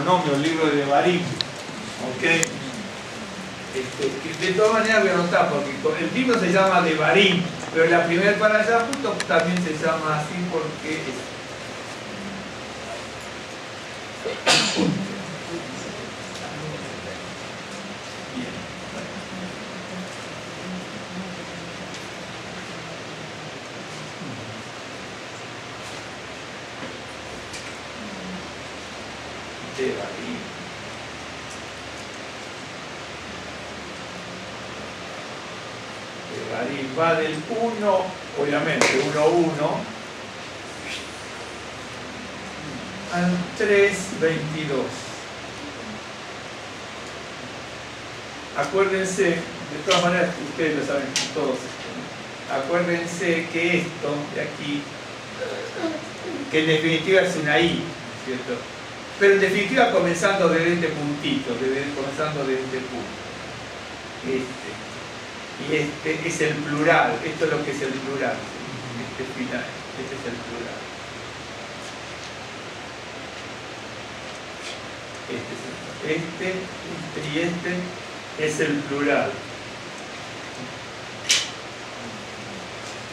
Deuteronomio, el libro de Devarim. ¿Okay? De todas maneras voy a anotar, porque el libro se llama Devarim, pero la primera para allá justo también se llama así porque bien. Devarim. Devarim va del 1, obviamente 1:1 al 3:22. Acuérdense, de todas maneras ustedes lo saben todos, acuérdense que esto de aquí, que en definitiva es una I, ¿cierto? Pero en definitiva comenzando desde este puntito, comenzando desde este punto. Y este es el plural, esto es lo que es el plural, este final, este es el plural. Este y este es el plural.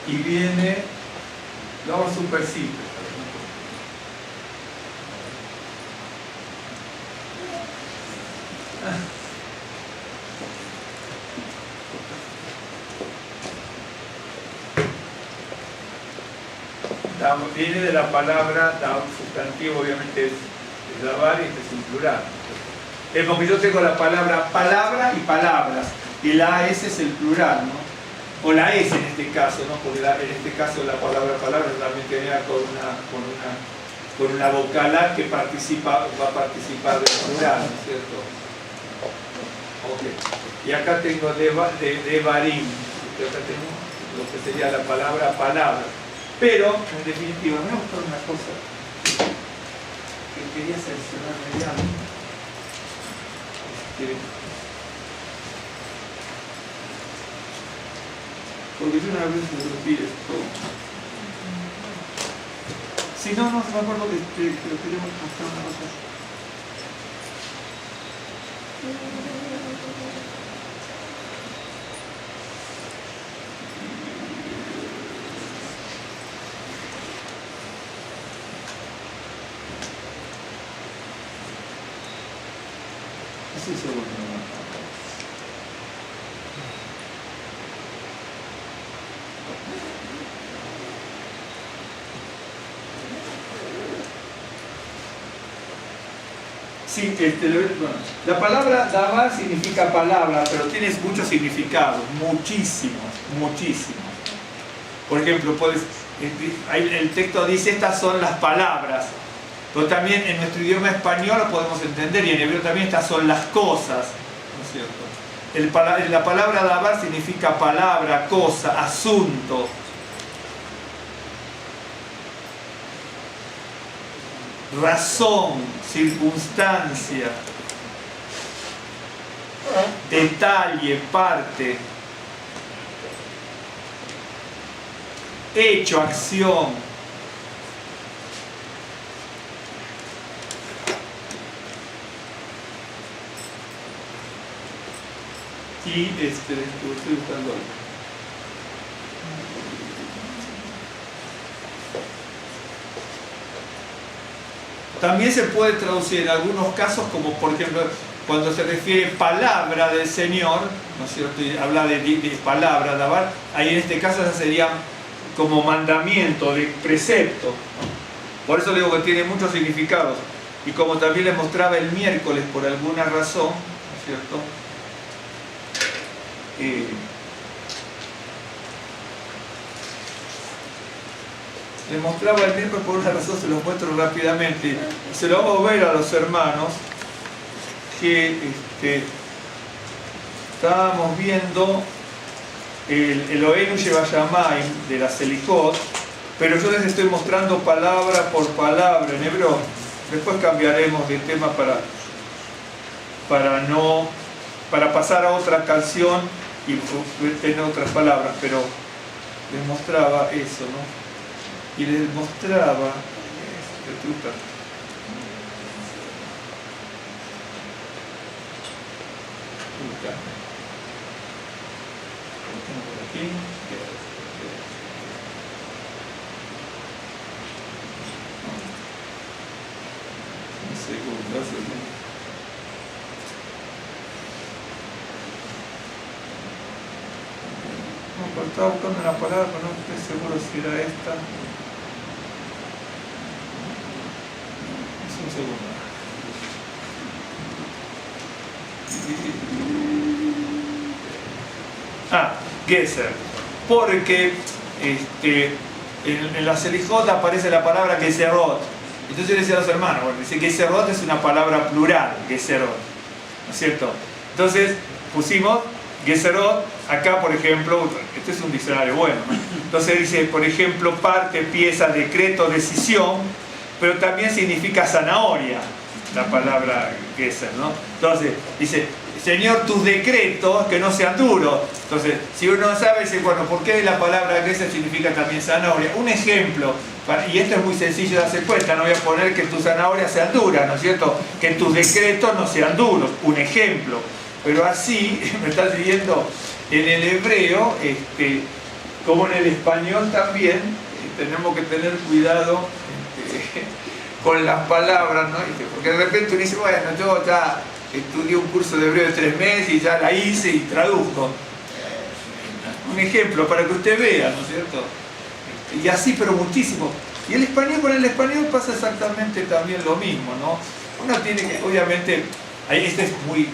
Y viene, lo hago súper simple. Viene de la palabra, sustantivo obviamente es davar y este es un plural. Es porque yo tengo la palabra palabra y palabras, y la AS es el plural, ¿no? O la S en este caso, ¿no? Porque en este caso la palabra palabra también tenía con una vocal A que va a participar del plural, ¿no es cierto? Okay. Y acá tengo Devarim, acá tengo lo que sería la palabra palabra. Pero, en definitiva, me gustó una cosa que quería seleccionarme ya. Porque yo una vez me lo pide todo. Si no, no me acuerdo que lo queremos mostrar una cosa. Sí, seguro. Sí, bueno, la palabra davar significa palabra, pero tiene muchos significados, muchísimos. Por ejemplo, el texto dice estas son las palabras, pero también en nuestro idioma español lo podemos entender, y en hebreo también estas son las cosas, ¿no es cierto? La palabra davar significa palabra, cosa, asunto. Razón, circunstancia, detalle, parte, hecho, acción. Y estoy buscando algo. También se puede traducir en algunos casos como, por ejemplo, cuando se refiere palabra del Señor, ¿no es cierto? Y habla de palabra, davar, ahí en este caso sería como mandamiento, de precepto. Por eso digo que tiene muchos significados. Y como también les mostraba el miércoles por alguna razón, ¿no es cierto? Les mostraba el miércoles por una razón, se los muestro rápidamente. Se lo hago ver a los hermanos que estábamos viendo el Eloheinu Shevashamayim de la Selikot, pero yo les estoy mostrando palabra por palabra en hebreo. Después cambiaremos de tema para pasar a otra canción y tener otras palabras, pero les mostraba eso, ¿no? Y les mostraba buscando. Lo tengo por aquí. Un segundo. Estaba buscando una palabra, pero no estoy seguro si era esta. Es un segundo. Geser. Porque en la Selijot aparece la palabra Geserot. Entonces yo le decía a los hermanos, bueno, dice Geserot es una palabra plural, Geserot, ¿no es cierto? Entonces pusimos Geserot, acá por ejemplo, este es un diccionario bueno, ¿no? Entonces dice, por ejemplo, parte, pieza, decreto, decisión, pero también significa zanahoria, la palabra Geser, ¿no? Entonces dice, Señor, tus decretos que no sean duros. Entonces, si uno sabe, dice, bueno, ¿por qué la palabra Geser significa también zanahoria? Un ejemplo, y esto es muy sencillo de darse cuenta, no voy a poner que tus zanahorias sean duras, ¿no es cierto? Que tus decretos no sean duros, un ejemplo. Pero así, me está siguiendo, en el hebreo, como en el español también, tenemos que tener cuidado con las palabras, ¿no? Porque de repente uno dice, bueno, yo ya estudié un curso de hebreo de 3 meses y ya la hice y traduzco. Un ejemplo para que usted vea, ¿no es cierto? Y así, pero muchísimo. Y el español, con el español pasa exactamente también lo mismo, ¿no? Uno tiene que, obviamente, ahí este es muy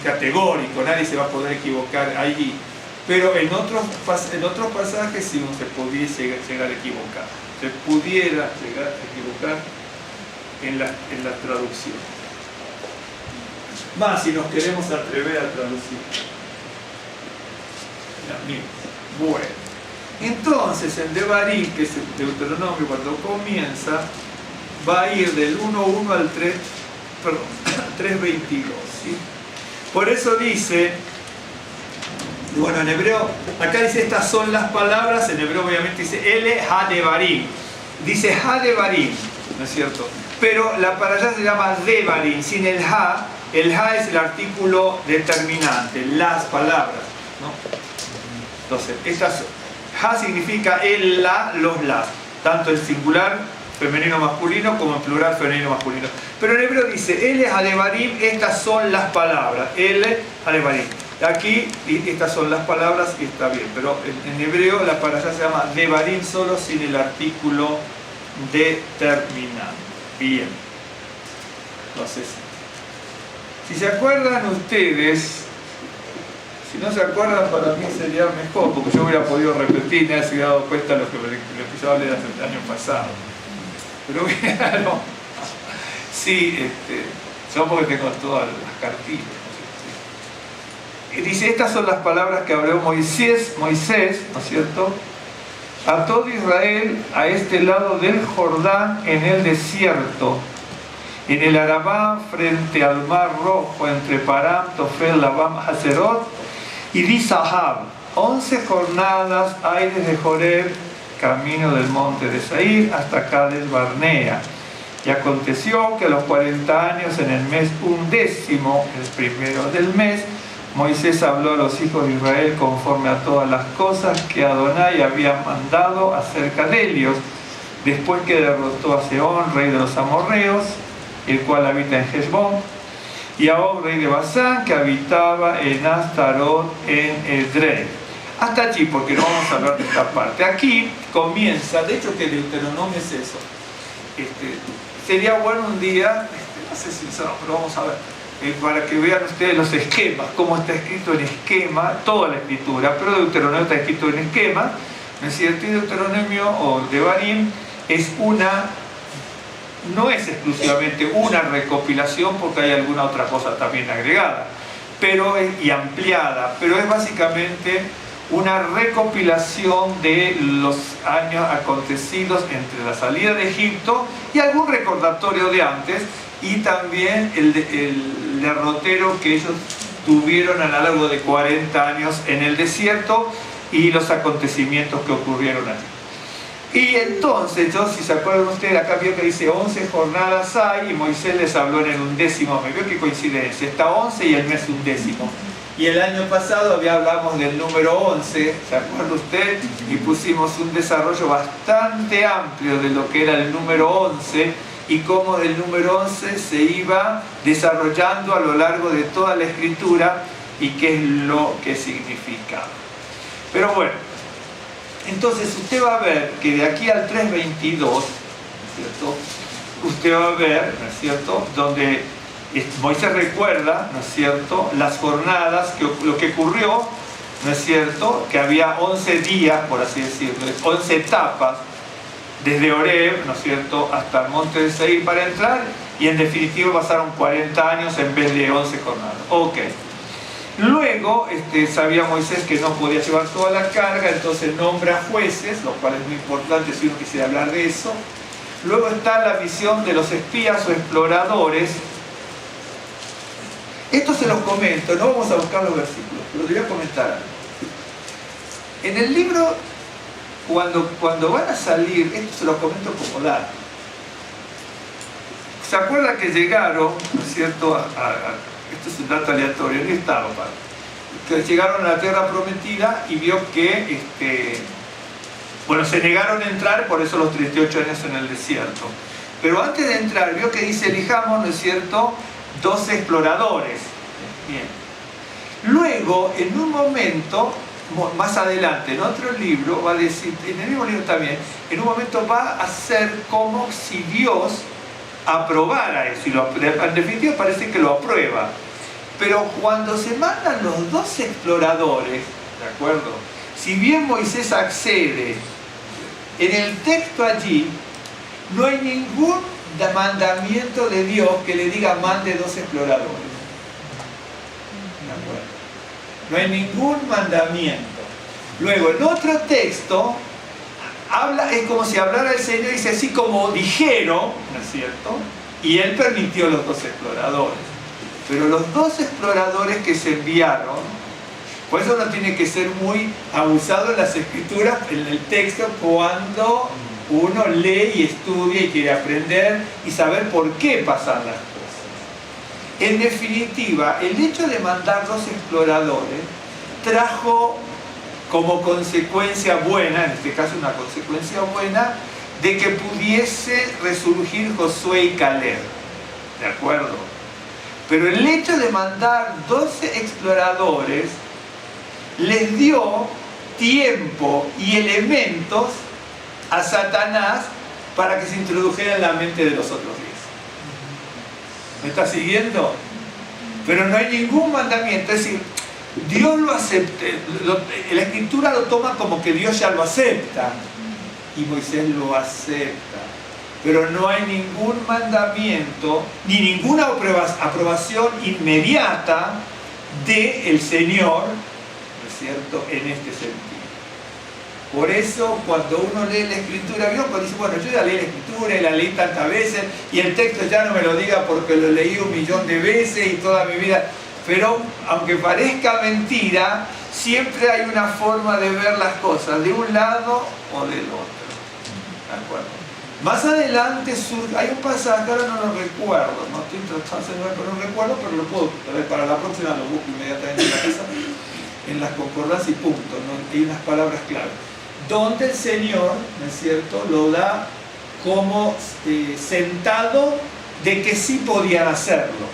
categórico, nadie se va a poder equivocar ahí, pero en otros pasajes sí uno se pudiese llegar a equivocar, se pudiera llegar a equivocar en la traducción. Más si nos queremos atrever a traducir. Bueno, entonces en Devarim, que es el Deuteronomio, cuando comienza, va a ir del 1.1 al 3.22, ¿sí? Por eso dice, bueno, en hebreo, acá dice estas son las palabras, en hebreo obviamente dice Ele ha-devarim, dice ha-devarim, ¿no es cierto? Pero la para allá se llama devarim, sin el ha es el artículo determinante, las palabras, ¿no? Entonces, ha significa el, la, los, las, tanto en singular femenino masculino como en plural femenino masculino. Pero en hebreo dice, Ele ha-devarim, estas son las palabras. Ele ha-devarim. Aquí estas son las palabras y está bien, pero en hebreo la palabra se llama devarim solo sin el artículo determinante. Bien. Entonces, si se acuerdan ustedes, si no se acuerdan, para mí sería mejor, porque yo hubiera podido repetir, me he dado cuenta de lo que les empezaba a leer el año pasado. Pero bueno, sí, yo porque tengo todas las cartillas. Y dice, estas son las palabras que habló Moisés, ¿no es cierto? A todo Israel a este lado del Jordán en el desierto, en el Arabá frente al Mar Rojo, entre Param, Tofel, Labam, Hazerot y Dizahab. 11 jornadas hay desde Joreb, camino del monte de Seir, hasta Cades Barnea. Y aconteció que a los 40 años, en el mes 11, el primero del mes, Moisés habló a los hijos de Israel conforme a todas las cosas que Adonai había mandado acerca de ellos, después que derrotó a Sehón, rey de los amorreos, el cual habita en Heshbón, y a Og, rey de Basán, que habitaba en Astarot, en Edrei. Hasta allí, porque no vamos a hablar de esta parte. Aquí comienza, de hecho que Deuteronomio es eso. Sería bueno un día, no sé si pero vamos a ver, para que vean ustedes los esquemas, cómo está escrito en esquema, toda la escritura, pero Deuteronomio está escrito en esquema, ¿no es cierto? Y Deuteronomio o Devarim es no es exclusivamente una recopilación, porque hay alguna otra cosa también agregada, y ampliada, pero es básicamente una recopilación de los años acontecidos entre la salida de Egipto y algún recordatorio de antes, y también el derrotero que ellos tuvieron a lo largo de 40 años en el desierto y los acontecimientos que ocurrieron allí. Y entonces, yo, si se acuerdan ustedes, acá vio que dice 11 jornadas hay y Moisés les habló en el 11º. Me veo qué coincidencia, está 11 y el mes 11. Y el año pasado hablamos del número 11, ¿se acuerda usted? Y pusimos un desarrollo bastante amplio de lo que era el número 11 y cómo el número 11 se iba desarrollando a lo largo de toda la escritura y qué es lo que significa. Pero bueno, entonces usted va a ver que de aquí al 3.22, ¿no es cierto? Usted va a ver, ¿no es cierto?, donde Moisés recuerda, ¿no es cierto?, las jornadas, lo que ocurrió, ¿no es cierto?, que había 11 días, por así decirlo, 11 etapas, desde Horeb, ¿no es cierto?, hasta el monte de Seir para entrar, y en definitiva pasaron 40 años en vez de 11 jornadas. Ok. Luego sabía Moisés que no podía llevar toda la carga, entonces nombra jueces, lo cual es muy importante si uno quisiera hablar de eso. Luego está la visión de los espías o exploradores. Esto se los comento, no vamos a buscar los versículos, pero les voy a comentar algo. En el libro, cuando van a salir, esto se los comento como dato. ¿Se acuerda que llegaron, ¿no es cierto?, esto es un dato aleatorio, no estaba, que llegaron a la tierra prometida y vio que, bueno, se negaron a entrar, por eso los 38 años en el desierto. Pero antes de entrar, vio que dice, elijamos, ¿no es cierto?, 12 exploradores. Bien. Luego, en un momento, más adelante, en otro libro, va a decir, en el mismo libro también, en un momento va a ser como si Dios aprobara eso, y en definitiva parece que lo aprueba. Pero cuando se mandan los 12 exploradores, ¿de acuerdo?, si bien Moisés accede, en el texto allí no hay ningún mandamiento de Dios que le diga mande 12 exploradores. ¿De acuerdo? No hay ningún mandamiento. Luego, en otro texto, es como si hablara el Señor y dice así como dijeron, ¿no es cierto?, y Él permitió los 12 exploradores. Pero los 12 exploradores que se enviaron, por eso uno tiene que ser muy abusado en las escrituras, en el texto, cuando uno lee y estudia y quiere aprender y saber por qué pasan las cosas. En definitiva, el hecho de mandar 12 exploradores trajo como consecuencia buena, en este caso una consecuencia buena, de que pudiese resurgir Josué y Caleb, ¿de acuerdo? Pero el hecho de mandar 12 exploradores les dio tiempo y elementos a Satanás para que se introdujera en la mente de los otros 10. ¿Me está siguiendo? Pero no hay ningún mandamiento, es decir, Dios lo acepta, la escritura lo toma como que Dios ya lo acepta y Moisés lo acepta, pero no hay ningún mandamiento ni ninguna aprobación inmediata del Señor, ¿no es cierto?, en este sentido. Por eso cuando uno lee la escritura, ¿vio? Cuando dice, bueno, yo ya leí la escritura y la leí tantas veces y el texto ya no me lo diga porque lo leí 1.000.000 de veces y toda mi vida. Pero aunque parezca mentira, siempre hay una forma de ver las cosas, de un lado o del otro. ¿De acuerdo? Más adelante hay un pasaje, ahora no lo recuerdo, no estoy tratando de ver, no recuerdo, pero lo puedo, para la próxima lo busco inmediatamente en la casa, en las concordancias y puntos, ¿no? Hay unas palabras claves, donde el Señor, ¿no es cierto?, lo da como sentado de que sí podían hacerlo.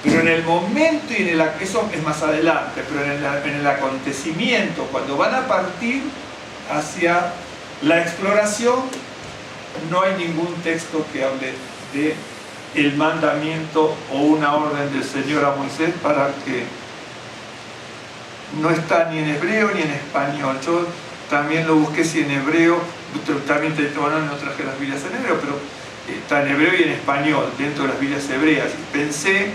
Pero en el momento, eso es más adelante, pero en el acontecimiento, cuando van a partir hacia la exploración, no hay ningún texto que hable de el mandamiento o una orden del Señor a Moisés para que no está ni en hebreo ni en español. Yo también lo busqué si en hebreo, también no traje las Biblias en hebreo, pero está en hebreo y en español, dentro de las Biblias hebreas. Y pensé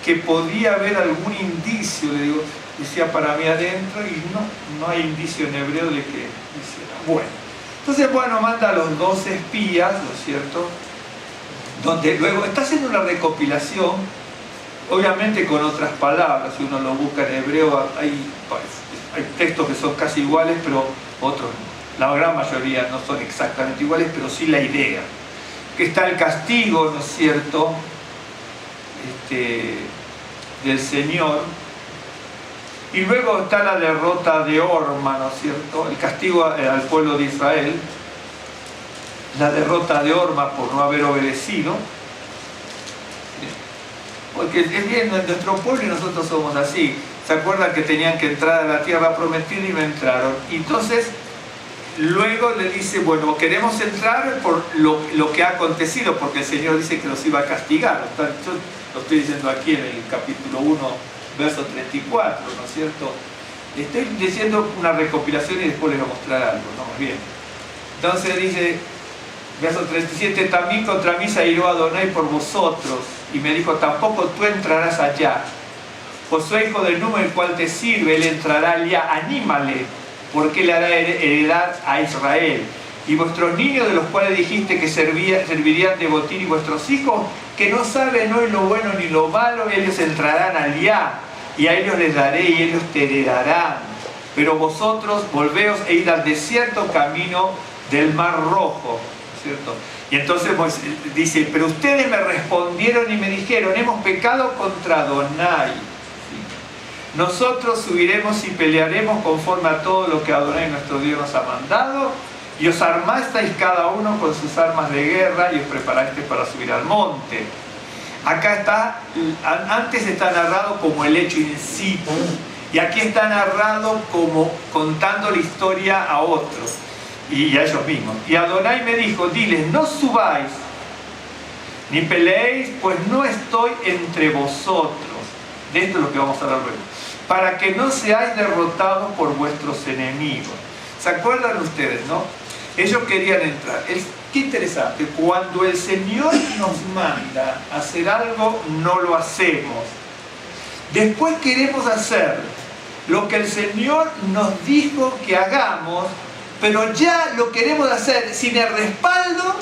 que podía haber algún indicio, le digo, decía para mí adentro, y no hay indicio en hebreo de que hiciera. Bueno, entonces, bueno, manda a los 12 espías, ¿no es cierto?, donde luego está haciendo una recopilación, obviamente con otras palabras. Si uno lo busca en hebreo, hay textos que son casi iguales, pero otros no. la gran mayoría no son exactamente iguales, pero sí la idea. Que está el castigo, ¿no es cierto?, del Señor. Y luego está la derrota de Orma, ¿no es cierto?, el castigo al pueblo de Israel, la derrota de Orma por no haber obedecido. Porque es bien, nuestro pueblo y nosotros somos así. ¿Se acuerdan que tenían que entrar a la tierra prometida y no entraron? Y entonces, luego le dice, bueno, queremos entrar por lo que ha acontecido, porque el Señor dice que los iba a castigar. Yo lo estoy diciendo aquí en el capítulo 1, verso 34, ¿no es cierto? Estoy diciendo una recopilación y después les voy a mostrar algo, ¿no? Bien. Entonces dice, verso 37, también contra mí se airó Adonai por vosotros, y me dijo, tampoco tú entrarás allá. Josué, hijo del Nun, el cual te sirve, él entrará allá, anímale, porque él hará heredad a Israel. Y vuestros niños, de los cuales dijiste que servirían de botín, y vuestros hijos, que no saben hoy lo bueno ni lo malo, ellos entrarán allá, y a ellos les daré, y ellos te heredarán. Pero vosotros volveos e id al desierto camino del Mar Rojo, ¿cierto? Y entonces pues, dice, pero ustedes me respondieron y me dijeron, hemos pecado contra Adonai. ¿Sí? Nosotros subiremos y pelearemos conforme a todo lo que Adonai nuestro Dios nos ha mandado, y os armasteis cada uno con sus armas de guerra y os preparasteis para subir al monte. Acá está, antes está narrado como el hecho in situ, y aquí está narrado como contando la historia a otros y a ellos mismos. Y Adonai me dijo, diles, no subáis ni peleéis, pues no estoy entre vosotros. De esto es lo que vamos a hablar luego. Para que no seáis derrotados por vuestros enemigos. ¿Se acuerdan ustedes, no? Ellos querían entrar. Qué interesante, cuando el Señor nos manda a hacer algo, no lo hacemos. Después queremos hacer lo que el Señor nos dijo que hagamos, pero ya lo queremos hacer sin el respaldo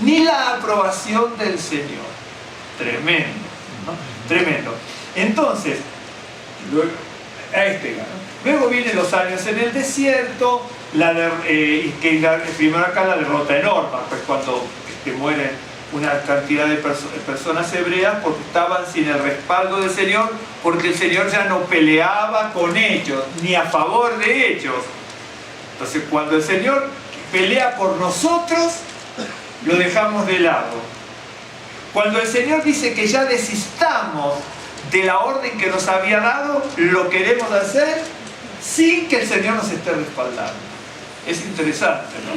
ni la aprobación del Señor. Tremendo, ¿no? Tremendo. Entonces, luego vienen los años en el desierto, primero acá la derrota enorme, pues cuando mueren una cantidad de personas hebreas porque estaban sin el respaldo del Señor, porque el Señor ya no peleaba con ellos, ni a favor de ellos. Entonces cuando el Señor pelea por nosotros, lo dejamos de lado. Cuando el Señor dice que ya desistamos de la orden que nos había dado, lo queremos hacer sin que el Señor nos esté respaldando. Es interesante, ¿no?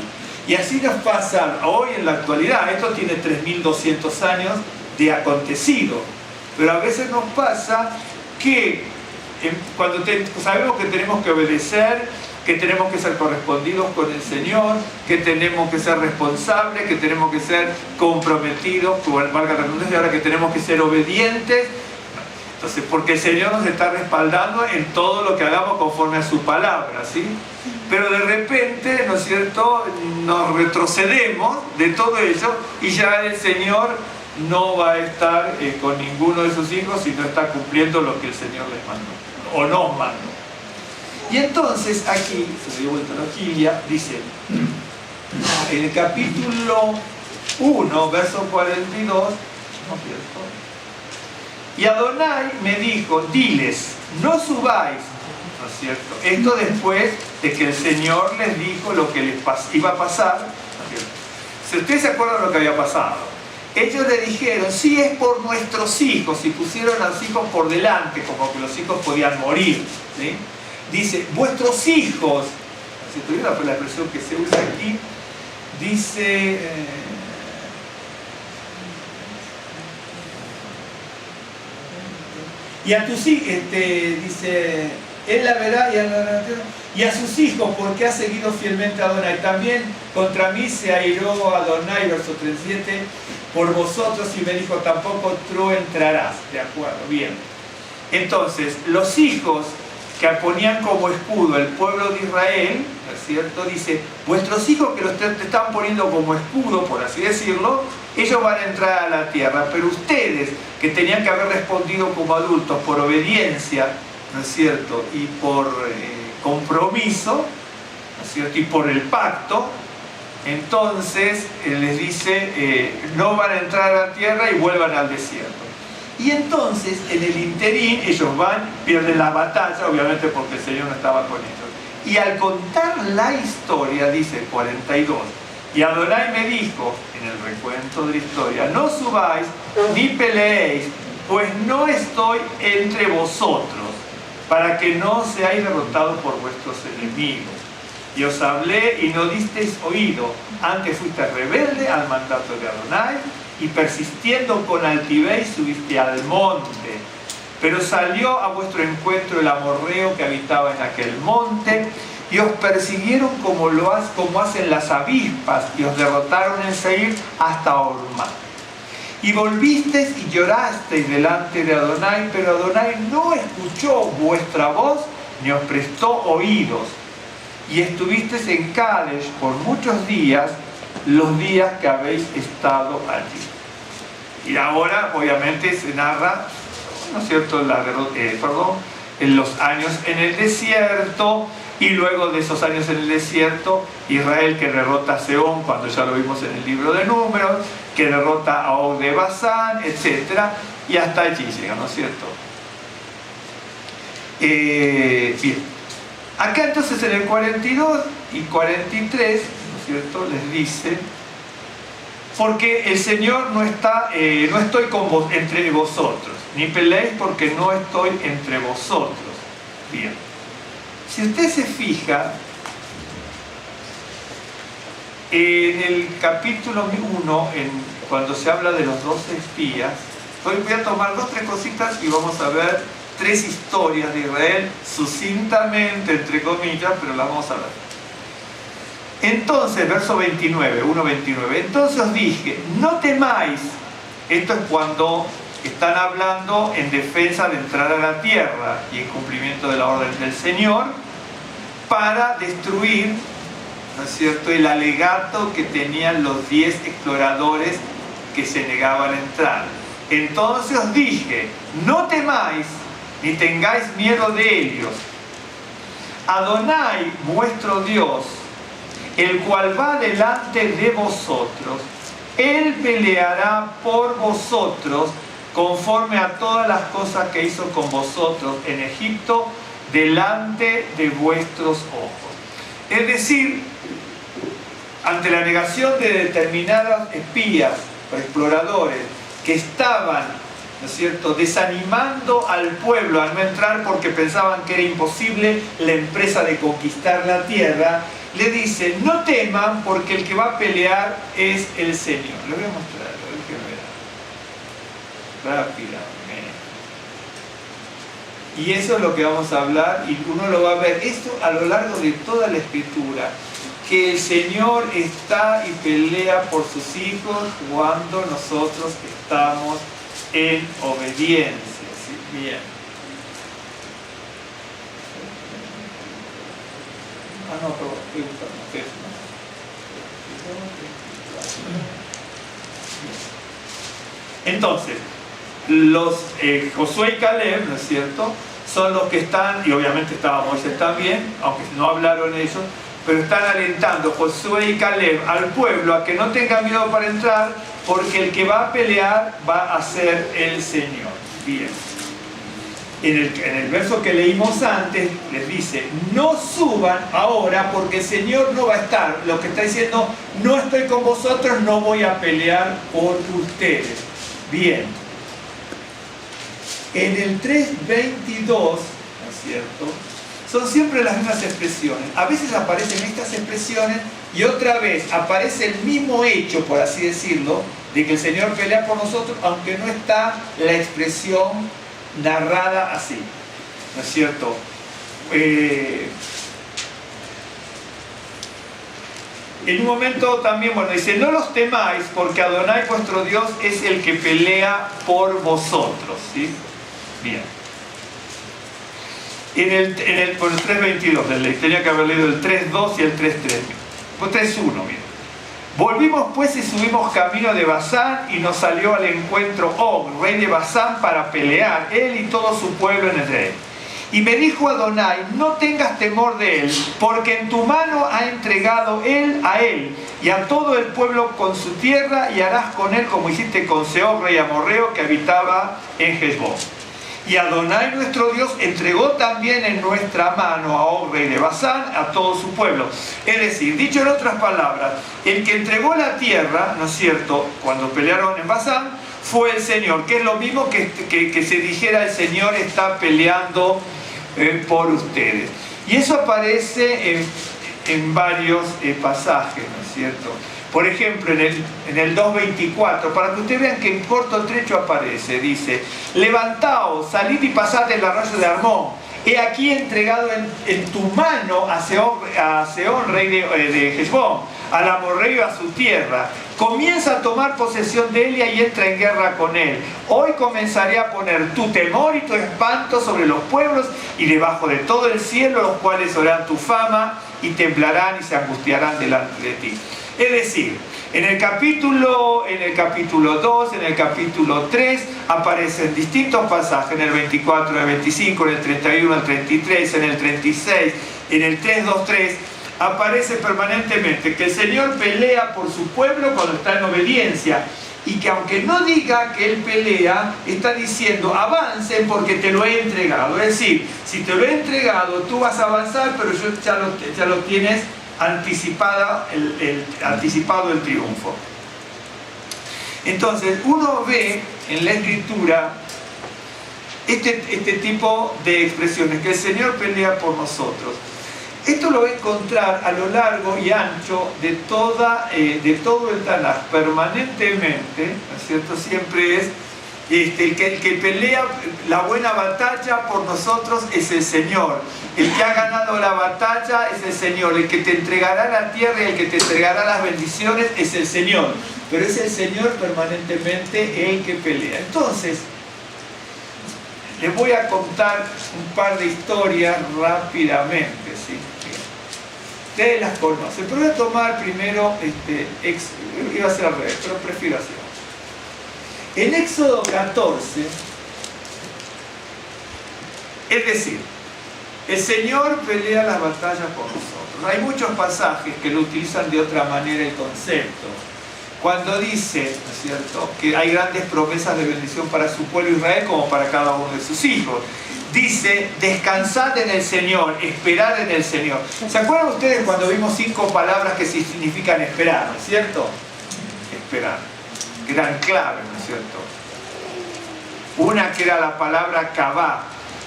Y así nos pasa hoy en la actualidad. Esto tiene 3200 años de acontecido, pero a veces nos pasa que cuando sabemos que tenemos que obedecer, que tenemos que ser correspondidos con el Señor, que tenemos que ser responsables, que tenemos que ser comprometidos, valga la redundancia, ahora que tenemos que ser obedientes. Entonces, porque el Señor nos está respaldando en todo lo que hagamos conforme a su palabra, ¿sí? Pero de repente, ¿no es cierto?, nos retrocedemos de todo ello y ya el Señor no va a estar con ninguno de sus hijos si no está cumpliendo lo que el Señor les mandó o nos mandó. Y entonces aquí, se me dio vuelta la hojilla, dice, en el capítulo 1, verso 42, ¿no es cierto? Y Adonai me dijo, diles, no subáis, ¿no es cierto? Esto después de que el Señor les dijo lo que les iba a pasar, ¿no es cierto? Si ustedes se acuerdan de lo que había pasado, ellos le dijeron, sí, es por nuestros hijos, y pusieron a los hijos por delante, como que los hijos podían morir, ¿sí? Dice, vuestros hijos, si tuviera la expresión que se usa aquí, dice... y a tus hijos, dice, él la verá y a sus hijos, porque ha seguido fielmente a Adonai. También contra mí se airó Adonai, verso 37, por vosotros, y me dijo, tampoco tú entrarás. De acuerdo, bien. Entonces, los hijos que ponían como escudo el pueblo de Israel, ¿no es cierto? Dice, vuestros hijos que los te están poniendo como escudo, por así decirlo, ellos van a entrar a la tierra, pero ustedes, que tenían que haber respondido como adultos por obediencia, ¿no es cierto?, y por compromiso, ¿no es cierto? Y por el pacto, entonces les dice, no van a entrar a la tierra y vuelvan al desierto. Y entonces, en el interín, ellos van, pierden la batalla, obviamente porque el Señor no estaba con ellos. Y al contar la historia, dice 42, y Adonai me dijo, en el recuento de la historia, no subáis ni peleéis, pues no estoy entre vosotros, para que no seáis derrotados por vuestros enemigos. Y os hablé y no disteis oído, antes fuiste rebelde al mandato de Adonai, y persistiendo con altivez subiste al monte. Pero salió a vuestro encuentro el amorreo que habitaba en aquel monte, y os persiguieron como hacen las avispas, y os derrotaron en Seir hasta Hormá. Y volvisteis y llorasteis delante de Adonai, pero Adonai no escuchó vuestra voz, ni os prestó oídos. Y estuvisteis en Kadesh por muchos días, los días que habéis estado allí. Y ahora, obviamente, se narra, ¿no es cierto?, en los años en el desierto, y luego de esos años en el desierto, Israel que derrota a Sehón, cuando ya lo vimos en el libro de Números, que derrota a Og de Basán, etc. Y hasta allí llega, ¿no es cierto? Bien. Acá entonces en el 42 y 43, ¿no es cierto?, les dice, porque el Señor no estoy entre vosotros, ni peleéis porque no estoy entre vosotros. Bien. Si usted se fija, en el capítulo 1, cuando se habla de los 12 espías, hoy voy a tomar 2 o 3 cositas y vamos a ver 3 historias de Israel, sucintamente, entre comillas, pero las vamos a ver. Entonces, verso 29, 1:29, entonces os dije, no temáis. Esto es cuando están hablando en defensa de entrar a la tierra y en cumplimiento de la orden del Señor para destruir, ¿no es cierto?, el alegato que tenían los 10 exploradores que se negaban a entrar. Entonces os dije, no temáis ni tengáis miedo de ellos. Adonai, vuestro Dios, el cual va delante de vosotros, Él peleará por vosotros conforme a todas las cosas que hizo con vosotros en Egipto, delante de vuestros ojos. Es decir, ante la negación de determinados espías o exploradores que estaban, ¿no es cierto?, desanimando al pueblo a no entrar porque pensaban que era imposible la empresa de conquistar la tierra, le dice, no teman porque el que va a pelear es el Señor. Le voy a mostrar, a ver qué verá. Rápidamente. Y eso es lo que vamos a hablar y uno lo va a ver. Esto a lo largo de toda la Escritura, que el Señor está y pelea por sus hijos cuando nosotros estamos en obediencia. ¿Sí? Bien. No, pero estoy buscando ustedes, ¿no? Entonces, los Josué y Caleb, ¿no es cierto?, son los que están, y obviamente estaba Moisés también, aunque no hablaron ellos, pero están alentando Josué y Caleb al pueblo a que no tenga miedo para entrar, porque el que va a pelear va a ser el Señor. Bien. En el verso que leímos antes, les dice, no suban ahora porque el Señor no va a estar. Lo que está diciendo, no estoy con vosotros, no voy a pelear por ustedes. Bien. En el 3:22, ¿no es cierto?, son siempre las mismas expresiones. A veces aparecen estas expresiones y otra vez aparece el mismo hecho, por así decirlo, de que el Señor pelea por nosotros, aunque no está la expresión narrada así, ¿no es cierto? En un momento también, bueno, dice, no los temáis porque Adonai vuestro Dios es el que pelea por vosotros, ¿sí? Bien. Por el 3:22, tenía que haber leído el 3:2 y el 3:3. Pues 3:1, bien. Volvimos pues y subimos camino de Basán y nos salió al encuentro Og, rey de Basán, para pelear, él y todo su pueblo en Edrei. Y me dijo Adonai, no tengas temor de él, porque en tu mano ha entregado él a él y a todo el pueblo con su tierra, y harás con él como hiciste con Sehón, rey amorreo, que habitaba en Hesbón. Y Adonai nuestro Dios entregó también en nuestra mano a Og, rey de Basán, a todo su pueblo. Es decir, dicho en otras palabras, el que entregó la tierra, ¿no es cierto?, cuando pelearon en Basán, fue el Señor, que es lo mismo que se dijera el Señor está peleando por ustedes. Y eso aparece en varios pasajes, ¿no es cierto? Por ejemplo, en el 2.24, para que ustedes vean que en corto trecho aparece, dice: levantaos, salid y pasad el arroyo de Armón. He aquí entregado en tu mano a Sehón, rey de Hesbón, al amorreo, a su tierra. Comienza a tomar posesión de él y entra en guerra con él. Hoy comenzaré a poner tu temor y tu espanto sobre los pueblos y debajo de todo el cielo, los cuales oirán tu fama y temblarán y se angustiarán delante de ti. Es decir, en el capítulo 2, en el capítulo 3, aparecen distintos pasajes, en el 24, en el 25, en el 31, en el 33, en el 36, en el 3.2.3, aparece permanentemente que el Señor pelea por su pueblo cuando está en obediencia, y que aunque no diga que Él pelea, está diciendo avancen porque te lo he entregado. Es decir, si te lo he entregado, tú vas a avanzar, pero ya lo tienes anticipado el triunfo. Entonces uno ve en la Escritura este tipo de expresiones, que el Señor pelea por nosotros. Esto lo va a encontrar a lo largo y ancho de todo el Tanaj, permanentemente, ¿no es cierto? Siempre es el que pelea la buena batalla por nosotros es el Señor. El que ha ganado la batalla es el Señor. El que te entregará la tierra y el que te entregará las bendiciones es el Señor. Pero es el Señor permanentemente el que pelea. Entonces, les voy a contar un par de historias rápidamente, ¿sí? Ustedes las conocen, pero voy a tomar primero, iba a ser al revés, pero prefiero hacerlo. En Éxodo 14, es decir, el Señor pelea las batallas por nosotros. Hay muchos pasajes que lo utilizan de otra manera el concepto. Cuando dice, ¿no es cierto?, que hay grandes promesas de bendición para su pueblo Israel como para cada uno de sus hijos. Dice, descansad en el Señor, esperad en el Señor. ¿Se acuerdan ustedes cuando vimos 5 palabras que significan esperar, ¿no es cierto? Esperar. Gran clave, ¿no es cierto? Una que era la palabra kavá,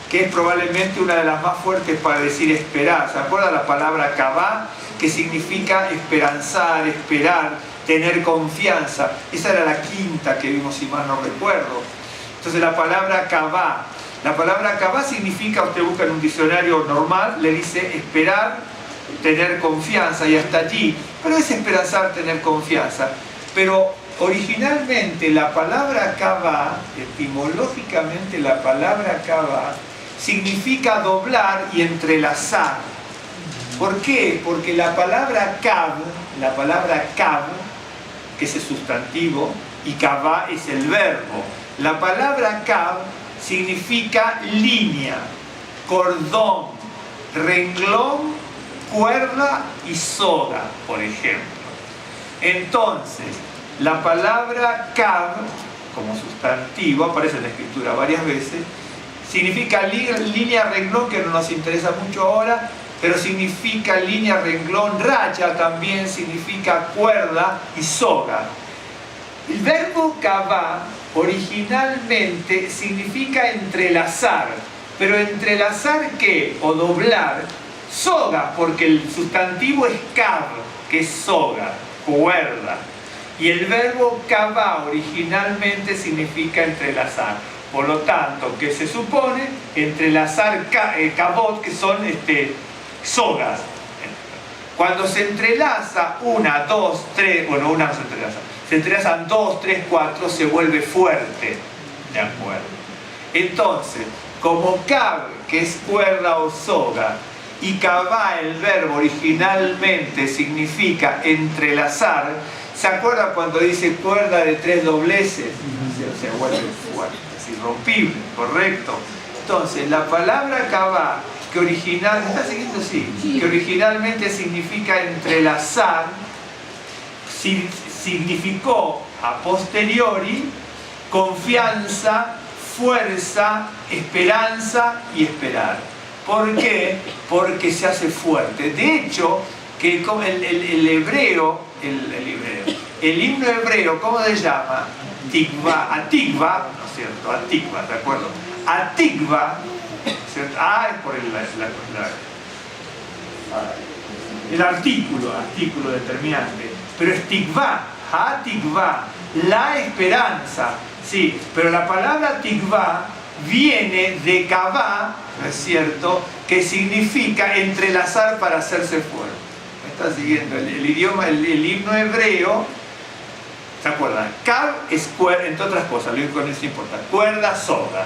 que es probablemente una de las más fuertes para decir esperar. ¿Se acuerdan la palabra kavá? Que significa esperanzar, esperar, tener confianza. Esa era la quinta que vimos, si mal no recuerdo. Entonces la palabra kavá significa, usted busca en un diccionario normal, le dice esperar, tener confianza, y hasta allí. Pero es esperanzar, tener confianza. Pero originalmente la palabra kavá, etimológicamente la palabra kavá, significa doblar y entrelazar. ¿Por qué? Porque la palabra kav, que es el sustantivo, y kavá es el verbo. La palabra kav significa línea, cordón, renglón, cuerda y soga, por ejemplo. Entonces, la palabra kav, como sustantivo, aparece en la Escritura varias veces, significa línea, renglón, que no nos interesa mucho ahora, pero significa línea, renglón, raya también significa cuerda y soga. El verbo kavá originalmente significa entrelazar, pero entrelazar ¿qué? O doblar, soga, porque el sustantivo es kav, que es soga, cuerda. Y el verbo kavá originalmente significa entrelazar. Por lo tanto, ¿qué se supone? Entrelazar kavot, que son sogas. Cuando se entrelaza una, dos, tres, bueno, una no se entrelaza, se entrelazan 2, 3, 4, se vuelve fuerte. ¿De acuerdo? Entonces, como kav, que es cuerda o soga, y kavá, el verbo originalmente significa entrelazar, ¿se acuerdan cuando dice cuerda de 3 dobleces? Se vuelve fuerte, es irrompible, ¿correcto? Entonces, la palabra Kavá, que original, ¿me está siguiendo? Sí. Que originalmente significa entrelazar, significó a posteriori confianza, fuerza, esperanza y esperar. ¿Por qué? Porque se hace fuerte. De hecho, que el hebreo, el himno hebreo, ¿cómo se llama? Atikva, ¿no es cierto? Atikva, ¿de acuerdo? Atikva, ¿cierto? Es por el artículo determinante. Pero es tikva, atikva, la esperanza. Sí, pero la palabra tikva viene de kavá, ¿no es cierto?, que significa entrelazar para hacerse fuerte. ¿Me está siguiendo? El idioma, el himno hebreo, ¿se acuerdan? Kav es cuerda, entre otras cosas, lo único que no importa, cuerda, soga.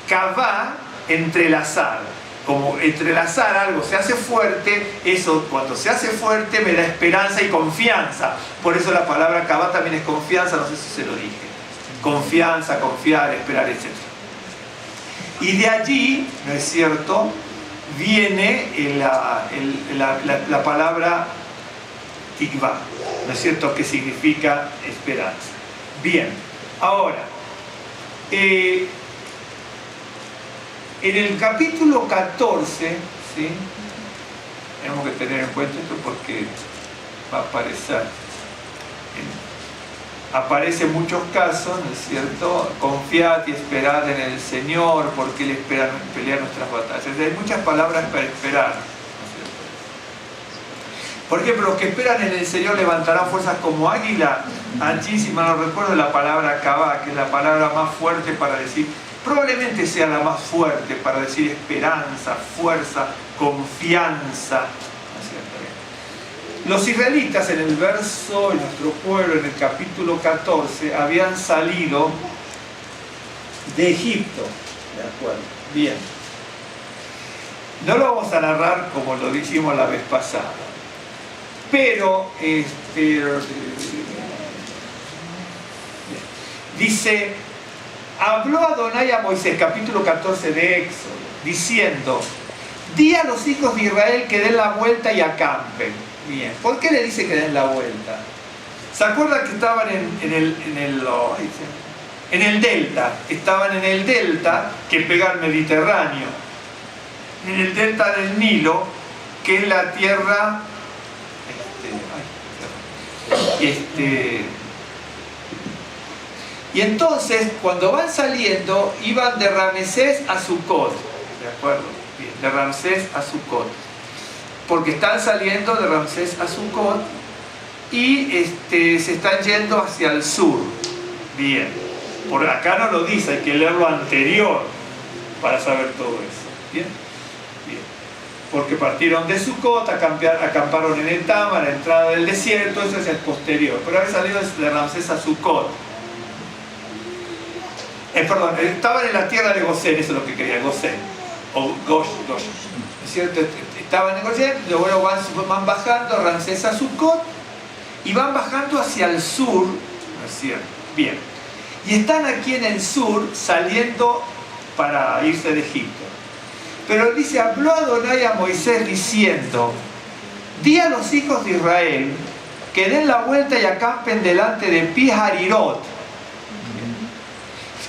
Kavá, entrelazar. Como entrelazar algo se hace fuerte, eso cuando se hace fuerte me da esperanza y confianza. Por eso la palabra kavá también es confianza, no sé si se lo dije. Confianza, confiar, esperar, etc. Y de allí, ¿no es cierto?, viene la palabra tikva, ¿no es cierto?, que significa esperanza. Bien, ahora, en el capítulo 14, ¿sí?, tenemos que tener en cuenta esto porque va a aparecer aparecen muchos casos, ¿no es cierto? Confiad y esperad en el Señor, porque Él espera pelear nuestras batallas. Hay muchas palabras para esperar, ¿no es cierto? Por ejemplo, los que esperan en el Señor levantarán fuerzas como águila. Allí, si mal no recuerdo, la palabra kavá, que es la palabra más fuerte para decir, probablemente sea la más fuerte para decir esperanza, fuerza, confianza. Los israelitas en el verso, en nuestro pueblo, en el capítulo 14, habían salido de Egipto. ¿De acuerdo? Bien. No lo vamos a narrar como lo dijimos la vez pasada. Pero, dice, habló Adonai a Moisés, capítulo 14 de Éxodo, diciendo, di a los hijos de Israel que den la vuelta y acampen. Bien, ¿por qué le dice que den la vuelta? ¿Se acuerdan que estaban en el delta? Estaban en el delta que pega al Mediterráneo, en el delta del Nilo, que es la tierra y entonces cuando van saliendo iban de Ramesés a Sucot, ¿de acuerdo? Bien, de Ramsés a Sucot, porque están saliendo de Ramsés a Sucot y se están yendo hacia el sur. Bien, por acá no lo dice, hay que leer lo anterior para saber todo eso. Bien, bien, porque partieron de Sucot, acamparon en Etam, a la entrada del desierto, eso es el posterior, pero habían salido de Ramsés a Sucot. Perdón, estaban en la tierra de Gosén, eso es lo que quería, Gosén, o Gosh, ¿es cierto? Estaban en Gosén, luego van bajando a Ramsés a Sucot y van bajando hacia el sur, ¿no es cierto? Bien, y están aquí en el sur saliendo para irse de Egipto. Pero dice, habló Adonai a Moisés diciendo, di a los hijos de Israel que den la vuelta y acampen delante de Pi Harirot.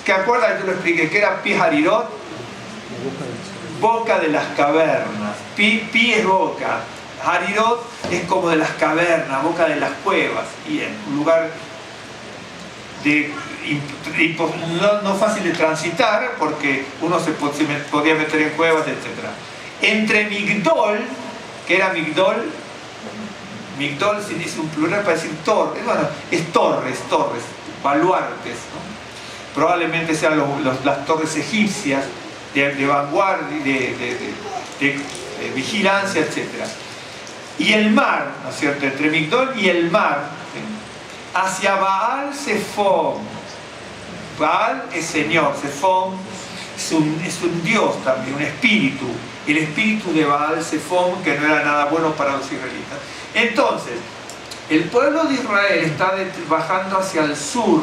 ¿Te acuerdas que yo lo expliqué? ¿Qué era Pi Harirot? Boca de las cavernas. Pi es boca. Harirot es como de las cavernas, boca de las cuevas. Bien, un lugar no fácil de transitar porque uno se podía meter en cuevas, etc. Entre Migdol, que era Migdol es un plural para decir torres, bueno, es torres, baluartes, ¿no? Probablemente sean las torres egipcias de vanguardia, de vigilancia, etc. Y el mar, ¿no es cierto?, entre Migdol y el mar, hacia Baal Zephon. Baal es Señor, Zephon es un dios también, un espíritu, el espíritu de Baal Zephon, que no era nada bueno para los israelitas. Entonces, el pueblo de Israel está bajando hacia el sur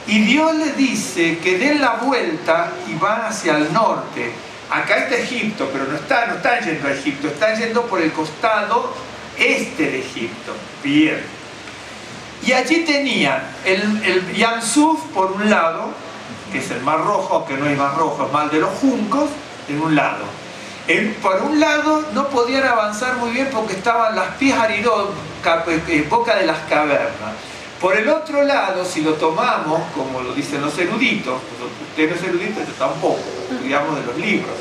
Y Dios le dice que den la vuelta y van hacia el norte. Acá está Egipto, pero no están yendo a Egipto, están yendo por el costado este de Egipto. Bien. Y allí tenían el Yam Suf por un lado, que es el Mar Rojo, que no es Mar Rojo, es Mar de los Juncos, en un lado. Por un lado no podían avanzar muy bien porque estaban las Pijarirot, boca de las cavernas. Por el otro lado, si lo tomamos, como lo dicen los eruditos, usted no es erudito, yo tampoco, estudiamos de los libros,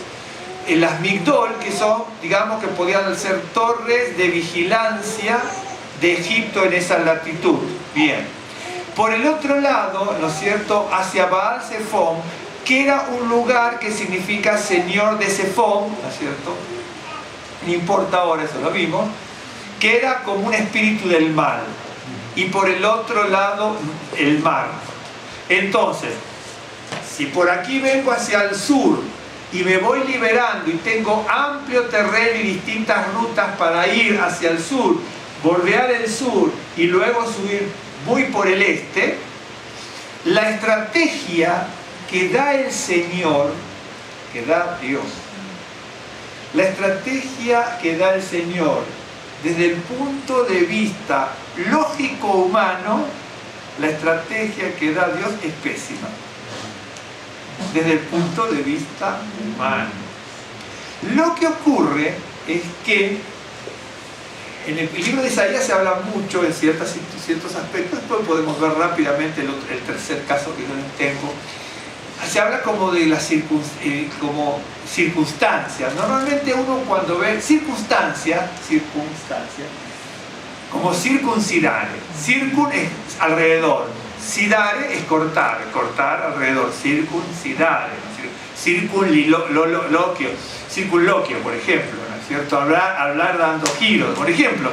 las Migdol, que son, digamos que podían ser torres de vigilancia de Egipto en esa latitud. Bien. Por el otro lado, ¿no es cierto?, hacia Baal Zephon, que era un lugar que significa Señor de Zephon, ¿no es cierto? No importa ahora, eso lo vimos, que era como un espíritu del mal. Y por el otro lado, el mar. Entonces, si por aquí vengo hacia el sur y me voy liberando y tengo amplio terreno y distintas rutas para ir hacia el sur, bordear el sur y luego subir muy por el este, la estrategia que da el Señor, que da Dios, la estrategia que da el Señor desde el punto de vista lógico humano, la estrategia que da Dios es pésima. Desde el punto de vista humano. Lo que ocurre es que en el libro de Isaías se habla mucho en ciertos aspectos, después podemos ver rápidamente el tercer caso que yo tengo. Se habla como de las circunstancias. Normalmente uno cuando ve circunstancia, como circuncidare. Circun es alrededor, sidare es cortar alrededor, circuncidare. Circunloquio, por ejemplo, ¿no es cierto? Hablar dando giros, por ejemplo.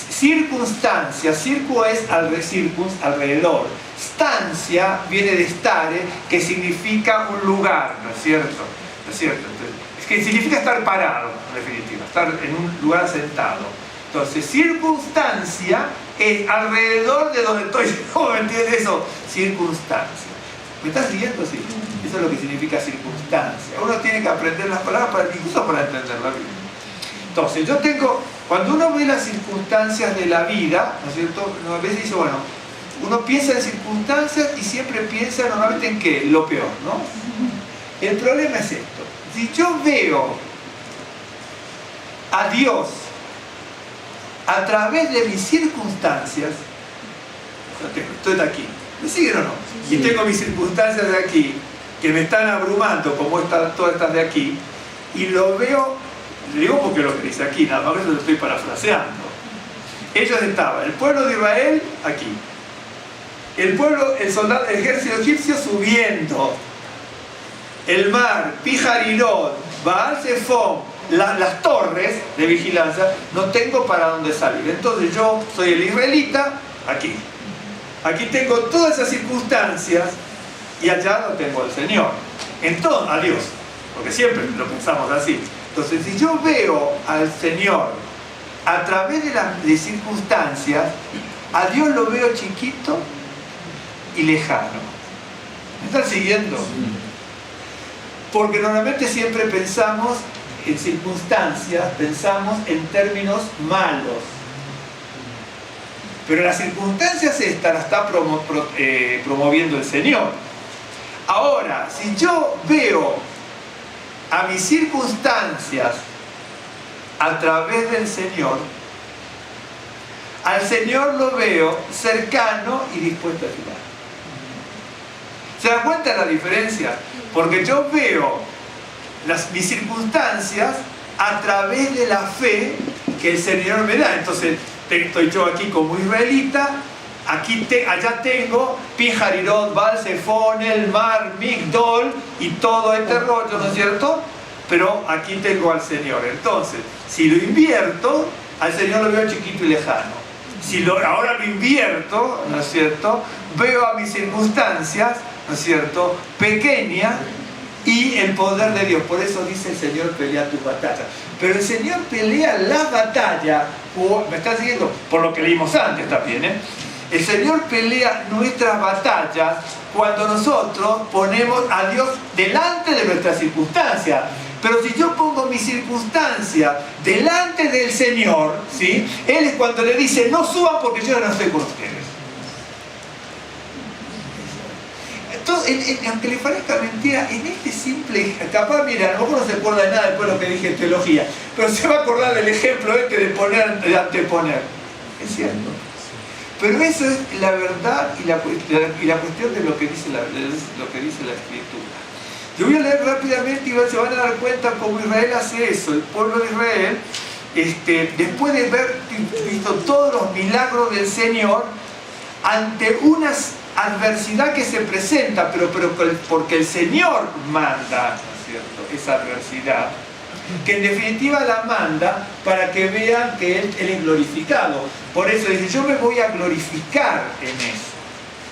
Circunstancia, circo es alrededor. Stancia viene de stare, que significa un lugar, ¿no es cierto? ¿No es cierto? Entonces, es que significa estar parado, en definitiva, estar en un lugar sentado. Entonces, circunstancia es alrededor de donde estoy. ¿Cómo me entiendes eso? Circunstancia. ¿Me estás siguiendo? Sí. Eso es lo que significa circunstancia. Uno tiene que aprender las palabras incluso para entender la vida. Entonces, cuando uno ve las circunstancias de la vida, ¿no es cierto? A veces dice, bueno, uno piensa en circunstancias y siempre piensa normalmente en qué, lo peor, ¿no? El problema es esto. Si yo veo a Dios a través de mis circunstancias, estoy aquí, ¿me siguen o no? Y tengo mis circunstancias de aquí, que me están abrumando, como todas estas de aquí, y lo veo, le digo porque lo que dice aquí, nada más que eso lo estoy parafraseando. Ellos estaban, el pueblo de Israel aquí, el ejército egipcio subiendo, el mar, Pijarirot, Baal Zephon, las torres de vigilancia, no tengo para dónde salir. Entonces yo soy el israelita, aquí tengo todas esas circunstancias y allá no tengo al Señor. Entonces, a Dios, porque siempre lo pensamos así. Entonces, si yo veo al Señor a través de circunstancias, a Dios lo veo chiquito y lejano. ¿Me están siguiendo? Porque normalmente siempre pensamos en circunstancias, pensamos en términos malos. Pero las circunstancias estas las está promoviendo el Señor. Ahora, si yo veo a mis circunstancias a través del Señor, al Señor lo veo cercano y dispuesto a ayudar. ¿Se dan cuenta de la diferencia? Porque yo veo mis circunstancias a través de la fe que el Señor me da. Entonces, estoy yo aquí como israelita, allá tengo Pijarirot, Baal Zephon, el mar, Migdol y todo este rollo, ¿no es cierto? Pero aquí tengo al Señor. Entonces, si lo invierto, al Señor lo veo chiquito y lejano. Si ahora lo invierto, ¿no es cierto? Veo a mis circunstancias, ¿no es cierto?, pequeña, y el poder de Dios. Por eso dice el Señor, pelea tus batallas. Pero el Señor pelea las batallas, ¿me están siguiendo? Por lo que leímos antes también, ¿eh? El Señor pelea nuestras batallas cuando nosotros ponemos a Dios delante de nuestra circunstancia. Pero si yo pongo mi circunstancia delante del Señor, ¿sí? Él es cuando le dice, no suban porque yo no estoy con ustedes. Entonces, aunque le parezca mentira, en este simple, capaz, mira, a lo mejor no se acuerda de nada después de lo que dije en teología, pero se va a acordar del ejemplo de poner, de anteponer. Es cierto. Pero eso es la verdad y la cuestión de lo que dice la Escritura. Yo voy a leer rápidamente y se van a dar cuenta cómo Israel hace eso. El pueblo de Israel, después de haber visto todos los milagros del Señor, ante una adversidad que se presenta, pero porque el Señor manda, ¿no es cierto?, esa adversidad, que en definitiva la manda para que vean que Él es glorificado. Por eso dice, yo me voy a glorificar en eso.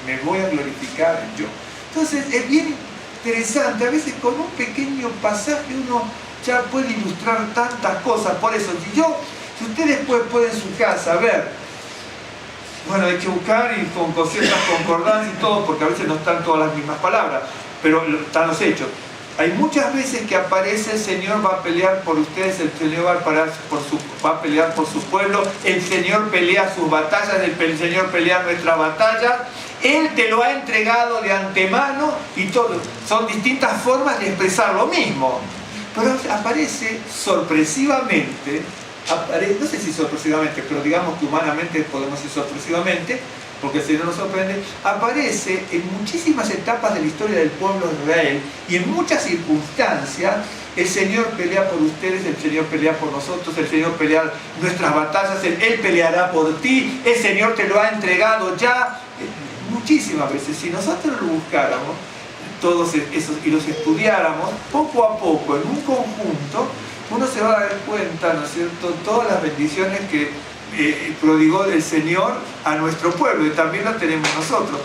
Me voy a glorificar yo. Entonces es bien interesante, a veces con un pequeño pasaje uno ya puede ilustrar tantas cosas. Por eso, si ustedes pueden en su casa ver, bueno, hay que buscar y con ciertas concordancias y todo, porque a veces no están todas las mismas palabras, pero están los hechos. Hay muchas veces que aparece el Señor va a pelear por ustedes, el Señor va a pelear por su pueblo, el Señor pelea sus batallas, el Señor pelea nuestra batalla. Él te lo ha entregado de antemano y todo. Son distintas formas de expresar lo mismo. Pero aparece sorpresivamente, no sé si sorpresivamente, pero digamos que humanamente podemos decir sorpresivamente, porque el Señor nos sorprende, aparece en muchísimas etapas de la historia del pueblo de Israel y en muchas circunstancias. El Señor pelea por ustedes, el Señor pelea por nosotros, el Señor pelea nuestras batallas, Él peleará por ti, el Señor te lo ha entregado ya. Muchísimas veces, si nosotros lo buscáramos, todos esos, y los estudiáramos, poco a poco, en un conjunto, uno se va a dar cuenta, ¿no es cierto?, todas las bendiciones que prodigó el Señor a nuestro pueblo, y también las tenemos nosotros.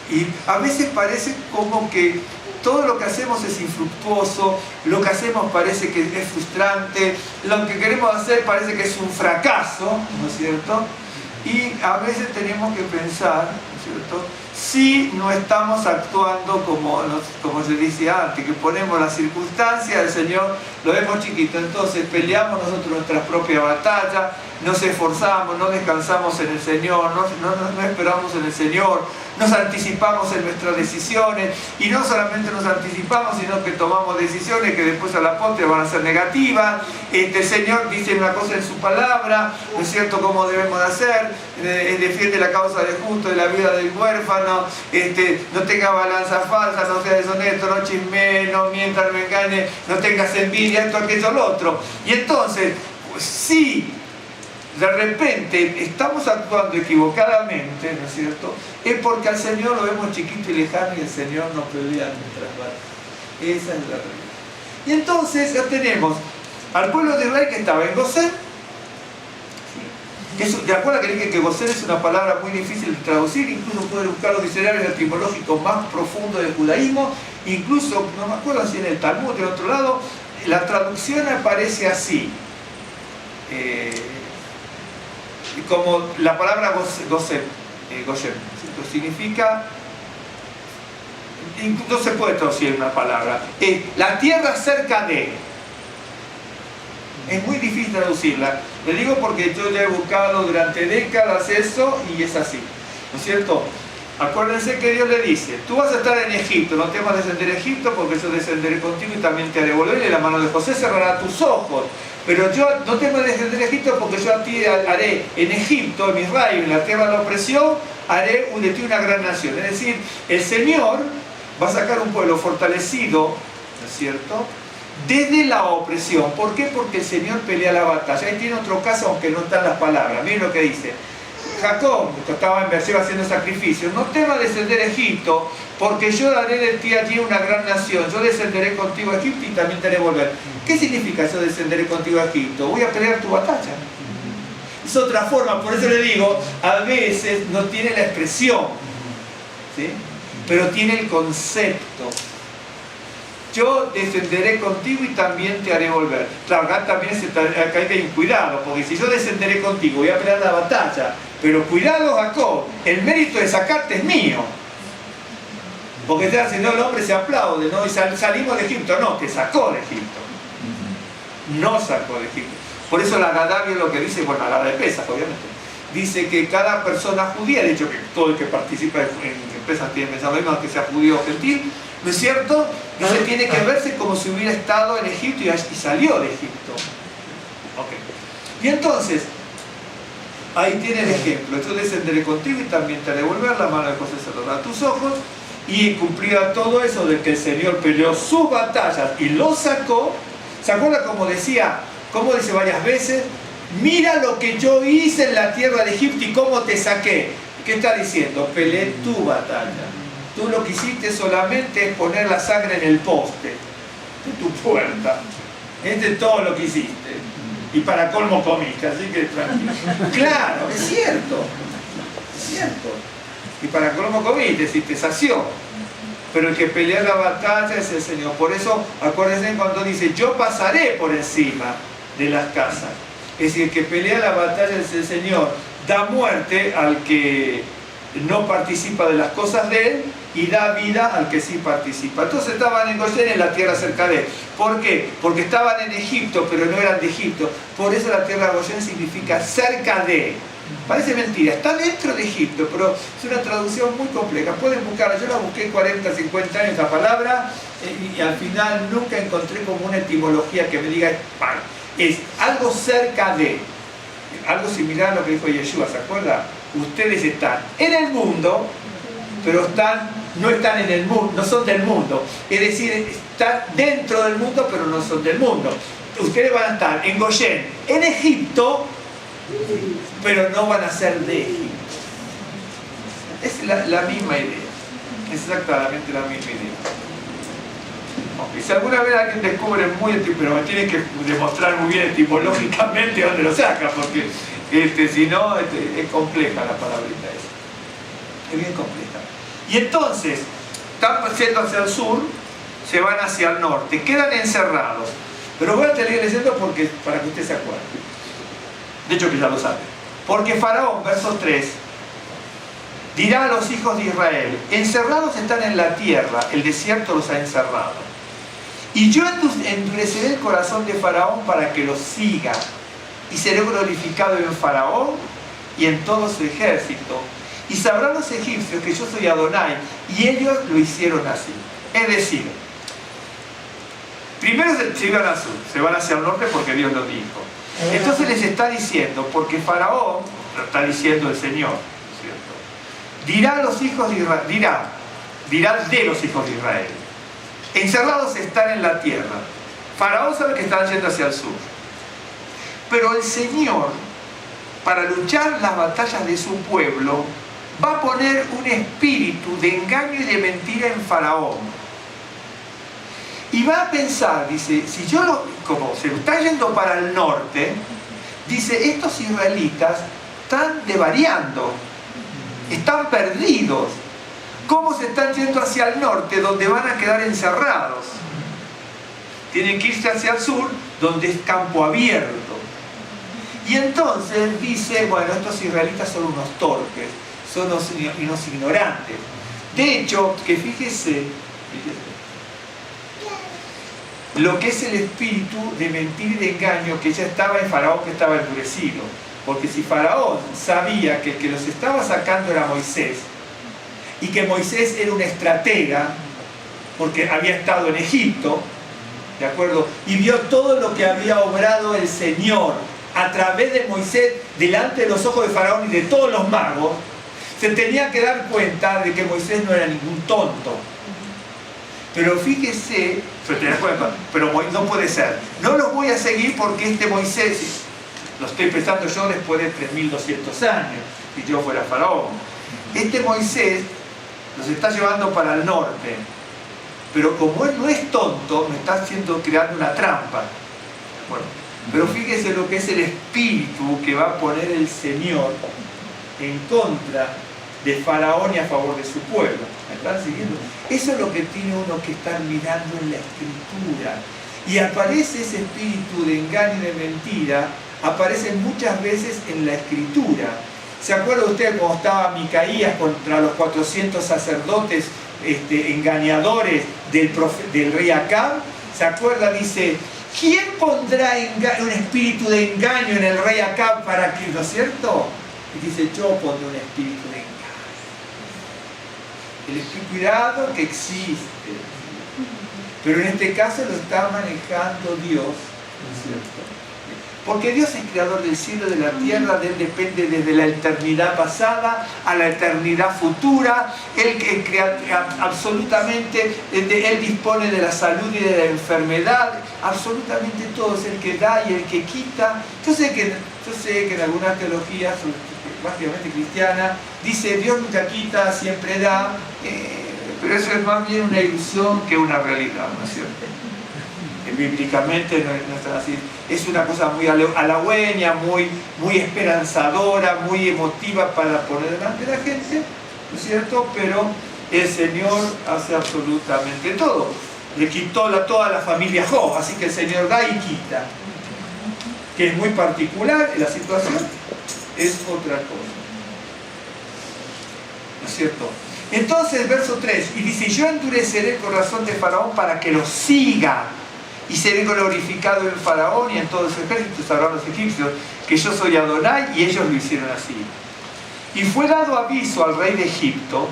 Y a veces parece como que todo lo que hacemos es infructuoso, lo que hacemos parece que es frustrante, lo que queremos hacer parece que es un fracaso, ¿no es cierto? Y a veces tenemos que pensar, ¿no es cierto?, si no estamos actuando como se dice antes, que ponemos las circunstancias del Señor, lo vemos chiquito, entonces peleamos nosotros nuestra propia batalla, nos esforzamos, no descansamos en el Señor, no esperamos en el Señor, nos anticipamos en nuestras decisiones, y no solamente nos anticipamos, sino que tomamos decisiones que después a la postre van a ser negativas. El Señor dice una cosa en su palabra, ¿no es cierto?, cómo debemos de hacer, defiende la causa del justo, de la vida del huérfano, no tenga balanza falsa, no sea deshonesto, no chismee, no mientas, no engañe, no tengas envidia, esto, aquello, lo otro. Y entonces, si de repente estamos actuando equivocadamente, ¿no es cierto?, es porque al Señor lo vemos chiquito y lejano y el Señor nos pelea nuestras batallas. Esa es la realidad. Y entonces ya tenemos al pueblo de Israel que estaba en Gosén. ¿De acuerdo que dije que Gosén es una palabra muy difícil de traducir? Incluso pueden buscar los diccionarios etimológicos más profundos del judaísmo, incluso, no me acuerdo si en el Talmud, de otro lado, la traducción aparece así. Como la palabra Gosén, significa, no se puede traducir una palabra, la tierra cerca de. Es muy difícil traducirla. Le digo porque yo ya he buscado durante décadas eso y es así, ¿no es cierto? Acuérdense que Dios le dice, tú vas a estar en Egipto, no temas descender a Egipto porque yo descenderé contigo y también te haré volver, y la mano de José cerrará tus ojos. Pero yo no temas descender a Egipto porque yo a ti haré en Egipto, en Israel, en la tierra de la opresión, haré de ti una gran nación. Es decir, el Señor va a sacar un pueblo fortalecido, ¿no es cierto?, desde la opresión. ¿Por qué? Porque el Señor pelea la batalla. Ahí tiene otro caso, aunque no están las palabras. Miren lo que dice. Jacob, que estaba en Berseba haciendo sacrificio, no temas descender a Egipto, porque yo daré de ti allí una gran nación. Yo descenderé contigo a Egipto y también te haré volver. ¿Qué significa yo descenderé contigo a Egipto? Voy a pelear tu batalla. Es otra forma, por eso le digo, a veces no tiene la expresión, ¿sí?, pero tiene el concepto. Yo descenderé contigo y también te haré volver. Claro, acá también acá hay que ir cuidado, porque si yo descenderé contigo voy a pelear la batalla, pero cuidado, Jacob, el mérito de sacarte es mío. Porque si no el hombre se aplaude, ¿no? Y salimos de Egipto. No, te sacó de Egipto. No sacó de Egipto. Por eso la Gadá es lo que dice, bueno, la de Pesaj, obviamente. Dice que cada persona judía, de hecho que todo el que participa en Pesaj tiene pensado lo mismo, que sea judío o gentil, ¿no es cierto? Dice, tiene que verse como si hubiera estado en Egipto y salió de Egipto. Okay. Y entonces, ahí tiene el ejemplo. Yo descenderé contigo y también te haré volver la mano de José cerrará tus ojos, y cumplirá todo eso de que el Señor peleó sus batallas y los sacó. ¿Se acuerda como decía, como dice varias veces? Mira lo que yo hice en la tierra de Egipto y cómo te saqué. ¿Qué está diciendo? Peleé tu batalla. Tú lo que hiciste solamente es poner la sangre en el poste de tu puerta. Este es todo lo que hiciste. Y para colmo comiste, así que tranquilo. Claro, es cierto. Es cierto. Y para colmo comiste, si te sació. Pero el que pelea la batalla es el Señor. Por eso, acuérdense cuando dice, yo pasaré por encima de las casas. Es decir, el que pelea la batalla es el Señor. Da muerte al que no participa de las cosas de él y da vida al que sí participa. Entonces estaban en Gosén, en la tierra cerca de él. ¿Por qué? Porque estaban en Egipto, pero no eran de Egipto. Por eso la tierra de Gosén significa cerca de. Parece mentira, está dentro de Egipto, pero es una traducción muy compleja. Pueden buscarla, yo la busqué 40, 50 años la palabra y al final nunca encontré como una etimología que me diga es algo cerca de, algo similar a lo que dijo Yeshua, ¿se acuerda? Ustedes están en el mundo, pero no están en el mundo, no son del mundo. Es decir, están dentro del mundo, pero no son del mundo. Ustedes van a estar en Gosén, en Egipto, pero no van a ser de Egipto. Es la misma idea, exactamente la misma idea. Okay. Si alguna vez alguien descubre pero me tiene que demostrar muy bien etimológicamente dónde lo saca, porque si no, es compleja la palabrita esa. Es bien compleja. Y entonces, están yendo hacia el sur, se van hacia el norte, quedan encerrados. Pero voy a seguir leyendo para que usted se acuerde. De hecho que ya lo sabe. Porque Faraón, verso 3, dirá a los hijos de Israel, encerrados están en la tierra, el desierto los ha encerrado. Y yo endureceré el corazón de Faraón para que los siga, y seré glorificado en Faraón y en todo su ejército. Y sabrán los egipcios que yo soy Adonai, y ellos lo hicieron así. Es decir, primero se iban al sur, se van hacia el norte porque Dios lo dijo. Entonces les está diciendo, porque Faraón, lo está diciendo el Señor, ¿cierto? Dirá a los hijos de Israel, dirá de los hijos de Israel, encerrados están en la tierra. Faraón sabe que están yendo hacia el sur. Pero el Señor, para luchar las batallas de su pueblo, va a poner un espíritu de engaño y de mentira en Faraón. Y va a pensar, dice, si como se está yendo para el norte, dice, estos israelitas están desvariando, están perdidos. ¿Cómo se están yendo hacia el norte, donde van a quedar encerrados? Tienen que irse hacia el sur, donde es campo abierto. Y entonces dice, bueno, estos israelitas son unos torpes, son unos ignorantes. De hecho, que fíjese lo que es el espíritu de mentira y de engaño que ya estaba en Faraón, que estaba endurecido. Porque si Faraón sabía que el que los estaba sacando era Moisés, y que Moisés era un estratega, porque había estado en Egipto, ¿de acuerdo? Y vio todo lo que había obrado el Señor a través de Moisés, delante de los ojos de Faraón y de todos los magos, se tenía que dar cuenta de que Moisés no era ningún tonto. Pero fíjese, pero no puede ser. No lo voy a seguir porque este Moisés, lo estoy pensando yo después de 3200 años, si yo fuera Faraón. Este Moisés nos está llevando para el norte, pero como él no es tonto, me está creando una trampa. Bueno, pero fíjese lo que es el espíritu que va a poner el Señor en contra de Faraón y a favor de su pueblo. ¿Me están siguiendo? Eso es lo que tiene uno que estar mirando en la Escritura. Y aparece ese espíritu de engaño y de mentira, aparece muchas veces en la Escritura. ¿Se acuerda usted cuando estaba Micaías contra los 400 sacerdotes engañadores del rey Acab, ¿se acuerda? Dice, ¿quién pondrá un espíritu de engaño en el rey Acab para que, ¿no es cierto? Y dice, yo pondré un espíritu de engaño. El espíritu, cuidado que existe, pero en este caso lo está manejando Dios, ¿no es cierto? Porque Dios es creador del cielo y de la tierra, de Él depende desde la eternidad pasada a la eternidad futura. Él crea absolutamente, Él dispone de la salud y de la enfermedad, absolutamente todo, es el que da y el que quita. Yo sé que en algunas teologías, básicamente cristiana, dice Dios nunca quita, siempre da, pero eso es más bien una ilusión que una realidad, ¿no es cierto? Bíblicamente no es tan así. Es una cosa muy halagüeña, muy esperanzadora, muy emotiva para poner delante de la gente, ¿no es cierto? Pero el Señor hace absolutamente todo. Le quitó toda la familia Job, así que el Señor da y quita. Que es muy particular en la situación, es otra cosa. ¿No es cierto? Entonces, verso 3, y dice, yo endureceré el corazón de Faraón para que lo siga, y seré glorificado en Faraón y en todos los ejércitos, sabrán los egipcios, que yo soy Adonai, y ellos lo hicieron así. Y fue dado aviso al rey de Egipto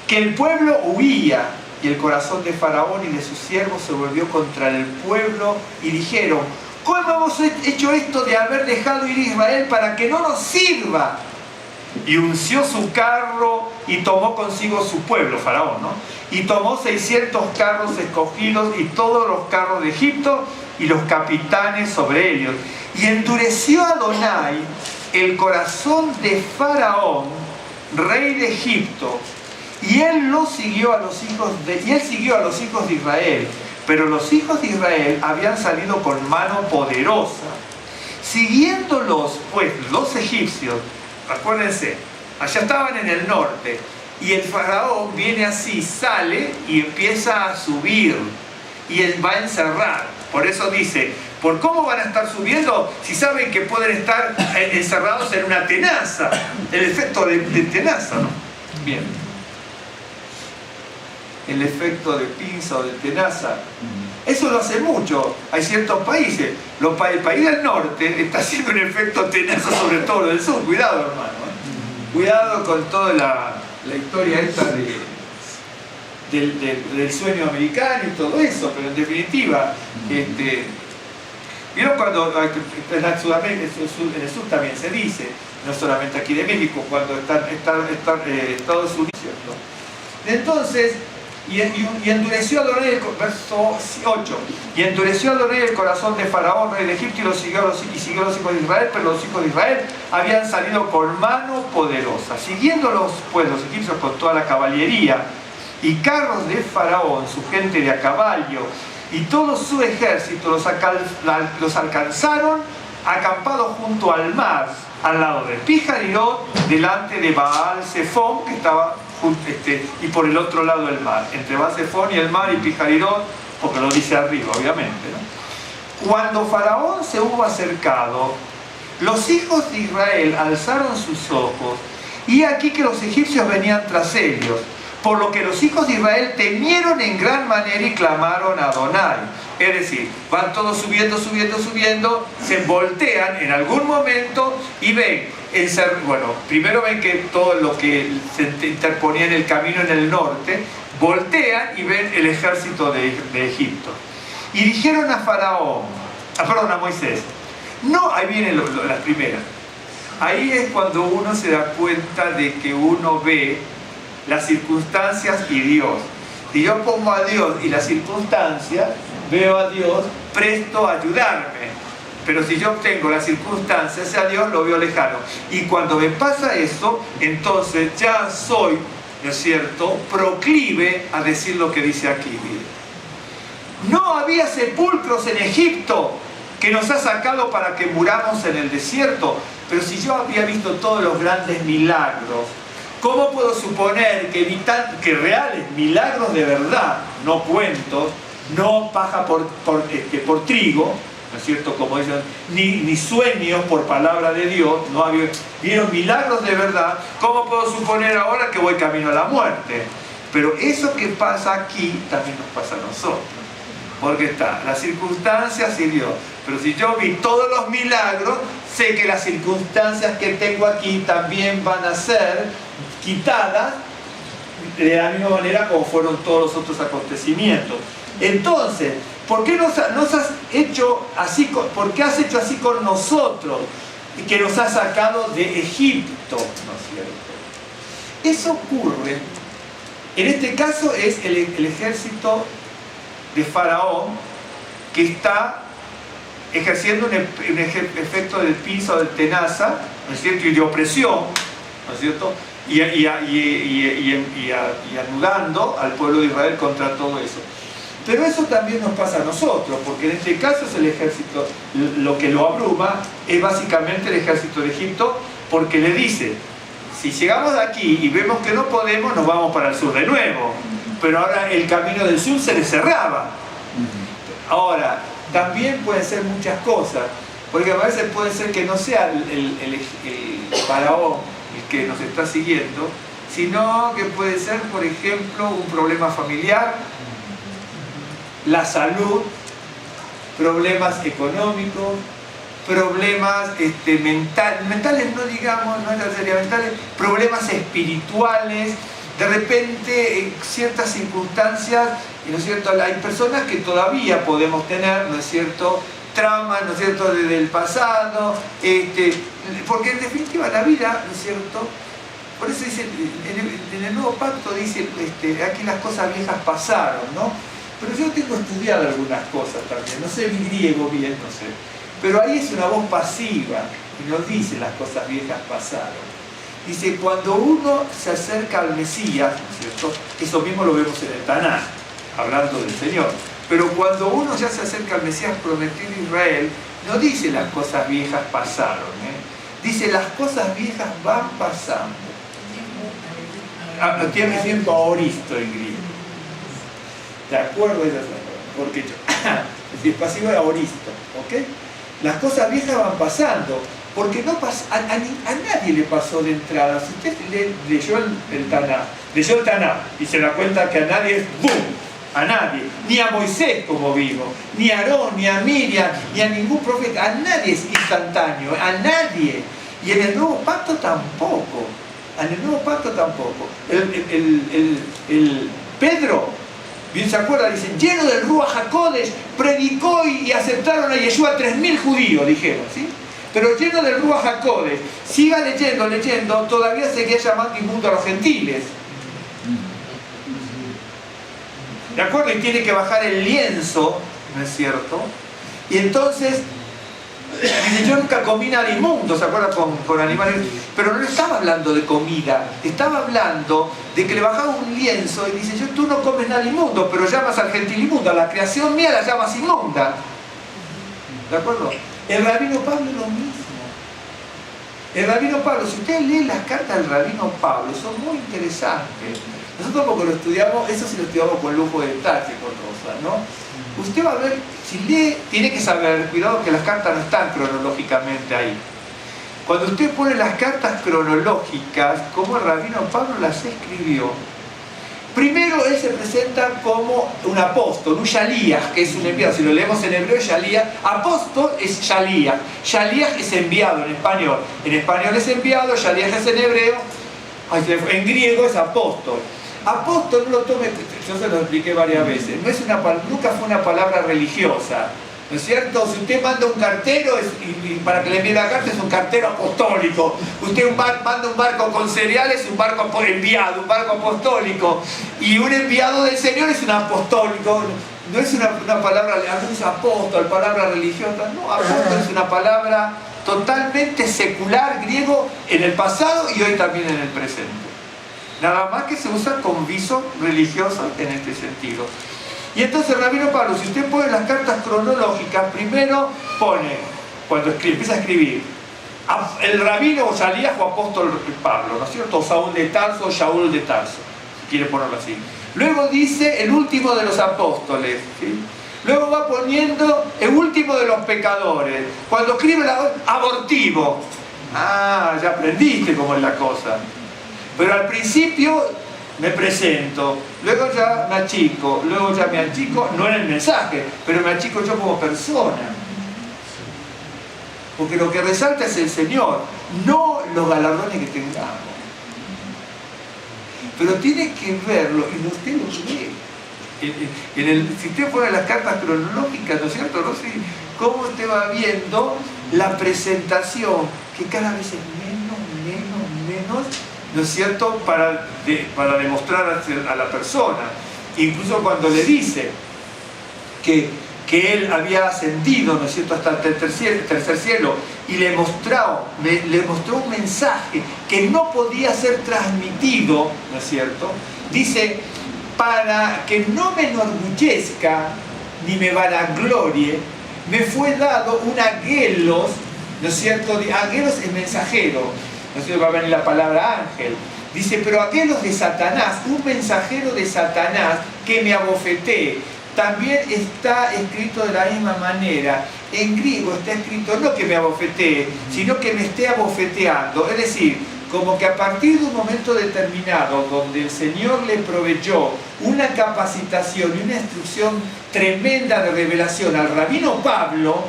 que el pueblo huía, y el corazón de Faraón y de sus siervos se volvió contra el pueblo, y dijeron, ¿cómo hemos hecho esto de haber dejado ir a Israel para que no nos sirva? Y unció su carro y tomó consigo su pueblo, Faraón, ¿no? Y tomó 600 carros escogidos y todos los carros de Egipto y los capitanes sobre ellos. Y endureció Adonai el corazón de Faraón, rey de Egipto, y él siguió a los hijos de Israel. Pero los hijos de Israel habían salido con mano poderosa. Siguiéndolos, pues, los egipcios, acuérdense, allá estaban en el norte, y el faraón viene así, sale y empieza a subir, y él va a encerrar. Por eso dice, ¿por cómo van a estar subiendo si saben que pueden estar encerrados en una tenaza? El efecto de tenaza, ¿no? Bien. El efecto de pinza o de tenaza. Eso lo hace mucho. Hay ciertos países. El país del norte está haciendo un efecto tenaza sobre todo lo del sur. Cuidado, hermano. Cuidado con toda la historia esta del sueño americano y todo eso. Pero en definitiva, ¿vieron cuando en Sudamérica, en el sur también se dice, no solamente aquí de México, cuando están Estados Unidos, ¿no? Entonces, y endureció Adonai, verso 8, y endureció Adonai el corazón de Faraón, rey de Egipto, y siguió a los hijos de Israel, pero los hijos de Israel habían salido con mano poderosa, siguiéndolos pues los egipcios con toda la caballería y carros de Faraón, su gente de a caballo, y todo su ejército los alcanzaron acampados junto al mar, al lado de Pijarirot, delante de Baal-Zephón, que estaba y por el otro lado del mar, entre Baal-Zephón y el mar y Pijarirot, porque lo dice arriba, obviamente, ¿no? Cuando Faraón se hubo acercado, los hijos de Israel alzaron sus ojos, y aquí que los egipcios venían tras ellos, por lo que los hijos de Israel temieron en gran manera y clamaron a Adonai. Es decir, van todos subiendo, se voltean en algún momento y ven, primero ven que todo lo que se interponía en el camino en el norte, voltean y ven el ejército de Egipto. Y dijeron a a Moisés, no, ahí vienen las primeras. Ahí es cuando uno se da cuenta de que uno ve las circunstancias y Dios. Si yo pongo a Dios y las circunstancias, veo a Dios presto a ayudarme. Pero si yo tengo las circunstancias, a Dios lo veo lejano. Y cuando me pasa eso, entonces ya soy, ¿no es cierto?, proclive a decir lo que dice aquí. No había sepulcros en Egipto que nos ha sacado para que muramos en el desierto. Pero si yo había visto todos los grandes milagros, ¿cómo puedo suponer que reales milagros de verdad, no cuentos, no paja por trigo, ¿no es cierto? Como dicen, ni sueños por palabra de Dios, vieron milagros de verdad? ¿Cómo puedo suponer ahora que voy camino a la muerte? Pero eso que pasa aquí también nos pasa a nosotros. Porque está, la circunstancia sirvió. Pero si yo vi todos los milagros, sé que las circunstancias que tengo aquí también van a ser quitadas de la misma manera como fueron todos los otros acontecimientos. Entonces, ¿por qué nos has hecho así, por qué has hecho así con nosotros? Que nos has sacado de Egipto, ¿no es cierto? Eso ocurre, en este caso es el ejército de Faraón que está ejerciendo un efecto del piso, de tenaza, ¿no es cierto? Y de opresión, ¿no es cierto? Y anulando al pueblo de Israel contra todo eso. Pero eso también nos pasa a nosotros, porque en este caso es el ejército, lo que lo abruma es básicamente el ejército de Egipto, porque le dice, si llegamos de aquí y vemos que no podemos, nos vamos para el sur de nuevo. Pero ahora el camino del sur se le cerraba. Ahora, también pueden ser muchas cosas, porque a veces puede ser que no sea el faraón el que nos está siguiendo, sino que puede ser, por ejemplo, un problema familiar, la salud, problemas económicos, problemas mentales, no digamos, no sería mentales, problemas espirituales. De repente, ciertas circunstancias, ¿no es cierto? Hay personas que todavía podemos tener, ¿no es cierto?, traumas, ¿no es cierto?, desde el pasado, porque en definitiva la vida, ¿no es cierto?, por eso dice, en el Nuevo Pacto dice, aquí las cosas viejas pasaron, ¿no? Pero yo tengo estudiado algunas cosas también, no sé el griego bien, no sé, pero ahí es una voz pasiva y nos dice las cosas viejas pasaron. Dice, cuando uno se acerca al Mesías, ¿no es cierto?, eso mismo lo vemos en el Tanaj, hablando del Señor, pero cuando uno ya se acerca al Mesías prometido de Israel, no dice las cosas viejas pasaron, dice las cosas viejas van pasando. Tiene tiempo aoristo en griego. ¿De acuerdo? Porque es pasivo de aoristo, ¿ok? Las cosas viejas van pasando, porque no pasa, a nadie le pasó de entrada. Si usted leyó el Tanaj y se da cuenta que a nadie es ¡boom! A nadie, ni a Moisés como vimos, ni a Aarón, ni a Miriam, ni a ningún profeta, a nadie es instantáneo, a nadie. Y en el Nuevo Pacto tampoco. En el Nuevo Pacto tampoco. Pedro, bien se acuerda, dice, lleno del Ruach HaKodesh, predicó y aceptaron a Yeshua 3.000 judíos, dijeron, ¿sí? Pero lleno del Ruach HaKodesh, siga leyendo, todavía seguía llamando inmundo a los gentiles. ¿De acuerdo? Y tiene que bajar el lienzo, ¿no es cierto? Y entonces, dice, yo nunca comí nada inmundo, ¿se acuerdan? Con animales. Pero no estaba hablando de comida, estaba hablando de que le bajaba un lienzo y dice, tú no comes nada inmundo, pero llamas al gentil inmundo, a la creación mía la llamas inmunda. ¿De acuerdo? El rabino Pablo es lo mismo. El rabino Pablo, si ustedes leen las cartas del rabino Pablo, son muy interesantes. Nosotros porque lo estudiamos, eso sí lo estudiamos con lujo de detalle, con Rosa, ¿no? Usted va a ver, si lee, tiene que saber, cuidado que las cartas no están cronológicamente ahí. Cuando usted pone las cartas cronológicas, como el rabino Pablo las escribió, primero él se presenta como un apóstol, un Shalías, que es un enviado. Si lo leemos en hebreo, Shalías. Apóstol es Shalías. Shalías es enviado en español. En español es enviado, Shalías es en hebreo. En griego es apóstol. Apóstol no lo tome, yo se lo expliqué varias veces, nunca fue una palabra religiosa, ¿no es cierto? Si usted manda un cartero y para que le envíe la carta es un cartero apostólico. Usted manda un barco con cereales, es un barco enviado, un barco apostólico. Y un enviado del Señor es un apostólico. No es una palabra, algunos apóstol, palabra religiosa. No, apóstol es una palabra totalmente secular, griego, en el pasado y hoy también en el presente. Nada más que se usa con viso religioso en este sentido. Y entonces el rabino Pablo, si usted pone las cartas cronológicas, primero pone, cuando empieza a escribir, el rabino o Shalías o apóstol Pablo, ¿no es cierto? Saúl de Tarso o Shaul de Tarso, si quiere ponerlo así. Luego dice el último de los apóstoles, ¿sí? Luego va poniendo el último de los pecadores. Cuando escribe abortivo, ya aprendiste cómo es la cosa. Pero al principio me presento, luego ya me achico, luego ya me achico, no en el mensaje, pero me achico yo como persona. Porque lo que resalta es el Señor, no los galardones que tengamos. Pero tiene que verlo, y usted lo ve. Si usted fuera las cartas cronológicas, ¿no es cierto? No sé cómo usted va viendo la presentación, que cada vez es menos, ¿no es cierto?, para demostrar a la persona. Incluso cuando le dice que él había ascendido, ¿no es cierto?, hasta el tercer cielo, y le mostró un mensaje que no podía ser transmitido, ¿no es cierto?, dice, para que no me enorgullezca ni me vanaglorie, me fue dado un aguelos, ¿no es cierto?, aguelos es mensajero, ¿no es cierto?, va a venir la palabra ángel. Dice, pero aguelos de Satanás, un mensajero de Satanás que me abofetee. También está escrito de la misma manera. En griego está escrito no que me abofetee, sino que me esté abofeteando. Es decir, como que a partir de un momento determinado donde el Señor le proveyó una capacitación y una instrucción tremenda de revelación al rabino Pablo,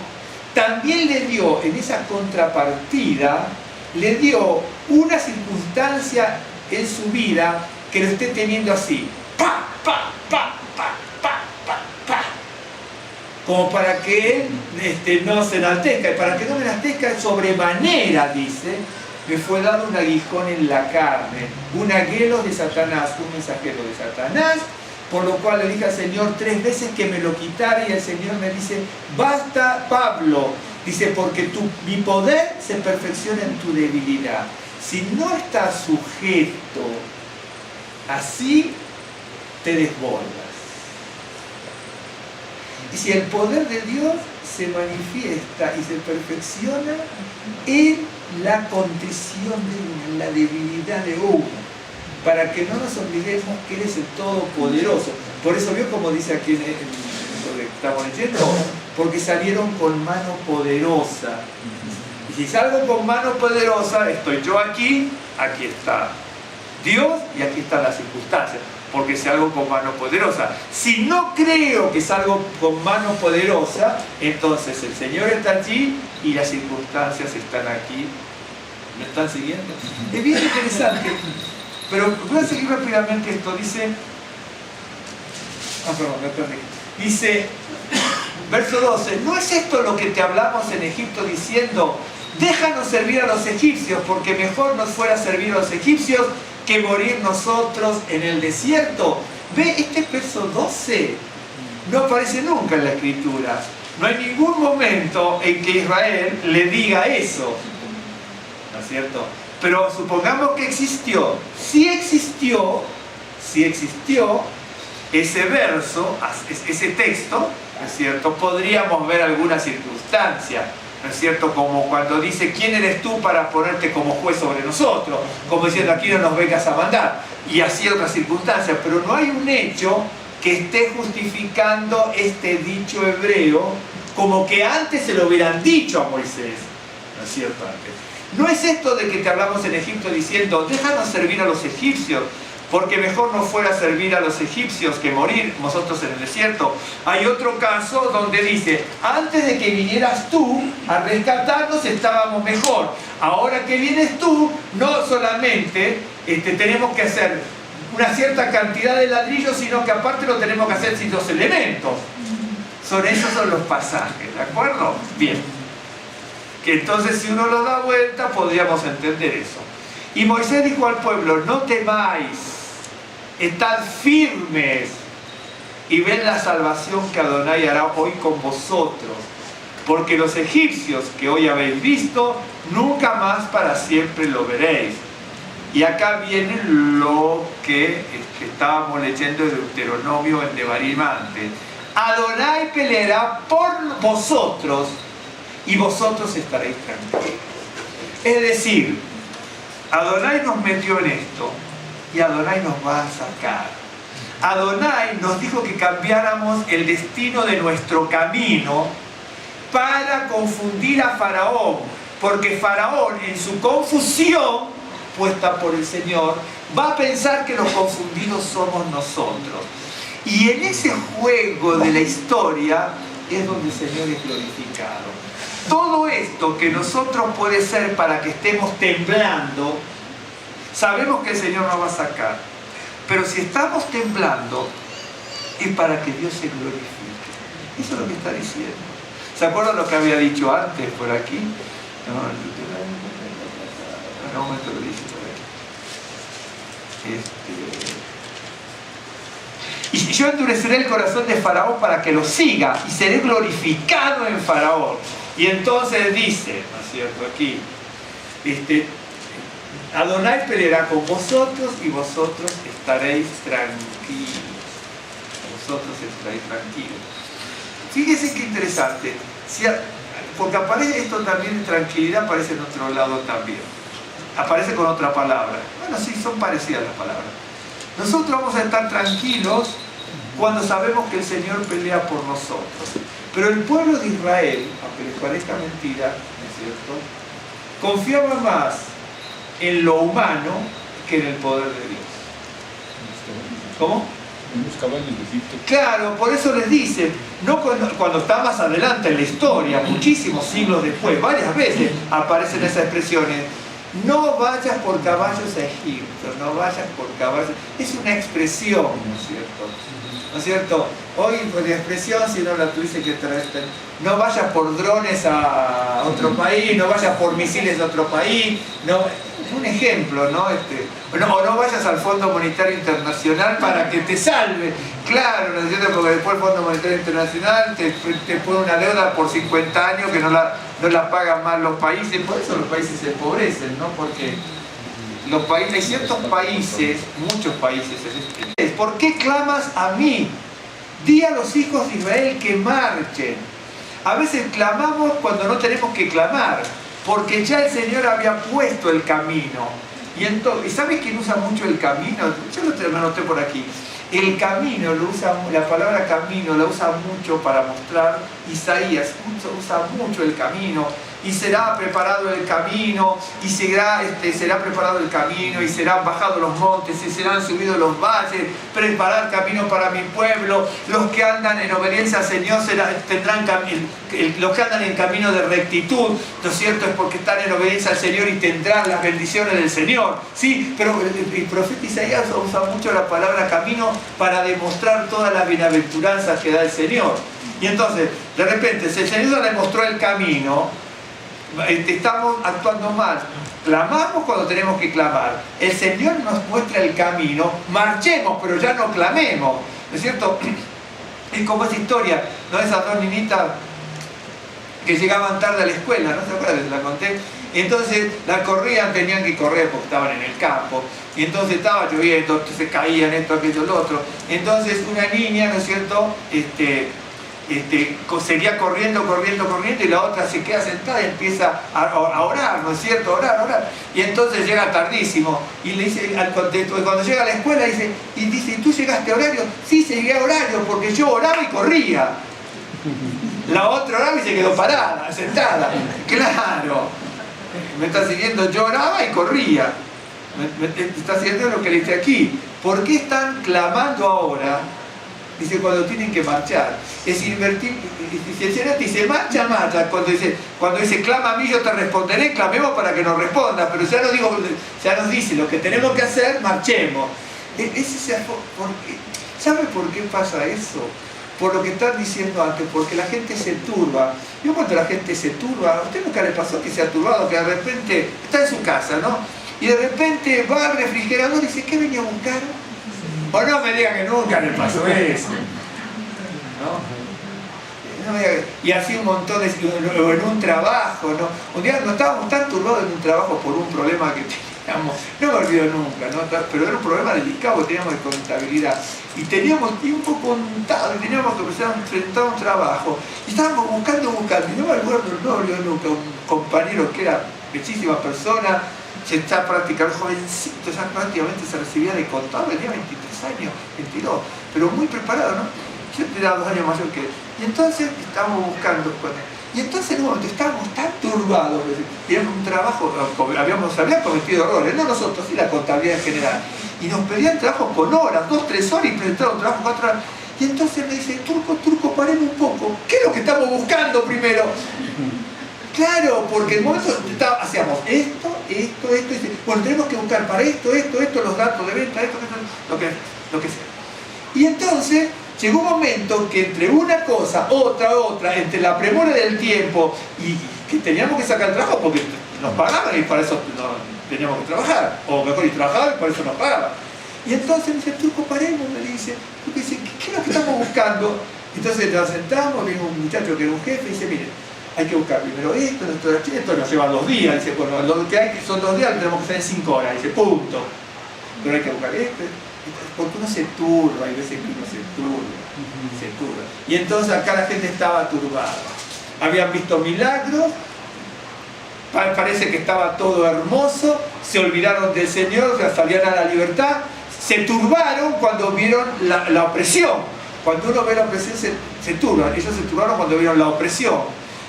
también le dio en esa contrapartida, le dio una circunstancia en su vida que lo esté teniendo así, pa, pa, pa, pa, pa, pa, pa, como para que él no se enaltezca, y para que no me enaltezca sobremanera, dice, me fue dado un aguijón en la carne, un aguelo de Satanás, un mensajero de Satanás, por lo cual le dije al Señor 3 veces que me lo quitara, y el Señor me dice, basta, Pablo, dice, porque mi poder se perfecciona en tu debilidad. Si no estás sujeto, así te desbordas. Y si el poder de Dios se manifiesta y se perfecciona en la contrición de uno, en la debilidad de uno, para que no nos olvidemos que Él es el Todopoderoso. Por eso vio como dice aquí en lo que estamos leyendo, porque salieron con mano poderosa. Y si salgo con mano poderosa, estoy yo aquí está Dios y aquí están las circunstancias, porque salgo con mano poderosa. Si no creo que salgo con mano poderosa, entonces el Señor está allí y las circunstancias están aquí. ¿Me están siguiendo? Es bien interesante, pero voy a seguir rápidamente esto. Dice, me perdí. Dice, verso 12, ¿no es esto lo que te hablamos en Egipto diciendo, déjanos servir a los egipcios, porque mejor nos fuera servir a los egipcios que morir nosotros en el desierto? Ve, este verso 12 no aparece nunca en la Escritura. No hay ningún momento en que Israel le diga eso, ¿no es cierto? Pero supongamos que existió. Si existió ese verso, ese texto, ¿no es cierto? Podríamos ver alguna circunstancia, ¿no es cierto? Como cuando dice, ¿quién eres tú para ponerte como juez sobre nosotros? Como diciendo, aquí no nos vengas a mandar. Y así otras circunstancias, pero no hay un hecho que esté justificando este dicho hebreo como que antes se lo hubieran dicho a Moisés, ¿no es cierto? No es esto de que te hablamos en Egipto diciendo, déjanos servir a los egipcios, porque mejor nos fuera servir a los egipcios que morir nosotros en el desierto. Hay otro caso donde dice, antes de que vinieras tú a rescatarnos estábamos mejor. Ahora que vienes tú, no solamente tenemos que hacer una cierta cantidad de ladrillos, sino que aparte lo tenemos que hacer sin los elementos. Esos son los pasajes, ¿de acuerdo? Bien. Que entonces si uno lo da vuelta podríamos entender eso. Y Moisés dijo al pueblo, no temáis, estad firmes y ven la salvación que Adonai hará hoy con vosotros, porque los egipcios que hoy habéis visto, nunca más para siempre lo veréis. Y acá viene lo que estábamos leyendo de Deuteronomio en Devarim antes. Adonai peleará por vosotros y vosotros estaréis tranquilos. Es decir, Adonai nos metió en esto y Adonai nos va a sacar. Adonai nos dijo que cambiáramos el destino de nuestro camino para confundir a Faraón, porque Faraón en su confusión puesta por el Señor, va a pensar que los confundidos somos nosotros. Y en ese juego de la historia es donde el Señor es glorificado. Todo esto que nosotros puede ser para que estemos temblando, sabemos que el Señor nos va a sacar. Pero si estamos temblando, es para que Dios se glorifique. Eso es lo que está diciendo. ¿Se acuerdan lo que había dicho antes por aquí? No, en un momento lo dice por ahí. Y yo endureceré el corazón de Faraón para que lo siga y seré glorificado en Faraón. Y entonces dice, ¿no es cierto? Aquí, Adonai peleará con vosotros y vosotros estaréis tranquilos. Vosotros estaréis tranquilos. Fíjense qué interesante. Porque aparece esto también de tranquilidad, aparece en otro lado también. Aparece con otra palabra. Bueno, sí, son parecidas las palabras. Nosotros vamos a estar tranquilos cuando sabemos que el Señor pelea por nosotros. Pero el pueblo de Israel, aunque les parezca mentira, ¿no es cierto?, confiaba más en lo humano que en el poder de Dios. ¿Cómo? En los caballos de Egipto. Claro, por eso les dicen, no cuando está más adelante en la historia, muchísimos siglos después, varias veces aparecen esas expresiones. No vayas por caballos a Egipto, no vayas por caballos. Es una expresión, ¿no es cierto? ¿No es cierto? Hoy, pues, la expresión, si no la tuviese que traer, no vayas por drones a otro país, no vayas por misiles a otro país, no, un ejemplo, ¿no? O no vayas al Fondo Monetario Internacional para que te salve. Claro, ¿no es cierto? Porque después el Fondo Monetario Internacional te pone una deuda por 50 años que no la pagan más los países. Por eso los países se empobrecen, ¿no? Porque hay ciertos países, muchos países. ¿Por qué clamas a mí? Di a los hijos de Israel que marchen. A veces clamamos cuando no tenemos que clamar, porque ya el Señor había puesto el camino. ¿Y sabes quién usa mucho el camino? Yo lo anoté por aquí. El camino, la palabra camino la usa mucho para mostrar Isaías, usa mucho el camino. Y será preparado el camino, y será preparado el camino, y serán bajados los montes, y serán subidos los valles, preparar camino para mi pueblo. Los que andan en obediencia al Señor tendrán los que andan en camino de rectitud, ¿no es cierto? Es porque están en obediencia al Señor y tendrán las bendiciones del Señor. Sí, pero el profeta Isaías usa mucho la palabra camino para demostrar todas las bienaventuranzas que da el Señor. Y entonces, de repente, si el Señor le mostró el camino, estamos actuando mal. Clamamos cuando tenemos que clamar. El Señor nos muestra el camino, marchemos, pero ya no clamemos, ¿no es cierto? Es como esa historia, ¿no? Esas dos niñitas que llegaban tarde a la escuela, ¿no se acuerdan? La conté. Entonces la corrían, tenían que correr porque estaban en el campo. Y entonces estaba lloviendo, entonces caían esto, aquello, lo otro. Entonces una niña, ¿no es cierto?, seguía corriendo y la otra se queda sentada y empieza a orar, ¿no es cierto? Orar. Y entonces llega tardísimo y le dice, cuando llega a la escuela dice, ¿y tú llegaste a horario? Sí, llegué a horario porque yo oraba y corría. La otra oraba y se quedó parada, sentada. Claro, me está siguiendo, yo oraba y corría. Me está siguiendo lo que le dice aquí. ¿Por qué están clamando ahora? Dice, cuando tienen que marchar. Es invertir. Si el Señor dice, marcha. Cuando dice, clama a mí, yo te responderé, clamemos para que nos responda. Pero ya nos dice, lo que tenemos que hacer, marchemos. ¿Sabe por qué pasa eso? Por lo que están diciendo antes, porque la gente se turba. Yo cuando la gente se turba, ¿a usted nunca le pasó que se ha turbado? Que de repente está en su casa, ¿no? Y de repente va al refrigerador y dice, ¿qué venía a buscar? O no me digan que nunca le pasó eso. ¿No? Y así un montón de... O en un trabajo, ¿no? Un día no estábamos tan turbados en un trabajo por un problema que teníamos, no me olvido nunca, ¿no? Pero era un problema delicado que teníamos de contabilidad. Y teníamos tiempo contado y teníamos que empezar a enfrentar un trabajo. Y estábamos buscando. Y no me olvido nunca, un compañero que era bellísima persona, ya está practicando, jovencito, ya prácticamente se recibía de contador, tenía 23 años, 22, pero muy preparado, ¿no? Yo era 2 años mayor que él. Y entonces estábamos buscando con él. Y entonces en un momento estábamos tan turbados. Teníamos un trabajo, habíamos cometido errores, no nosotros, sí la contabilidad en general. Y nos pedían trabajo con horas, 2, 3 horas, y presentaron trabajo 4 horas. Y entonces me dice, Turco, paremos un poco. ¿Qué es lo que estamos buscando primero? Claro, porque en el momento hacíamos esto. Bueno, tenemos que buscar para esto, los datos de venta, lo que sea. Y entonces llegó un momento que entre una cosa, otra, entre la premura del tiempo y que teníamos que sacar el trabajo porque nos pagaban y para eso teníamos que trabajar. O mejor, y trabajaban y por eso nos pagaban. Y entonces me dice, Turco, paremos, me dice. Turco dice, ¿qué es lo que estamos buscando? Entonces nos sentamos, viene un muchacho que era un jefe y dice, miren, hay que buscar primero esto nos lleva 2 días. Dice, bueno, lo que hay que son 2 días, lo tenemos que hacer en 5 horas. Dice, punto. Pero hay que buscar esto. Porque uno se turba, hay veces que uno se turba. Y entonces acá la gente estaba turbada. Habían visto milagros, parece que estaba todo hermoso, se olvidaron del Señor, salían a la libertad, se turbaron cuando vieron la opresión. Cuando uno ve la opresión se turba. Ellos se turbaron cuando vieron la opresión.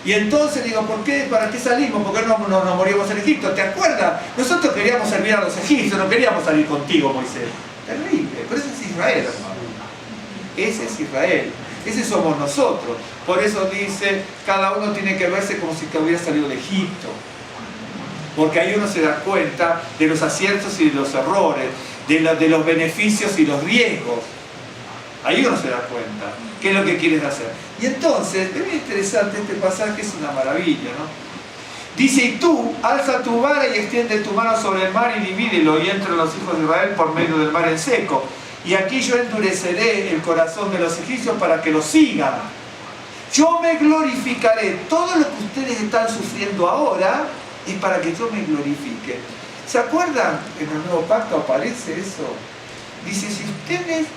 Y entonces digo, ¿por qué? ¿Para qué salimos? ¿Por qué no nos moríamos en Egipto? ¿Te acuerdas? Nosotros queríamos servir a los egipcios, no queríamos salir contigo, Moisés. Terrible, pero ese es Israel, hermano. Ese es Israel. Ese somos nosotros. Por eso dice, cada uno tiene que verse como si hubiera salido de Egipto. Porque ahí uno se da cuenta de los aciertos y de los errores, de los beneficios y los riesgos. Ahí uno se da cuenta qué es lo que quieres hacer. Y entonces, es muy interesante este pasaje, es una maravilla, ¿no? Dice, y tú, alza tu vara y extiende tu mano sobre el mar y divídelo, y entre los hijos de Israel por medio del mar en seco. Y aquí yo endureceré el corazón de los egipcios para que los sigan. Yo me glorificaré. Todo lo que ustedes están sufriendo ahora es para que yo me glorifique. ¿Se acuerdan? En el Nuevo Pacto aparece eso. Dice, si ustedes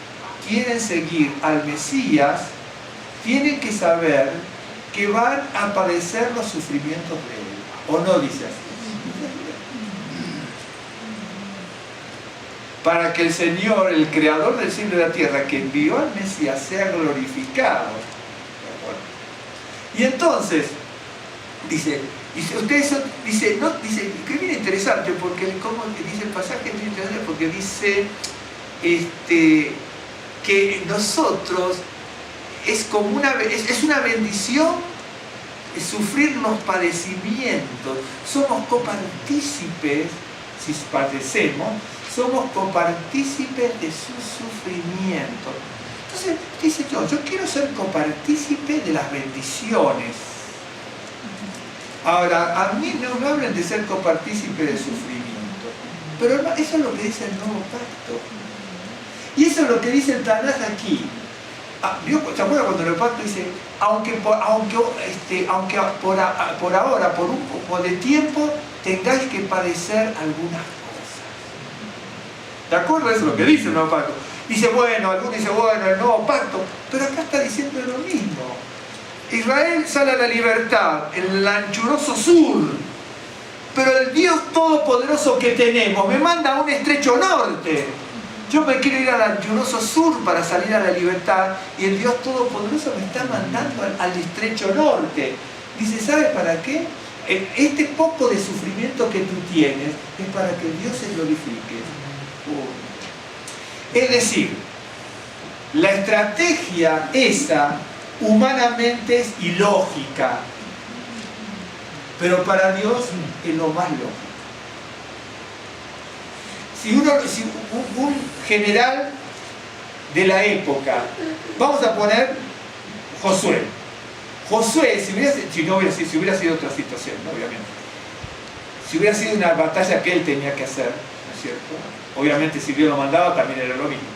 quieren seguir al Mesías, tienen que saber que van a padecer los sufrimientos de él. ¿O no dice así? Para que el Señor, el creador del cielo y de la tierra, que envió al Mesías, sea glorificado. Y entonces, dice, ustedes son, dice, que es bien interesante, porque como dice el pasaje, es bien interesante porque dice que nosotros es como es una bendición sufrir los padecimientos. Somos copartícipes, si padecemos, somos copartícipes de su sufrimiento. Entonces, dice yo quiero ser copartícipe de las bendiciones. Ahora, a mí no me hablen de ser copartícipe del sufrimiento, pero no, eso es lo que dice el Nuevo Pacto. Y eso es lo que dice el Tanaj aquí. ¿Se acuerdan cuando el pacto dice, aunque por ahora, por un poco de tiempo, tengáis que padecer algunas cosas? ¿De acuerdo? Eso es lo que dice el Nuevo Pacto. Dice, bueno, algunos dicen, bueno, el Nuevo Pacto, pero acá está diciendo lo mismo. Israel sale a la libertad, en el anchuroso sur, pero el Dios todopoderoso que tenemos me manda a un estrecho norte. Yo me quiero ir al anchuroso sur para salir a la libertad y el Dios todopoderoso me está mandando al estrecho norte. Dice, ¿sabes para qué? Este poco de sufrimiento que tú tienes es para que Dios se glorifique. Es decir, la estrategia esa humanamente es ilógica, pero para Dios es lo más lógico. Si un general de la época, vamos a poner Josué, si hubiera sido otra situación, ¿no? Obviamente, si hubiera sido una batalla que él tenía que hacer, ¿no es cierto? Obviamente si Dios lo mandaba también era lo mismo,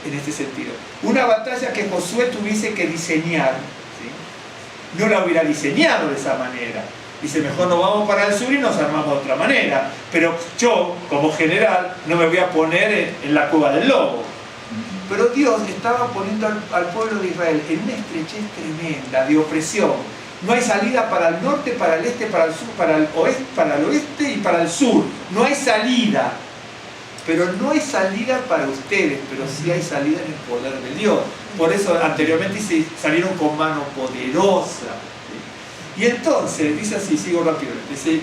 en este sentido. Una batalla que Josué tuviese que diseñar, ¿sí? No la hubiera diseñado de esa manera. Dice, mejor nos vamos para el sur y nos armamos de otra manera. Pero yo, como general, no me voy a poner en la cueva del lobo. Pero Dios estaba poniendo al pueblo de Israel en una estrechez tremenda de opresión. No hay salida para el norte, para el este, para el sur, para el oeste y para el sur. No hay salida. Pero no hay salida para ustedes, pero sí hay salida en el poder de Dios. Por eso anteriormente salieron con mano poderosa. Y entonces, dice así, sigo rápido, dice,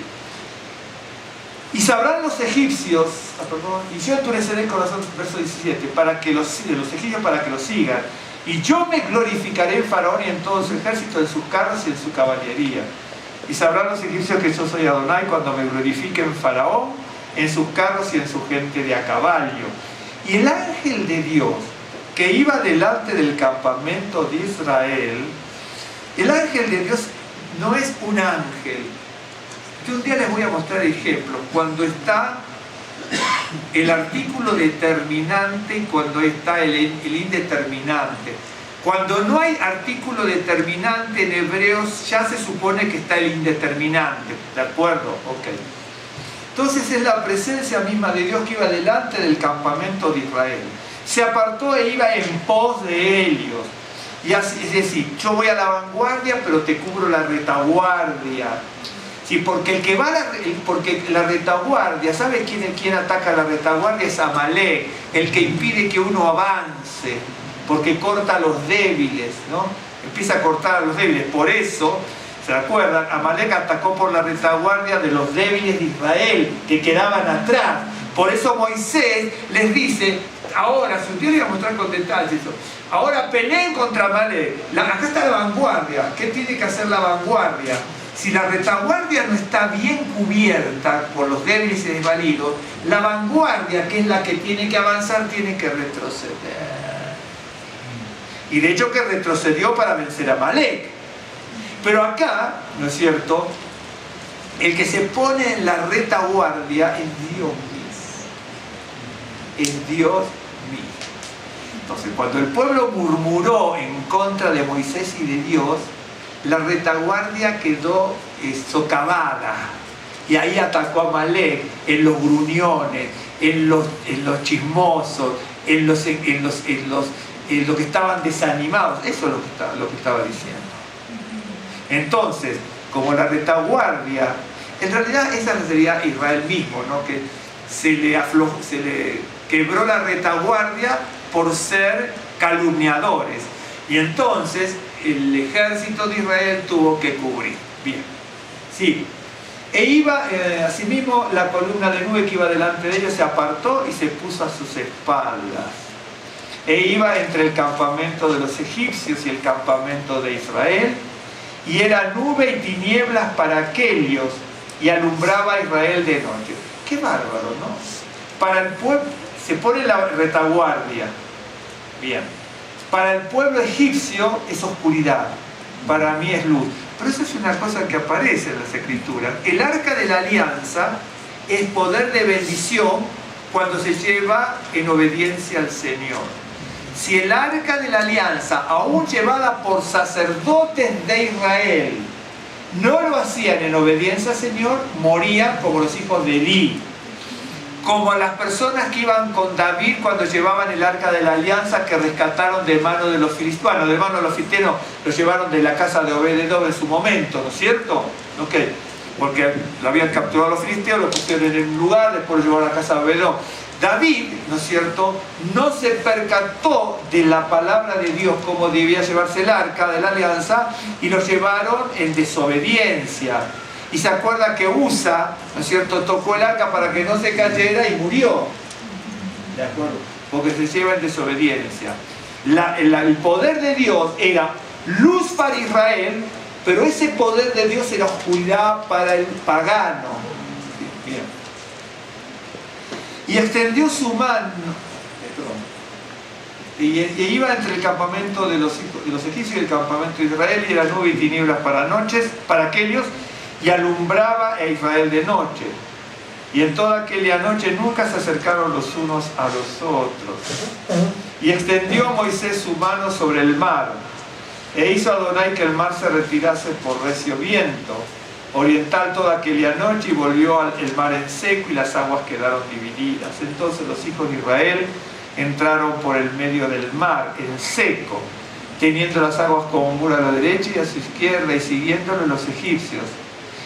y sabrán los egipcios, y yo endureceré el corazón, verso 17, para que los egipcios para que los sigan, y yo me glorificaré en Faraón y en todo su ejército, en sus carros y en su caballería. Y sabrán los egipcios que yo soy Adonai cuando me glorifique en Faraón, en sus carros y en su gente de a caballo. Y el ángel de Dios que iba delante del campamento de Israel, el ángel de Dios no es un ángel. Yo un día les voy a mostrar ejemplos cuando está el artículo determinante y cuando está el indeterminante. Cuando no hay artículo determinante en hebreos ya se supone que está el indeterminante, ¿de acuerdo? Ok. Entonces es la presencia misma de Dios que iba delante del campamento de Israel. Se apartó e iba en pos de ellos. Y así, es decir, yo voy a la vanguardia pero te cubro la retaguardia. Sí, porque el que va porque la retaguardia, ¿sabe quién ataca la retaguardia? Es Amalek, el que impide que uno avance, porque corta a los débiles, ¿no? Empieza a cortar a los débiles. Por eso, ¿se acuerdan? Amalek atacó por la retaguardia de los débiles de Israel, que quedaban atrás. Por eso Moisés les dice, ahora, si un día le voy a mostrar con detalles eso, ahora peleen contra Amalek. Acá está la vanguardia. ¿Qué tiene que hacer la vanguardia? Si la retaguardia no está bien cubierta por los débiles y desvalidos, la vanguardia, que es la que tiene que avanzar, tiene que retroceder. Y de hecho que retrocedió para vencer a Amalek. Pero acá, ¿no es cierto?, el que se pone en la retaguardia es Dios mismo. Es Dios mismo. Entonces, cuando el pueblo murmuró en contra de Moisés y de Dios, la retaguardia quedó socavada. Y ahí atacó a Amalek en los gruñones, en los chismosos, en los que estaban desanimados. Eso es lo que estaba diciendo. Entonces, como la retaguardia, en realidad esa sería Israel mismo, ¿no? Que se le quebró la retaguardia por ser calumniadores. Y entonces el ejército de Israel tuvo que cubrir. Bien. Sí. E iba, asimismo, la columna de nube que iba delante de ellos se apartó y se puso a sus espaldas. E iba entre el campamento de los egipcios y el campamento de Israel, y era nube y tinieblas para aquellos, y alumbraba a Israel de noche. Qué bárbaro, ¿no? Para el pueblo, se pone la retaguardia. Bien. Para el pueblo egipcio es oscuridad, para mí es luz. Pero eso es una cosa que aparece en las Escrituras. El arca de la alianza es poder de bendición cuando se lleva en obediencia al Señor. Si el arca de la alianza, aún llevada por sacerdotes de Israel, no lo hacían en obediencia al Señor, morían como los hijos de Elí. Como las personas que iban con David cuando llevaban el arca de la alianza, que rescataron de mano de los filisteos, bueno, de mano de los filisteos, lo llevaron de la casa de Obed-edom en su momento, ¿no es cierto? ¿Ok? Porque lo habían capturado los filisteos, lo pusieron en un lugar, después lo llevaron a la casa de Obed-edom. David, ¿no es cierto?, no se percató de la palabra de Dios como debía llevarse el arca de la alianza y lo llevaron en desobediencia. Y se acuerda que Usa, ¿no es cierto?, tocó el arca para que no se cayera y murió. ¿De acuerdo? Porque se lleva en desobediencia. El poder de Dios era luz para Israel, pero ese poder de Dios era oscuridad para el pagano. Bien. Y extendió su mano, y iba entre el campamento de los egipcios y el campamento de Israel, y era nube y tinieblas para aquellos, y alumbraba a Israel de noche. Y en toda aquella noche nunca se acercaron los unos a los otros. Y extendió Moisés su mano sobre el mar, e hizo Adonai que el mar se retirase por recio viento oriental toda aquella noche, y volvió el mar en seco, y las aguas quedaron divididas. Entonces los hijos de Israel entraron por el medio del mar en seco, teniendo las aguas como un muro a la derecha y a su izquierda, y siguiéndolo los egipcios.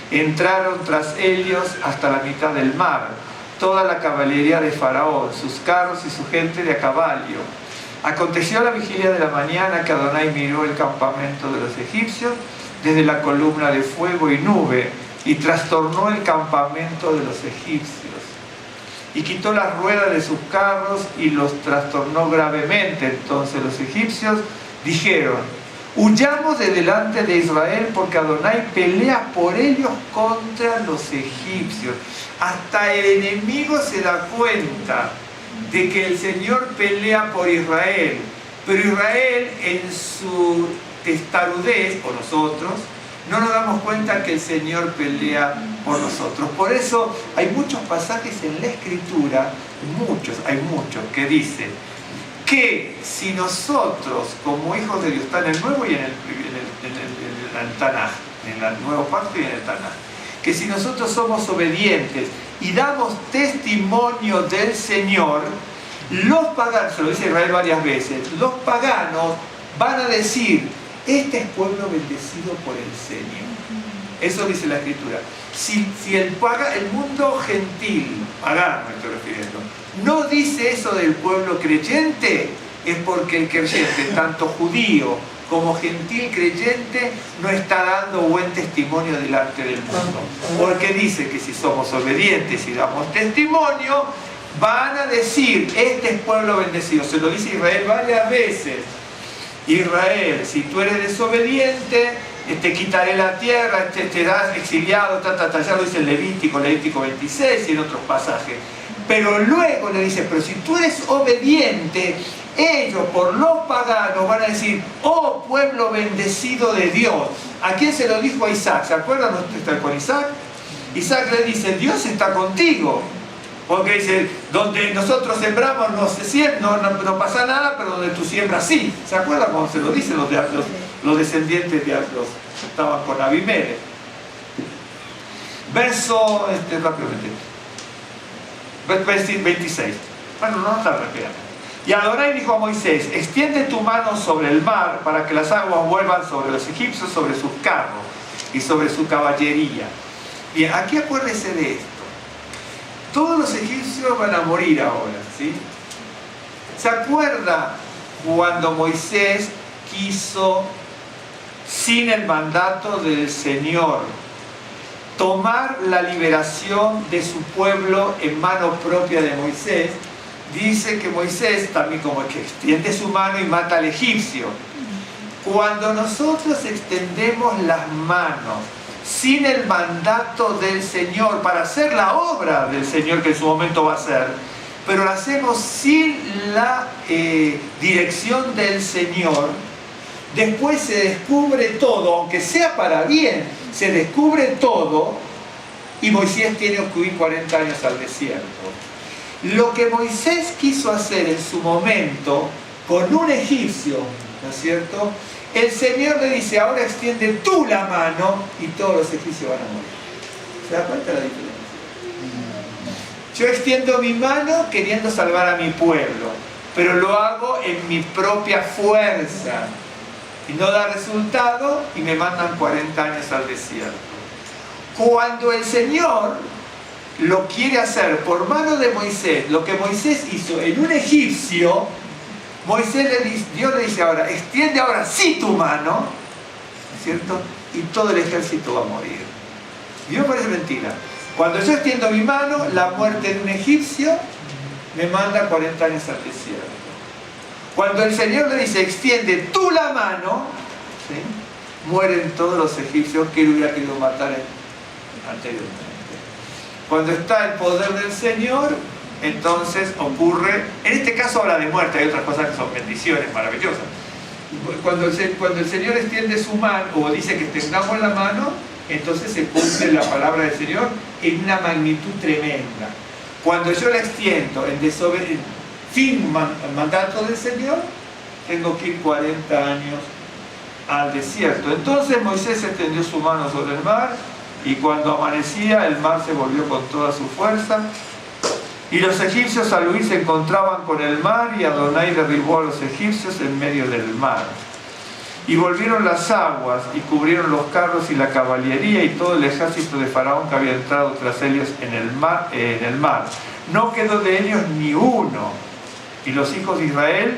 Entraron tras ellos hasta la mitad del mar, toda la caballería de Faraón, sus carros y su gente de a caballo. Aconteció a la vigilia de la mañana que Adonai miró el campamento de los egipcios, desde la columna de fuego y nube, y trastornó el campamento de los egipcios. Y quitó las ruedas de sus carros y los trastornó gravemente. Entonces los egipcios dijeron: huyamos de delante de Israel, porque Adonai pelea por ellos contra los egipcios. Hasta el enemigo se da cuenta de que el Señor pelea por Israel, pero Israel en su testarudez, o nosotros, no nos damos cuenta que el Señor pelea por nosotros. Por eso hay muchos pasajes en la Escritura, hay muchos, que dicen que si nosotros, como hijos de Dios, está en el Nuevo y en el Tanaj, en el Nuevo Pacto y en el Tanaj, que si nosotros somos obedientes y damos testimonio del Señor, los paganos, se lo dice Israel varias veces, los paganos van a decir: este es pueblo bendecido por el Señor. Eso dice la Escritura. Si el mundo gentil, pagano me estoy refiriendo, no dice eso del pueblo creyente, es porque el creyente, tanto judío como gentil creyente, no está dando buen testimonio delante del mundo. Porque dice que si somos obedientes y damos testimonio, van a decir: este es pueblo bendecido. Se lo dice Israel varias veces. Israel, si tú eres desobediente, te quitaré la tierra, te das exiliado, ya lo dice en Levítico 26 y en otros pasajes. Pero luego le dice: pero si tú eres obediente, ellos por los paganos van a decir: oh pueblo bendecido de Dios. ¿A quién se lo dijo? A Isaac. ¿Se acuerdan? ¿No está con Isaac? Isaac le dice: Dios está contigo. Porque dice: donde nosotros sembramos no pasa nada, pero donde tú siembras sí. ¿Se acuerdan cuando se lo dicen los descendientes de Arlos? Estaban con Abimelech. Verso, rápidamente. 26. Bueno, no está rápidamente. Y Adonai dijo a Moisés: extiende tu mano sobre el mar para que las aguas vuelvan sobre los egipcios, sobre sus carros y sobre su caballería. Bien, aquí acuérdese de esto. Todos los egipcios van a morir ahora, ¿sí? ¿Se acuerda cuando Moisés quiso, sin el mandato del Señor, tomar la liberación de su pueblo en mano propia de Moisés? Dice que Moisés también como que extiende su mano y mata al egipcio. Cuando nosotros extendemos las manos sin el mandato del Señor para hacer la obra del Señor que en su momento va a hacer, pero lo hacemos sin la dirección del Señor, después se descubre todo, aunque sea para bien, se descubre todo, y Moisés tiene que huir 40 años al desierto. Lo que Moisés quiso hacer en su momento con un egipcio, ¿no es cierto?, el Señor le dice: ahora extiende tú la mano y todos los egipcios van a morir. ¿Se da cuenta la diferencia? Yo extiendo mi mano queriendo salvar a mi pueblo, pero lo hago en mi propia fuerza y no da resultado y me mandan 40 años al desierto. Cuando el Señor lo quiere hacer por mano de Moisés, lo que Moisés hizo en un egipcio, Dios le dice ahora: extiende ahora sí tu mano, ¿no es cierto? Y todo el ejército va a morir. Y me parece mentira. Cuando yo extiendo mi mano, la muerte de un egipcio me manda 40 años al desierto. Cuando el Señor le dice: extiende tú la mano, ¿sí?, mueren todos los egipcios que él hubiera querido matar anteriormente. Cuando está el poder del Señor, entonces ocurre, en este caso habla de muerte, hay otras cosas que son bendiciones maravillosas. Cuando el Señor extiende su mano, o dice que extendamos la mano, entonces se cumple la palabra del Señor en una magnitud tremenda. Cuando yo la extiendo sin mandato del Señor, tengo que ir 40 años al desierto. Entonces Moisés extendió su mano sobre el mar, y cuando amanecía el mar se volvió con toda su fuerza. Y los egipcios al huir se encontraban con el mar, y Adonai derribó a los egipcios en medio del mar. Y volvieron las aguas y cubrieron los carros y la caballería y todo el ejército de Faraón que había entrado tras ellos en el mar. No quedó de ellos ni uno. Y los hijos de Israel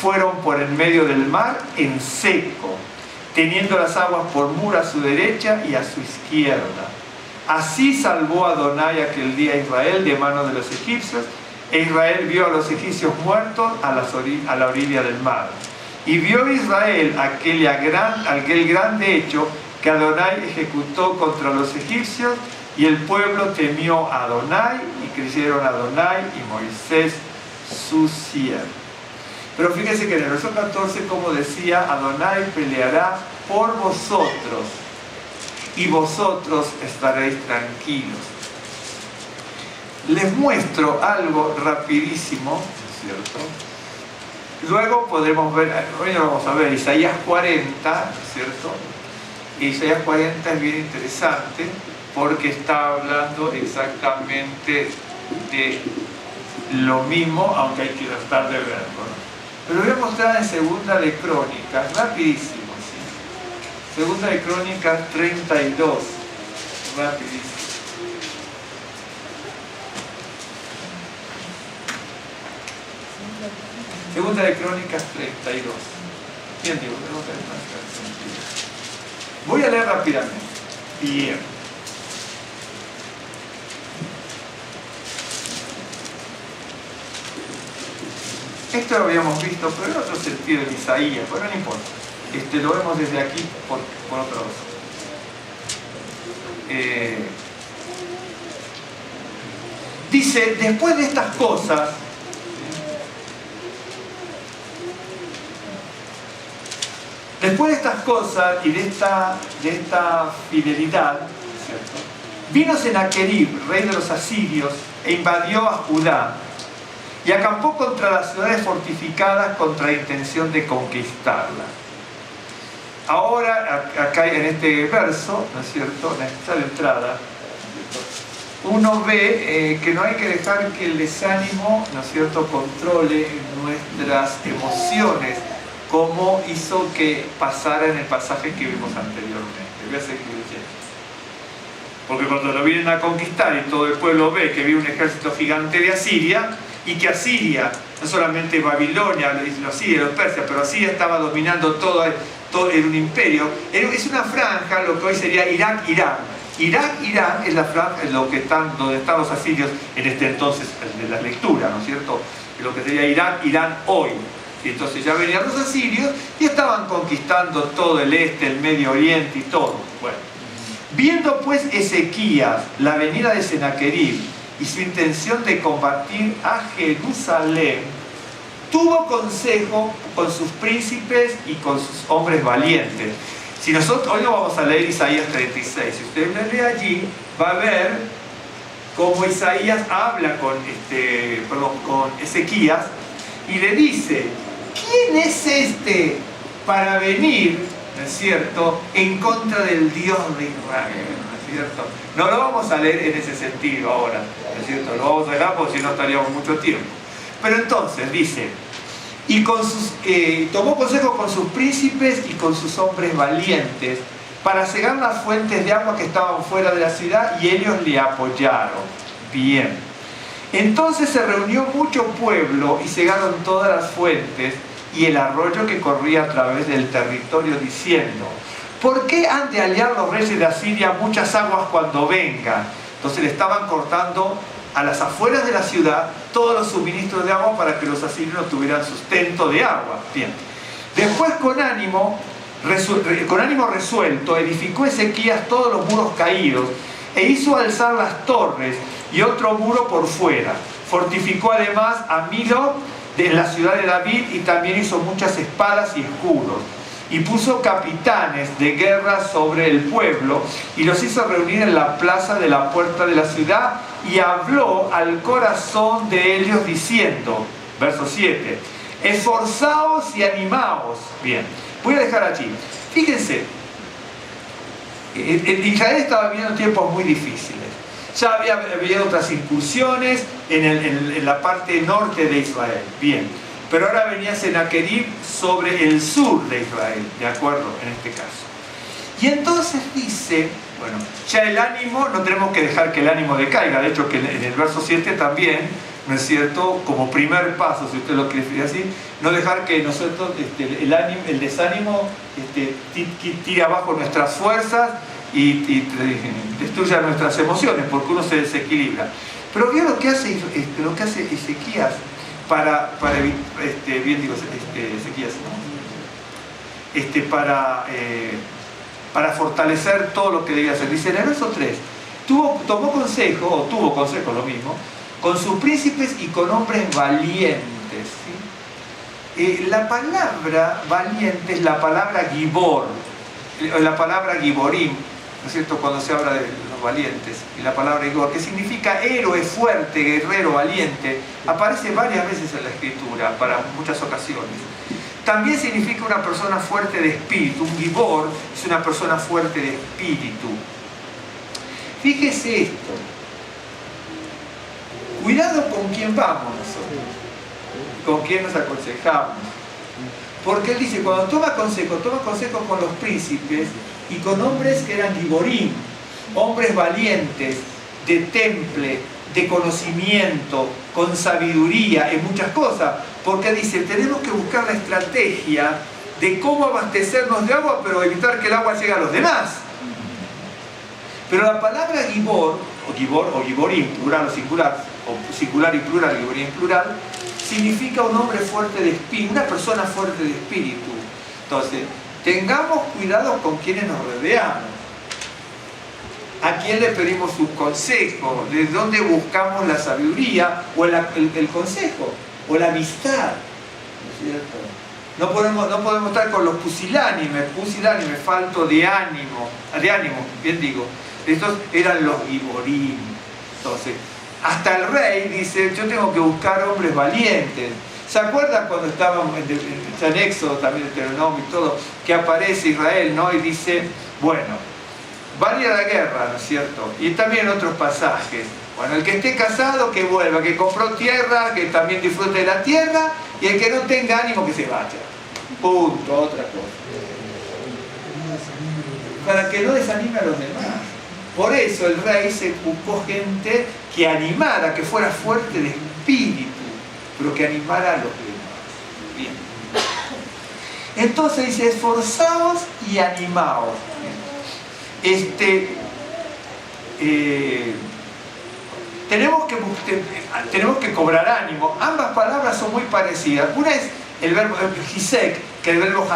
fueron por en medio del mar en seco. teniendo las aguas por muro a su derecha y a su izquierda. Así salvó Adonai aquel día a Israel de mano de los egipcios, e Israel vio a los egipcios muertos a la orilla del mar. Y vio Israel aquel grande hecho que Adonai ejecutó contra los egipcios, y el pueblo temió a Adonai, y creyeron a Adonai y Moisés su siervo. Pero fíjense que en el verso 14, como decía, Adonai peleará por vosotros, y vosotros estaréis tranquilos. Les muestro algo rapidísimo, ¿cierto? Luego podremos ver, hoy vamos a ver Isaías 40, ¿cierto? Isaías 40 es bien interesante porque está hablando exactamente de lo mismo, aunque hay que tratar de verlo, ¿no? Pero lo voy a mostrar en Segunda de Crónicas, rapidísimo, ¿sí? Segunda de Crónicas 32, rapidísimo. Segunda de Crónicas 32. Bien, digo, voy a leer rápidamente. Bien. Esto lo habíamos visto, pero en otro sentido en Isaías, pero no importa. Lo vemos desde aquí por otro lado. Dice, después de estas cosas, y de esta fidelidad, ¿cierto?, vino Senaquerib, rey de los asirios, e invadió a Judá, y acampó contra las ciudades fortificadas con la intención de conquistarla. Ahora, acá en este verso, ¿no es cierto?, en esta entrada, uno ve que no hay que dejar que el desánimo, ¿no es cierto?, controle nuestras emociones, como hizo que pasara en el pasaje que vimos anteriormente. Voy a seguir leyendo. Porque cuando lo vienen a conquistar y todo el pueblo ve que viene un ejército gigante de Asiria, y que Asiria, no solamente Babilonia, los sirios, los persias, pero Asiria estaba dominando todo en un imperio. Es una franja, lo que hoy sería Irak-Irán. Irak-Irán es la franja donde están los asirios en este entonces de la lectura, ¿no es cierto? Lo que sería Irak-Irán hoy. Y entonces ya venían los asirios y estaban conquistando todo el este, el Medio Oriente y todo. Bueno, viendo pues Ezequías la venida de Senaquerib y su intención de combatir a Jerusalén, tuvo consejo con sus príncipes y con sus hombres valientes. Si nosotros, hoy no vamos a leer Isaías 36, si usted lo lee allí, va a ver cómo Isaías habla con Ezequías y le dice, ¿quién es este para venir, ¿no es cierto?, en contra del Dios de Israel? ¿No es cierto? No lo vamos a leer en ese sentido ahora, ¿no es cierto? Lo vamos a leer porque si no estaríamos mucho tiempo. Pero entonces dice, tomó consejo con sus príncipes y con sus hombres valientes para cegar las fuentes de agua que estaban fuera de la ciudad, y ellos le apoyaron. Bien. Entonces se reunió mucho pueblo y cegaron todas las fuentes y el arroyo que corría a través del territorio, diciendo, ¿por qué han de hallar los reyes de Asiria muchas aguas cuando vengan? Entonces le estaban cortando a las afueras de la ciudad todos los suministros de agua para que los asirios no tuvieran sustento de agua. Bien. Después con ánimo resuelto edificó Ezequías todos los muros caídos e hizo alzar las torres y otro muro por fuera. Fortificó además a Milo de la ciudad de David, y también hizo muchas espadas y escudos. Y puso capitanes de guerra sobre el pueblo y los hizo reunir en la plaza de la puerta de la ciudad, y habló al corazón de ellos diciendo, verso 7, esforzaos y animaos. Bien, voy a dejar allí. Fíjense, Israel estaba viviendo tiempos muy difíciles. Ya había habido otras incursiones en la parte norte de Israel. Bien. Pero ahora venía Senaquerib sobre el sur de Israel, ¿de acuerdo? En este caso. Y entonces dice, bueno, ya el ánimo, no tenemos que dejar que el ánimo decaiga. De hecho, que en el verso 7 también ¿no es cierto? Como primer paso, si usted lo quiere decir así, no dejar que nosotros, el desánimo tire abajo nuestras fuerzas y destruya nuestras emociones, porque uno se desequilibra. Pero ¿vio lo que hace Ezequías para Ezequías, ¿no? Para fortalecer todo lo que debía hacer? Dice en el verso 3, tuvo consejo, lo mismo, con sus príncipes y con hombres valientes, ¿sí? La palabra valiente es la palabra gibor, la palabra giborim, ¿no es cierto?, cuando se habla de los valientes, y la palabra gibor, que significa héroe, fuerte, guerrero, valiente, aparece varias veces en la escritura, para muchas ocasiones. También significa una persona fuerte de espíritu. Un gibor es una persona fuerte de espíritu. Fíjese esto. Cuidado con quién vamos nosotros, con quién nos aconsejamos. Porque él dice, cuando toma consejo con los príncipes y con hombres que eran giborim, hombres valientes, de temple, de conocimiento, con sabiduría en muchas cosas. Porque dice, tenemos que buscar la estrategia de cómo abastecernos de agua, pero evitar que el agua llegue a los demás. Pero la palabra gibor, o giborim, plural o singular, o singular y plural, giborim plural, significa un hombre fuerte de espíritu, una persona fuerte de espíritu. Entonces, tengamos cuidado con quienes nos rodeamos. ¿A quién le pedimos sus consejos? ¿De dónde buscamos la sabiduría o el consejo? O la amistad, ¿no es cierto? No podemos estar con los pusilánimes, falto de ánimo, bien digo. Estos eran los giborim. Entonces, hasta el rey dice, yo tengo que buscar hombres valientes. ¿Se acuerdan cuando estábamos en Éxodo, también en Deuteronomio y todo, que aparece Israel, ¿no? Y dice, bueno, van a ir a la guerra, ¿no es cierto? Y también en otros pasajes. Bueno, el que esté casado, que vuelva, que compró tierra, que también disfrute de la tierra, y el que no tenga ánimo, que se vaya. Punto, otra cosa. Para que no desanime a los demás. Por eso el rey se buscó gente que animara, que fuera fuerte de espíritu, pero que animara a los demás. Bien. Entonces dice, esforzaos y animaos. Tenemos que cobrar ánimo. Ambas palabras son muy parecidas. Una es el verbo hisek, que el verbo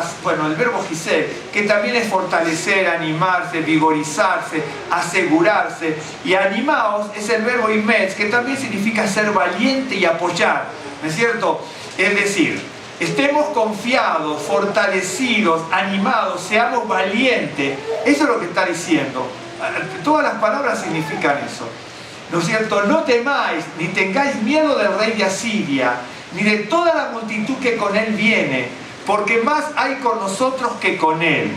hisek, que también es fortalecer, animarse, vigorizarse, asegurarse. Y animaos es el verbo imetz, que también significa ser valiente y apoyar, ¿no es cierto? Es decir, estemos confiados, fortalecidos, animados, seamos valientes. Eso es lo que está diciendo. Todas las palabras significan eso, ¿no es cierto? No temáis, ni tengáis miedo del rey de Asiria, ni de toda la multitud que con él viene, porque más hay con nosotros que con él.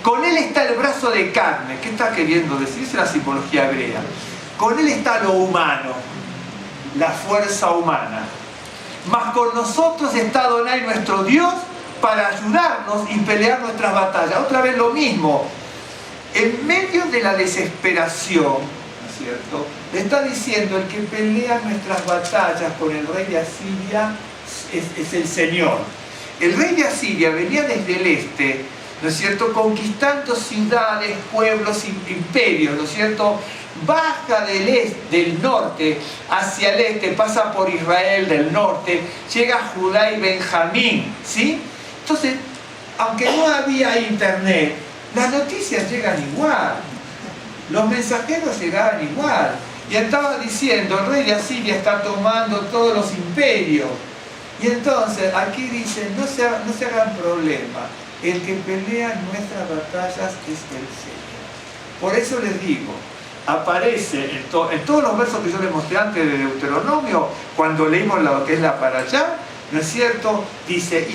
Con él está el brazo de carne. ¿Qué está queriendo decir? Es la simbología hebrea. Con él está lo humano, la fuerza humana. Mas con nosotros está Adonai nuestro Dios para ayudarnos y pelear nuestras batallas. Otra vez lo mismo. En medio de la desesperación, ¿no es cierto?, le está diciendo, el que pelea nuestras batallas con el rey de Asiria es el Señor. El rey de Asiria venía desde el este, ¿no es cierto?, conquistando ciudades, pueblos, imperios, ¿no es cierto?, baja del norte hacia el este, pasa por Israel del norte, llega a Judá y Benjamín, ¿sí? Entonces, aunque no había internet, las noticias llegan igual, los mensajeros llegaban igual, y estaba diciendo, el rey de Asiria está tomando todos los imperios. Y entonces aquí dicen, no se hagan problema, el que pelea nuestras batallas es el Señor. Por eso les digo, aparece en todos los versos que yo les mostré antes de Deuteronomio, cuando leímos lo que es la para allá, ¿no es cierto? Dice,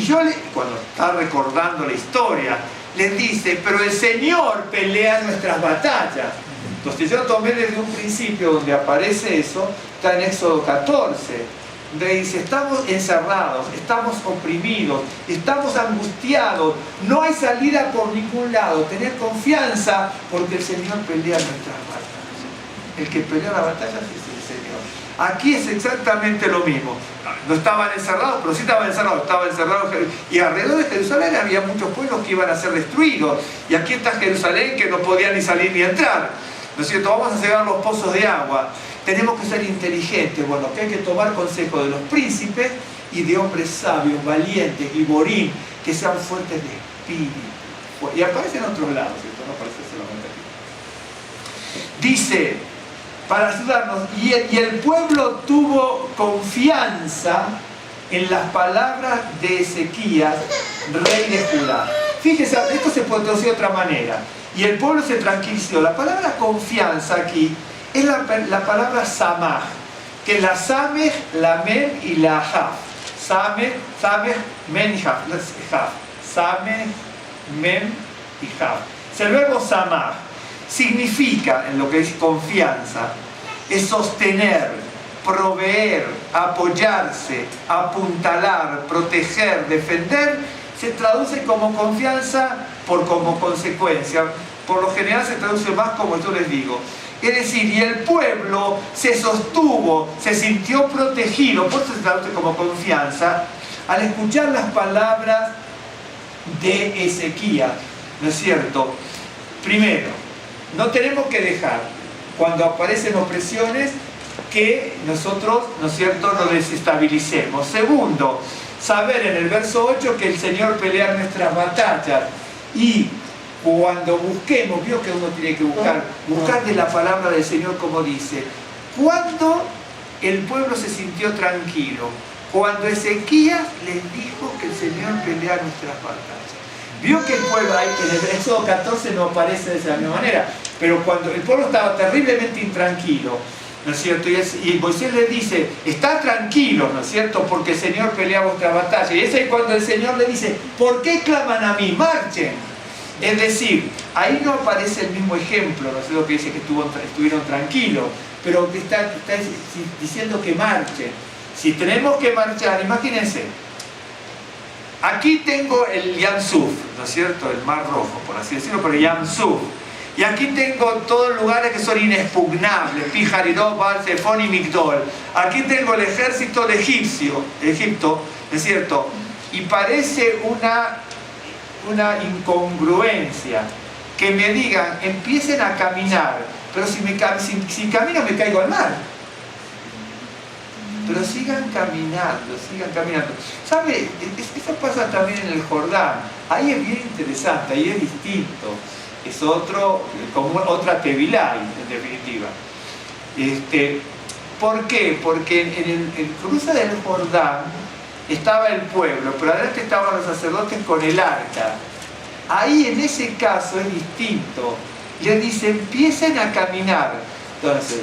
cuando está recordando la historia, les dice, pero el Señor pelea nuestras batallas. Entonces yo tomé desde un principio donde aparece eso, está en Éxodo 14, donde dice, estamos encerrados, estamos oprimidos, estamos angustiados, no hay salida por ningún lado, tener confianza porque el Señor pelea nuestras batallas. El que pelea las batallas es el Señor. Aquí es exactamente lo mismo. No estaban encerrados, pero sí estaban encerrados. Y alrededor de Jerusalén había muchos pueblos que iban a ser destruidos. Y aquí está Jerusalén, que no podía ni salir ni entrar. ¿No es cierto? Vamos a cegar los pozos de agua. Tenemos que ser inteligentes. Bueno, que hay que tomar consejo de los príncipes y de hombres sabios, valientes, giborim, que sean fuertes de espíritu. Y aparece en otros lados, ¿cierto? No aparece solamente aquí. Dice, para ayudarnos, y el pueblo tuvo confianza en las palabras de Ezequías, rey de Judá. Fíjese, esto se puede traducir de otra manera. Y el pueblo se tranquilizó. La palabra confianza aquí es la palabra samaj, que es la samej, la mem y la haf. Samej, mem y haf. Samej, mem y haf. El verbo samaj significa, en lo que es confianza, es sostener, proveer, apoyarse, apuntalar, proteger, defender. Se traduce como confianza como consecuencia. Por lo general se traduce más como yo les digo. Es decir, y el pueblo se sostuvo, se sintió protegido, por eso se traduce como confianza, al escuchar las palabras de Ezequías. ¿No es cierto? Primero, no tenemos que dejar, cuando aparecen opresiones, que nosotros, ¿no es cierto?, nos desestabilicemos. Segundo, saber en el verso 8 que el Señor pelea nuestras batallas. Y cuando busquemos, vio que uno tiene que buscar de la palabra del Señor, como dice, cuando el pueblo se sintió tranquilo, cuando Ezequías les dijo que el Señor pelea nuestras batallas. Vio que el pueblo, en el Éxodo 14 no aparece de esa misma manera, pero cuando el pueblo estaba terriblemente intranquilo, ¿no es cierto? Y Moisés le dice, está tranquilo, ¿no es cierto? Porque el Señor pelea vuestra batalla. Y es ahí cuando el Señor le dice, ¿por qué claman a mí? Marchen. Es decir, ahí no aparece el mismo ejemplo, ¿no es cierto? Que dice que estuvieron tranquilos, pero que está diciendo que marchen. Si tenemos que marchar, imagínense, aquí tengo el Yam Suf, ¿no es cierto? El Mar Rojo, por así decirlo, pero Yam Suf. Y aquí tengo todos lugares que son inexpugnables, Pijaridó, Baal, Zephón y Migdol. Aquí tengo el ejército de Egipto, ¿no es cierto? Y parece una incongruencia que me digan, empiecen a caminar, pero si camino me caigo al mar. Pero sigan caminando. ¿Sabe? Eso pasa también en el Jordán. Ahí es bien interesante, ahí es distinto. Es como otra Tevilá, en definitiva. ¿Por qué? Porque en el cruce del Jordán estaba el pueblo, pero adelante estaban los sacerdotes con el arca. Ahí en ese caso es distinto. Les dice, empiecen a caminar. Entonces,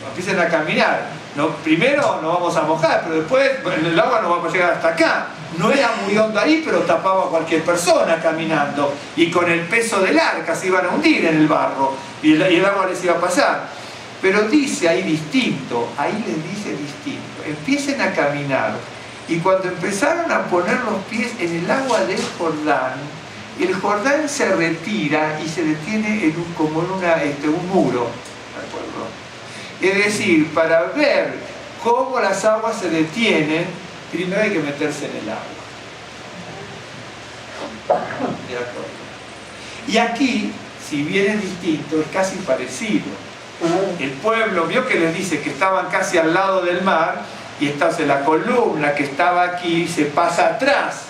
empiecen a caminar. No, primero nos vamos a mojar, pero después el agua no va a llegar hasta acá. No era muy hondo ahí, pero tapaba a cualquier persona caminando. Y con el peso del arca se iban a hundir en el barro. Y el agua les iba a pasar. Pero dice ahí distinto, ahí les dice distinto. Empiecen a caminar. Y cuando empezaron a poner los pies en el agua del Jordán, el Jordán se retira y se detiene en un muro. ¿De acuerdo? Es decir, para ver cómo las aguas se detienen, primero hay que meterse en el agua. ¿De acuerdo? Y aquí, si bien es distinto, es casi parecido. El pueblo vio que les dice que estaban casi al lado del mar, y entonces la columna que estaba aquí se pasa atrás.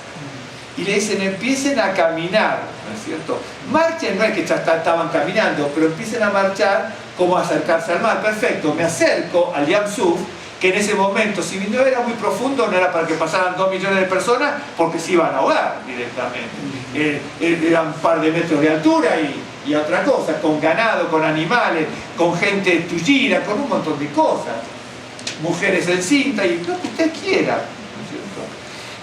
Y le dicen, empiecen a caminar, ¿no es cierto? Marchen, no es que ya estaban caminando, pero empiecen a marchar como acercarse al mar. Perfecto, me acerco al Yam Suf, que en ese momento, si no era muy profundo, no era para que pasaran 2 millones de personas, porque se iban a ahogar directamente. Eran un par de metros de altura y otra cosa, con ganado, con animales, con gente tuyira, con un montón de cosas. Mujeres encintas y lo que usted quiera, ¿no es cierto?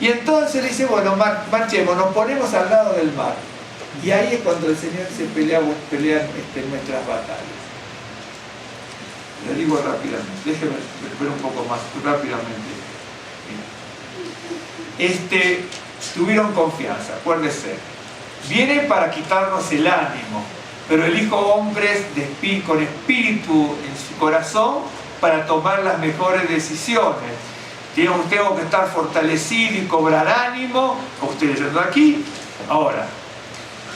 Y entonces le dice, bueno, marchemos, nos ponemos al lado del mar. Y ahí es cuando el Señor se pelea nuestras batallas. Le digo rápidamente, déjeme ver un poco más rápidamente. Tuvieron confianza, acuérdese. Vienen para quitarnos el ánimo, pero el Hijo Hombre con espíritu en su corazón para tomar las mejores decisiones. Tengo que estar fortalecido y cobrar ánimo, como estoy leyendo aquí. Ahora,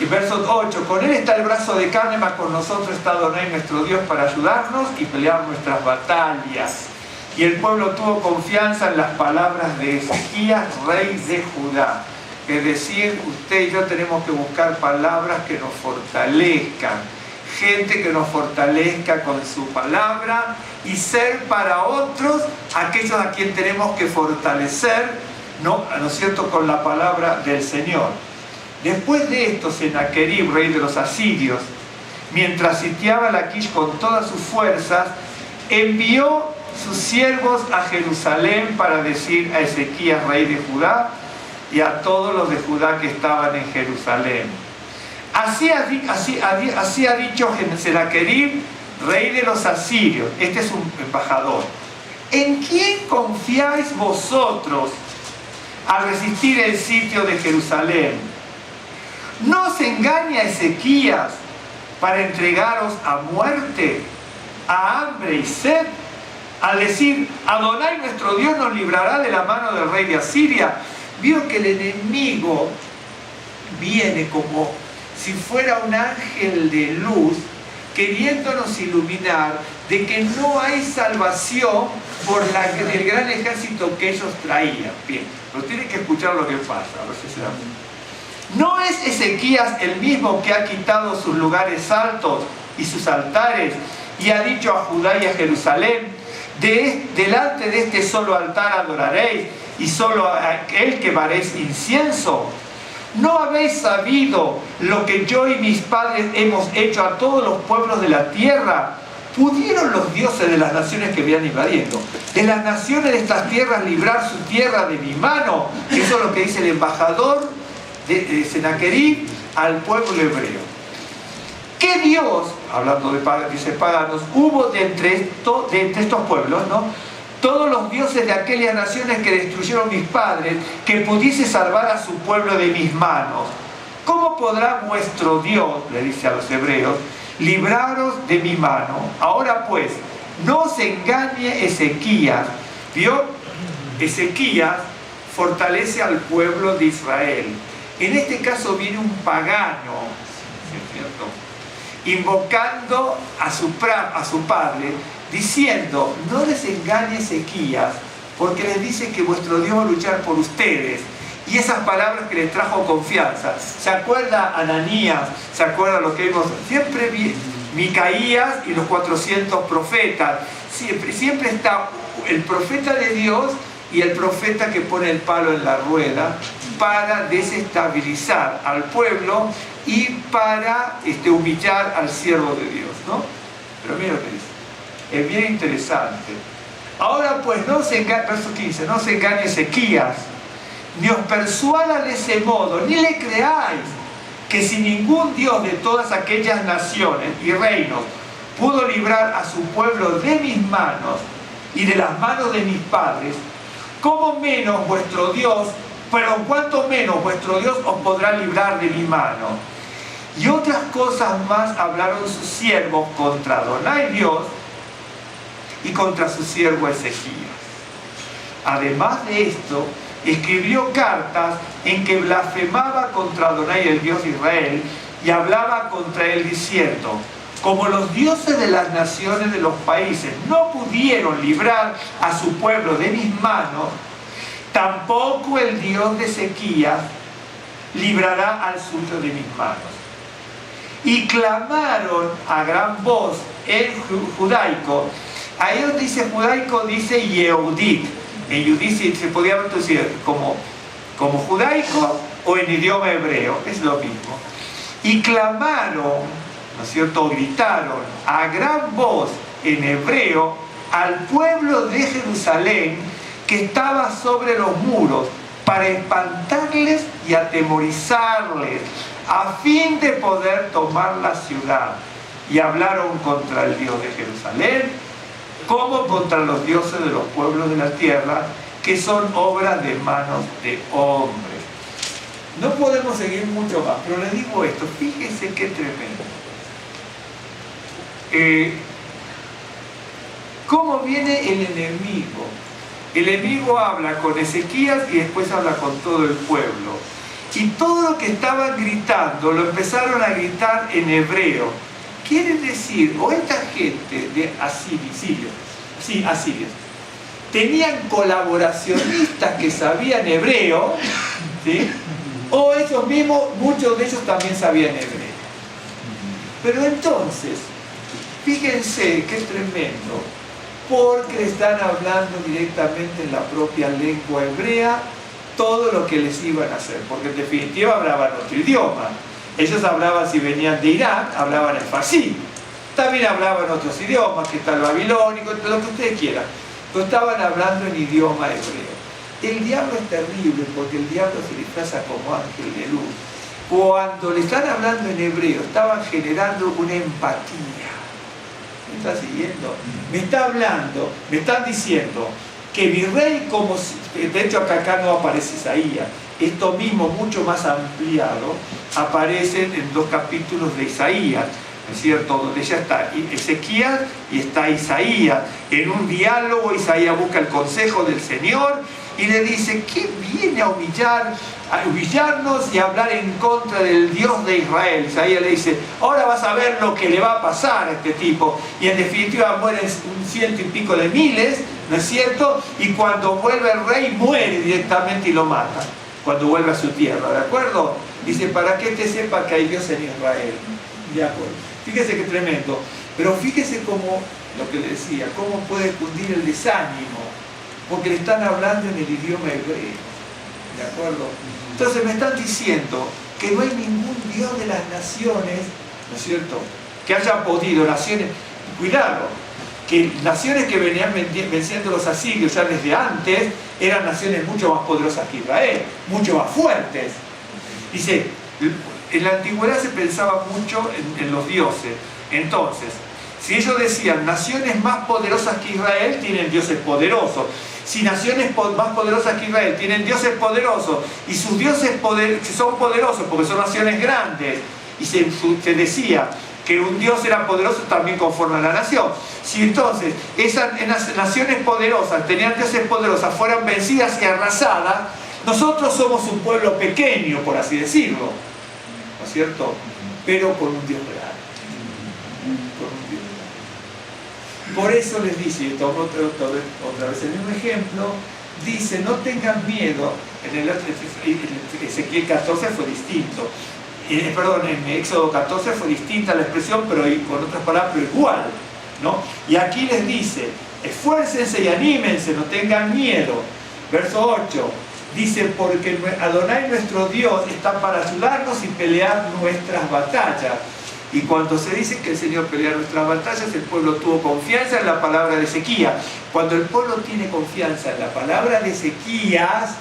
en verso 8, con él está el brazo de carne, mas con nosotros está Adonai nuestro Dios para ayudarnos y pelear nuestras batallas. Y el pueblo tuvo confianza en las palabras de Ezequías, rey de Judá. Es decir, usted y yo tenemos que buscar palabras que nos fortalezcan, gente que nos fortalezca con su palabra y ser para otros aquellos a quien tenemos que fortalecer, ¿no es cierto?, con la palabra del Señor. Después de esto, Senaquerib, rey de los asirios, mientras sitiaba Laquish con todas sus fuerzas, envió sus siervos a Jerusalén para decir a Ezequías, rey de Judá, y a todos los de Judá que estaban en Jerusalén: así ha dicho Senaquerib, rey de los asirios. Este es un embajador. ¿En quién confiáis vosotros al resistir el sitio de Jerusalén? ¿No os engaña Ezequías para entregaros a muerte, a hambre y sed? Al decir, Adonai nuestro Dios nos librará de la mano del rey de Asiria. Vio que el enemigo viene como si fuera un ángel de luz, queriéndonos iluminar de que no hay salvación por el gran ejército que ellos traían. Bien, pero tienen que escuchar lo que pasa, a ver si se dan cuenta. ¿No es Ezequías el mismo que ha quitado sus lugares altos y sus altares y ha dicho a Judá y a Jerusalén: delante de este solo altar adoraréis y solo a aquel quemaréis incienso? ¿No habéis sabido lo que yo y mis padres hemos hecho a todos los pueblos de la tierra? ¿Pudieron los dioses de las naciones que venían invadiendo, de las naciones de estas tierras, librar su tierra de mi mano? Eso es lo que dice el embajador de Senaquerib al pueblo hebreo. ¿Qué Dios, hablando de paganos, hubo de entre estos pueblos, ¿no?, todos los dioses de aquellas naciones que destruyeron mis padres, que pudiese salvar a su pueblo de mis manos? ¿Cómo podrá vuestro Dios, le dice a los hebreos, libraros de mi mano? Ahora pues, no se engañe Ezequías. ¿Vio? Ezequías fortalece al pueblo de Israel. En este caso viene un pagano, ¿cierto?, invocando a su padre, diciendo: no les engañe Ezequías, porque les dice que vuestro Dios va a luchar por ustedes. Y esas palabras que les trajo confianza. ¿Se acuerda Ananías? ¿Se acuerda lo que vimos? Siempre vi Micaías y los 400 profetas. Siempre está el profeta de Dios y el profeta que pone el palo en la rueda para desestabilizar al pueblo y para humillar al siervo de Dios, ¿no? Pero mira lo que dice. Es bien interesante. Ahora pues, verso 15, no se engañe Ezequías, ni os persuada de ese modo, ni le creáis que si ningún Dios de todas aquellas naciones y reinos pudo librar a su pueblo de mis manos y de las manos de mis padres, ¿cómo menos vuestro Dios, cuánto menos vuestro Dios os podrá librar de mi mano? Y otras cosas más hablaron sus siervos contra Adonai Dios y contra su siervo Ezequías. Además de esto, escribió cartas en que blasfemaba contra Adonai, el Dios de Israel, y hablaba contra él diciendo: como los dioses de las naciones de los países no pudieron librar a su pueblo de mis manos, tampoco el Dios de Ezequías librará al suyo de mis manos. Y clamaron a gran voz en judaico. Ahí donde dice judaico dice Yehudit. En Yehudit se podía traducir como judaico o en idioma hebreo, es lo mismo. Y clamaron, ¿no es cierto?, gritaron a gran voz en hebreo al pueblo de Jerusalén que estaba sobre los muros, para espantarles y atemorizarles, a fin de poder tomar la ciudad. Y hablaron contra el Dios de Jerusalén, como contra los dioses de los pueblos de la tierra, que son obras de manos de hombres. No podemos seguir mucho más, pero les digo esto, fíjense qué tremendo. ¿Cómo viene el enemigo? El enemigo habla con Ezequías y después habla con todo el pueblo. Y todo lo que estaban gritando, lo empezaron a gritar en hebreo. Quiere decir, o esta gente de asirios, tenían colaboracionistas que sabían hebreo, ¿sí? O ellos mismos, muchos de ellos también sabían hebreo. Pero entonces, fíjense qué tremendo, porque le están hablando directamente en la propia lengua hebrea todo lo que les iban a hacer, porque en definitiva hablaban otro idioma. Ellos hablaban, si venían de Irán, hablaban el farsí. También hablaban otros idiomas, que está el babilónico, lo que ustedes quieran. Pero estaban hablando en idioma hebreo. El diablo es terrible porque el diablo se disfraza como ángel de luz. Cuando le están hablando en hebreo, estaban generando una empatía. ¿Me está siguiendo? Me está hablando, me están diciendo que mi rey, como de hecho acá no aparece Isaías, esto mismo mucho más ampliado aparece en 2 capítulos de Isaías, ¿no es cierto? Donde ya está Ezequías y está Isaías. En un diálogo Isaías busca el consejo del Señor y le dice: ¿quién viene a humillarnos y a hablar en contra del Dios de Israel? Isaías le dice: ahora vas a ver lo que le va a pasar a este tipo. Y en definitiva mueren 100 y pico de miles, ¿no es cierto? Y cuando vuelve el rey muere directamente y lo mata, cuando vuelve a su tierra, ¿de acuerdo? Dice: para que te sepa que hay Dios en Israel. De acuerdo. Fíjese qué tremendo. Pero fíjese cómo, lo que le decía, cómo puede cundir el desánimo, porque le están hablando en el idioma hebreo. ¿De acuerdo? Entonces me están diciendo que no hay ningún Dios de las naciones, ¿no es cierto?, que haya podido, naciones, cuidado, que naciones que venían venciendo los asirios ya desde antes, eran naciones mucho más poderosas que Israel, mucho más fuertes. Dice, en la antigüedad se pensaba mucho en los dioses. Entonces, si ellos decían naciones más poderosas que Israel, tienen dioses poderosos. Si naciones más poderosas que Israel tienen dioses poderosos y sus dioses son poderosos porque son naciones grandes, y se decía que un dios era poderoso también conforme a la nación. Si entonces esas naciones poderosas tenían dioses poderosos, fueran vencidas y arrasadas, nosotros somos un pueblo pequeño, por así decirlo, ¿no es cierto? Pero con un Dios real. Por eso les dice, y tomo otra vez el mismo ejemplo, dice: no tengan miedo. En Ezequiel 14 fue distinto, en Éxodo 14 fue distinta la expresión, pero con otras palabras, pero igual, ¿no? Y aquí les dice: esfuércense y anímense, no tengan miedo. Verso 8 dice: porque Adonai nuestro Dios está para ayudarnos y pelear nuestras batallas. Y cuando se dice que el Señor pelea nuestras batallas, el pueblo tuvo confianza en la palabra de Ezequías. Cuando el pueblo tiene confianza en la palabra de Ezequías,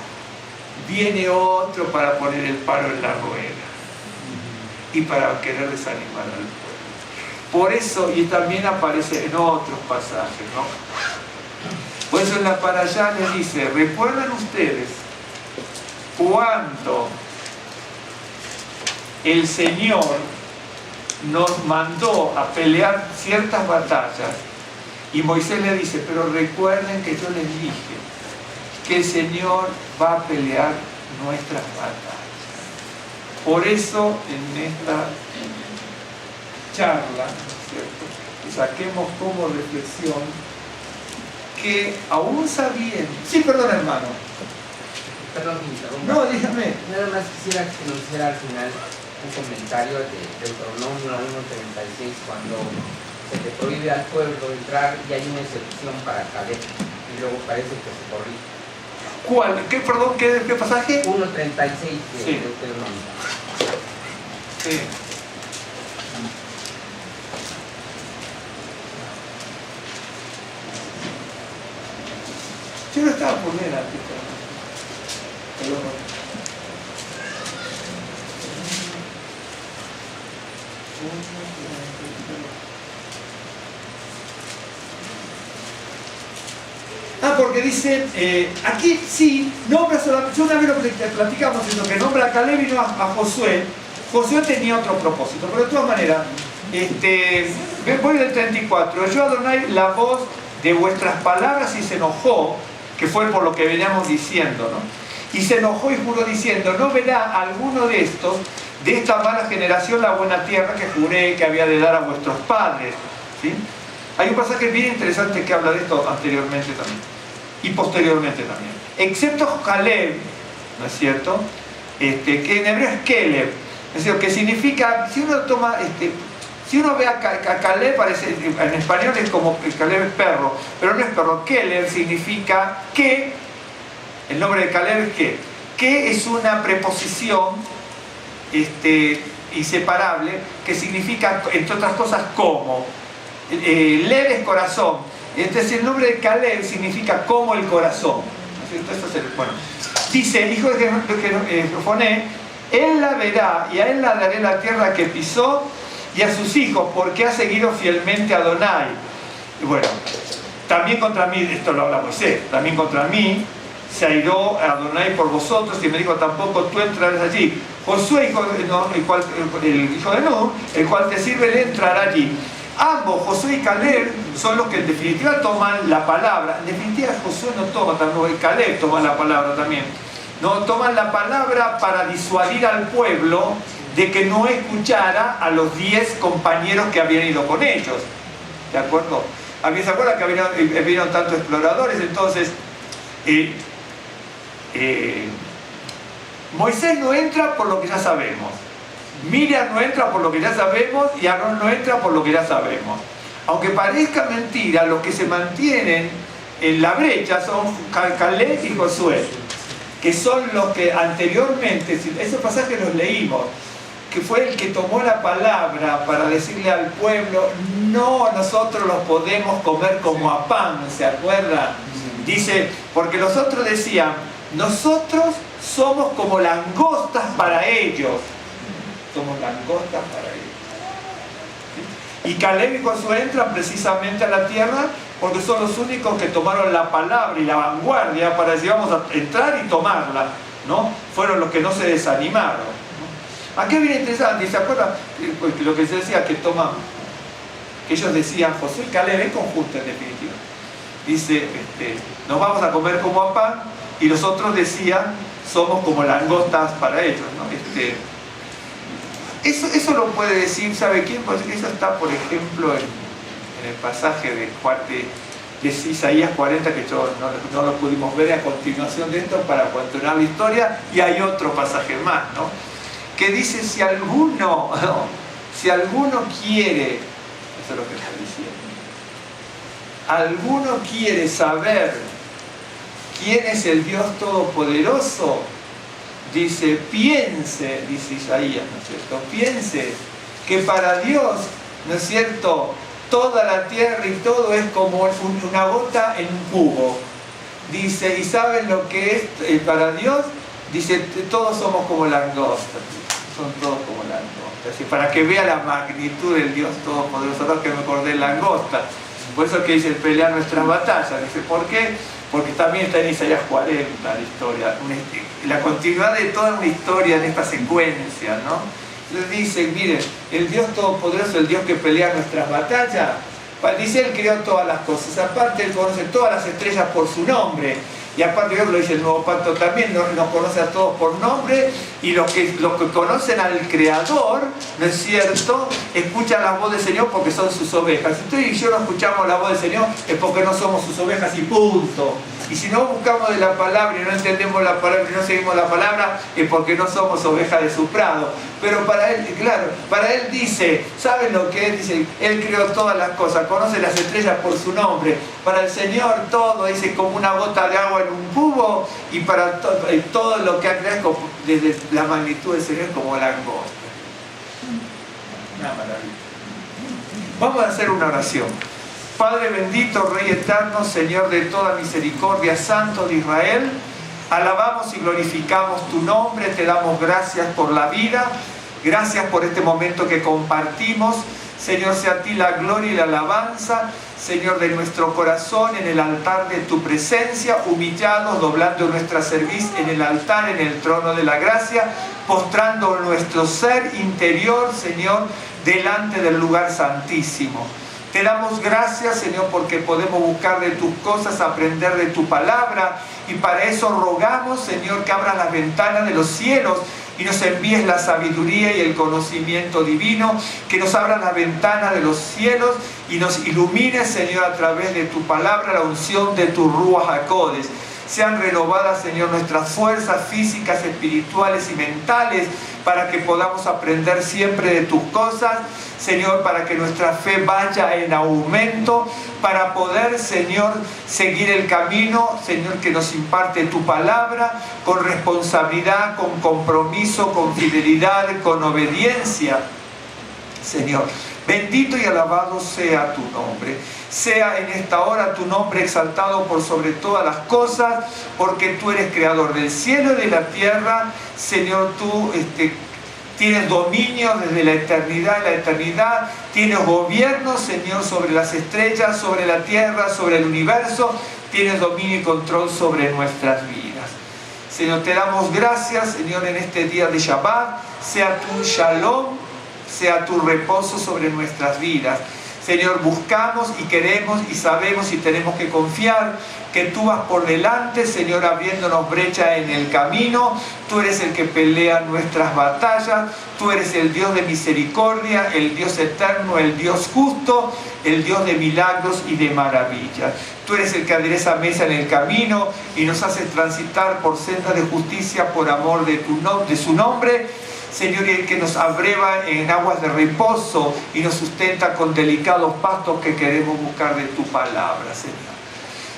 viene otro para poner el palo en la rueda y para querer desanimar al pueblo. Por eso, y también aparece en otros pasajes, ¿no? Por eso en la para allá les dice: recuerden ustedes cuando el Señor nos mandó a pelear ciertas batallas, y Moisés le dice: pero recuerden que yo les dije que el Señor va a pelear nuestras batallas. Por eso en esta charla, ¿cierto?, saquemos como reflexión que aún sabiendo... Sí, perdón, hermano. Perdón, me interrumpa. No, dígame. Nada más quisiera que nos hiciera al final un comentario de Deuteronomio 1:36, cuando se le prohíbe al pueblo entrar y hay una excepción para Caleb, y luego parece que se corrige. ¿Cuál? ¿Qué, perdón, qué pasaje? 1:36 de Sí. Deuteronomio. Sí. Yo lo estaba por ver antes. Perdón. Porque dice, aquí sí, nombra solamente, yo una vez lo platicamos, sino que nombra a Caleb y no a Josué. Josué tenía otro propósito, pero de todas maneras, voy del 34. Yo Adonai la voz de vuestras palabras y se enojó, que fue por lo que veníamos diciendo, ¿no? Y se enojó y juró diciendo, no verá alguno de estos, de esta mala generación, la buena tierra que juré que había de dar a vuestros padres. ¿Sí? Hay un pasaje bien interesante que habla de esto anteriormente también y posteriormente también. Excepto Caleb, ¿no es cierto? Que en hebreo es Keleb, es decir, que significa, si uno toma, si uno ve a Caleb, parece, en español es como Caleb es perro, pero no es perro. Keleb significa que, el nombre de Caleb es que es una preposición inseparable, que significa, entre otras cosas, como. Lev es corazón, entonces el nombre de Caleb significa como el corazón. Bueno, dice, hijo de Jefoné, él la verá y a él la daré la tierra que pisó y a sus hijos, porque ha seguido fielmente a Adonai. Y bueno, también contra mí, esto lo habla Moisés, también contra mí se airó a Adonai por vosotros y me dijo, tampoco tú entrarás allí. Josué, el hijo de Nun, el cual te sirve, él entrará allí. Ambos, Josué y Caleb, son los que en definitiva toman la palabra. En definitiva, Josué no toma también, Caleb toma la palabra también. No toman la palabra para disuadir al pueblo de que no escuchara a los 10 compañeros que habían ido con ellos. ¿De acuerdo? A mí se acuerda que vinieron tantos exploradores, entonces Moisés no entra por lo que ya sabemos. Miriam no entra por lo que ya sabemos y Aarón no entra por lo que ya sabemos. Aunque parezca mentira, los que se mantienen en la brecha son Caleb y Josué, que son los que anteriormente, esos pasajes los leímos, que fue el que tomó la palabra para decirle al pueblo, no, nosotros los podemos comer como a pan, ¿se acuerdan? Dice, porque los otros decían, nosotros somos como langostas para ellos. Somos langostas para ellos. ¿Sí? Y Caleb y Josué entran precisamente a la tierra porque son los únicos que tomaron la palabra y la vanguardia para decir vamos a entrar y tomarla, ¿no? Fueron los que no se desanimaron, ¿no? Aquí viene interesante, ¿se acuerdan? Lo que se decía que ellos decían, Josué y Caleb en conjunto en definitiva. Dice, nos vamos a comer como a pan, y los otros decían, somos como langostas para ellos, ¿no? Eso lo puede decir, ¿sabe quién? Pues eso está, por ejemplo, en el pasaje de Isaías 40, que no lo pudimos ver a continuación de esto para continuar la historia, y hay otro pasaje más, ¿no? Que dice, si alguno quiere, eso es lo que está diciendo, alguno quiere saber quién es el Dios Todopoderoso, dice, piense, dice Isaías, ¿no es cierto? Piense que para Dios, ¿no es cierto?, toda la tierra y todo es como una gota en un cubo. Dice, ¿y saben lo que es para Dios? Dice, todos somos como langostas. Son todos como langostas. Y para que vea la magnitud del Dios Todopoderoso, ahora que me acordé de langosta. Por eso que dice, pelear nuestras batallas. Dice, ¿por qué? Porque también está en Isaías 40 la historia, la continuidad de toda una historia en esta secuencia, ¿no? Les dice, miren, el Dios Todopoderoso, el Dios que pelea nuestras batallas, dice, Él creó todas las cosas, aparte Él conoce todas las estrellas por su nombre, y aparte Dios lo dice el Nuevo Pacto también, nos conoce a todos por nombre, y los que conocen al Creador, ¿no es cierto?, escuchan la voz del Señor porque son sus ovejas. Si usted y yo no escuchamos la voz del Señor es porque no somos sus ovejas y punto. Y si no buscamos de la palabra y no entendemos la palabra y no seguimos la palabra, es porque no somos ovejas de su prado. Pero para Él, claro, para Él dice, ¿saben lo que es? Dice, Él creó todas las cosas, conoce las estrellas por su nombre. Para el Señor todo, dice, como una gota de agua en un cubo, y para todo lo que ha creado desde la magnitud del Señor como langosta. Una maravilla. Vamos a hacer una oración. Padre bendito, Rey eterno, Señor de toda misericordia, Santo de Israel, alabamos y glorificamos tu nombre, te damos gracias por la vida, gracias por este momento que compartimos. Señor, sea a ti la gloria y la alabanza, Señor, de nuestro corazón en el altar de tu presencia, humillados, doblando nuestra cerviz en el altar, en el trono de la gracia, postrando nuestro ser interior, Señor, delante del lugar santísimo. Te damos gracias, Señor, porque podemos buscar de tus cosas, aprender de tu palabra, y para eso rogamos, Señor, que abras las ventanas de los cielos y nos envíes la sabiduría y el conocimiento divino, que nos abras las ventanas de los cielos y nos ilumines, Señor, a través de tu palabra, la unción de tu Ruach HaKodesh. Sean renovadas, Señor, nuestras fuerzas físicas, espirituales y mentales, para que podamos aprender siempre de tus cosas, Señor, para que nuestra fe vaya en aumento, para poder, Señor, seguir el camino, Señor, que nos imparte tu palabra, con responsabilidad, con compromiso, con fidelidad, con obediencia, Señor. Bendito y alabado sea tu nombre. Sea en esta hora tu nombre exaltado por sobre todas las cosas, porque tú eres creador del cielo y de la tierra. Señor, tú tienes dominio desde la eternidad, tienes gobierno, Señor, sobre las estrellas, sobre la tierra, sobre el universo, tienes dominio y control sobre nuestras vidas. Señor, te damos gracias, Señor, en este día de Shabbat, sea tu shalom, sea tu reposo sobre nuestras vidas. Señor, buscamos y queremos y sabemos y tenemos que confiar que tú vas por delante, Señor, abriéndonos brecha en el camino. Tú eres el que pelea nuestras batallas, tú eres el Dios de misericordia, el Dios eterno, el Dios justo, el Dios de milagros y de maravillas. Tú eres el que adereza mesa en el camino y nos hace transitar por sendas de justicia por amor de su nombre. Señor, y el que nos abreva en aguas de reposo y nos sustenta con delicados pastos que queremos buscar de tu palabra, Señor.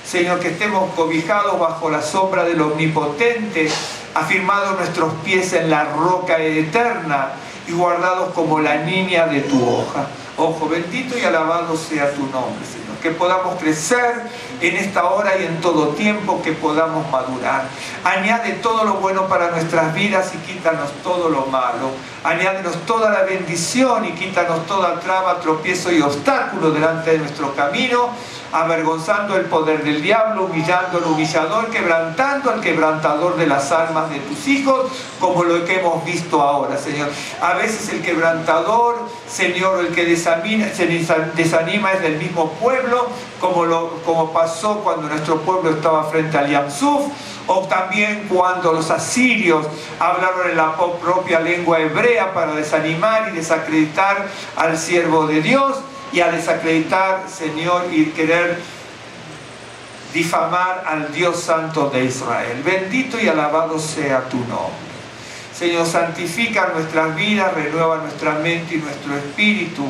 Señor, que estemos cobijados bajo la sombra del Omnipotente, afirmados nuestros pies en la roca eterna y guardados como la niña de tu hoja. Ojo, bendito y alabado sea tu nombre, Señor. Que podamos crecer en esta hora y en todo tiempo, que podamos madurar. Añade todo lo bueno para nuestras vidas y quítanos todo lo malo. Añádenos toda la bendición y quítanos toda traba, tropiezo y obstáculo delante de nuestro camino, avergonzando el poder del diablo, humillando al humillador, quebrantando al quebrantador de las almas de tus hijos, como lo que hemos visto ahora, Señor. A veces el quebrantador, Señor, el que desanima es del mismo pueblo, como pasó cuando nuestro pueblo estaba frente al Yam Suf, o también cuando los asirios hablaron en la propia lengua hebrea para desanimar y desacreditar al siervo de Dios, y a desacreditar, Señor, y querer difamar al Dios Santo de Israel. Bendito y alabado sea tu nombre. Señor, santifica nuestras vidas, renueva nuestra mente y nuestro espíritu.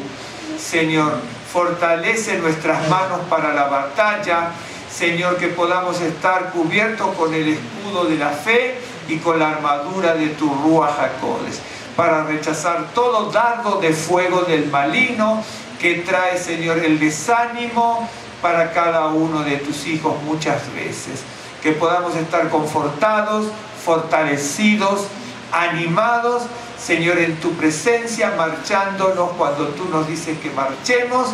Señor, fortalece nuestras manos para la batalla. Señor, que podamos estar cubiertos con el escudo de la fe y con la armadura de tu Ruach HaKodesh, para rechazar todo dardo de fuego del maligno que trae, Señor, el desánimo para cada uno de tus hijos muchas veces. Que podamos estar confortados, fortalecidos, animados, Señor, en tu presencia, marchándonos cuando tú nos dices que marchemos,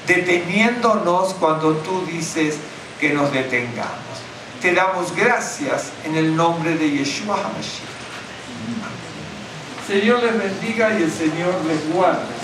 deteniéndonos cuando tú dices que nos detengamos. Te damos gracias en el nombre de Yeshua HaMashiach. Señor les bendiga y el Señor les guarde.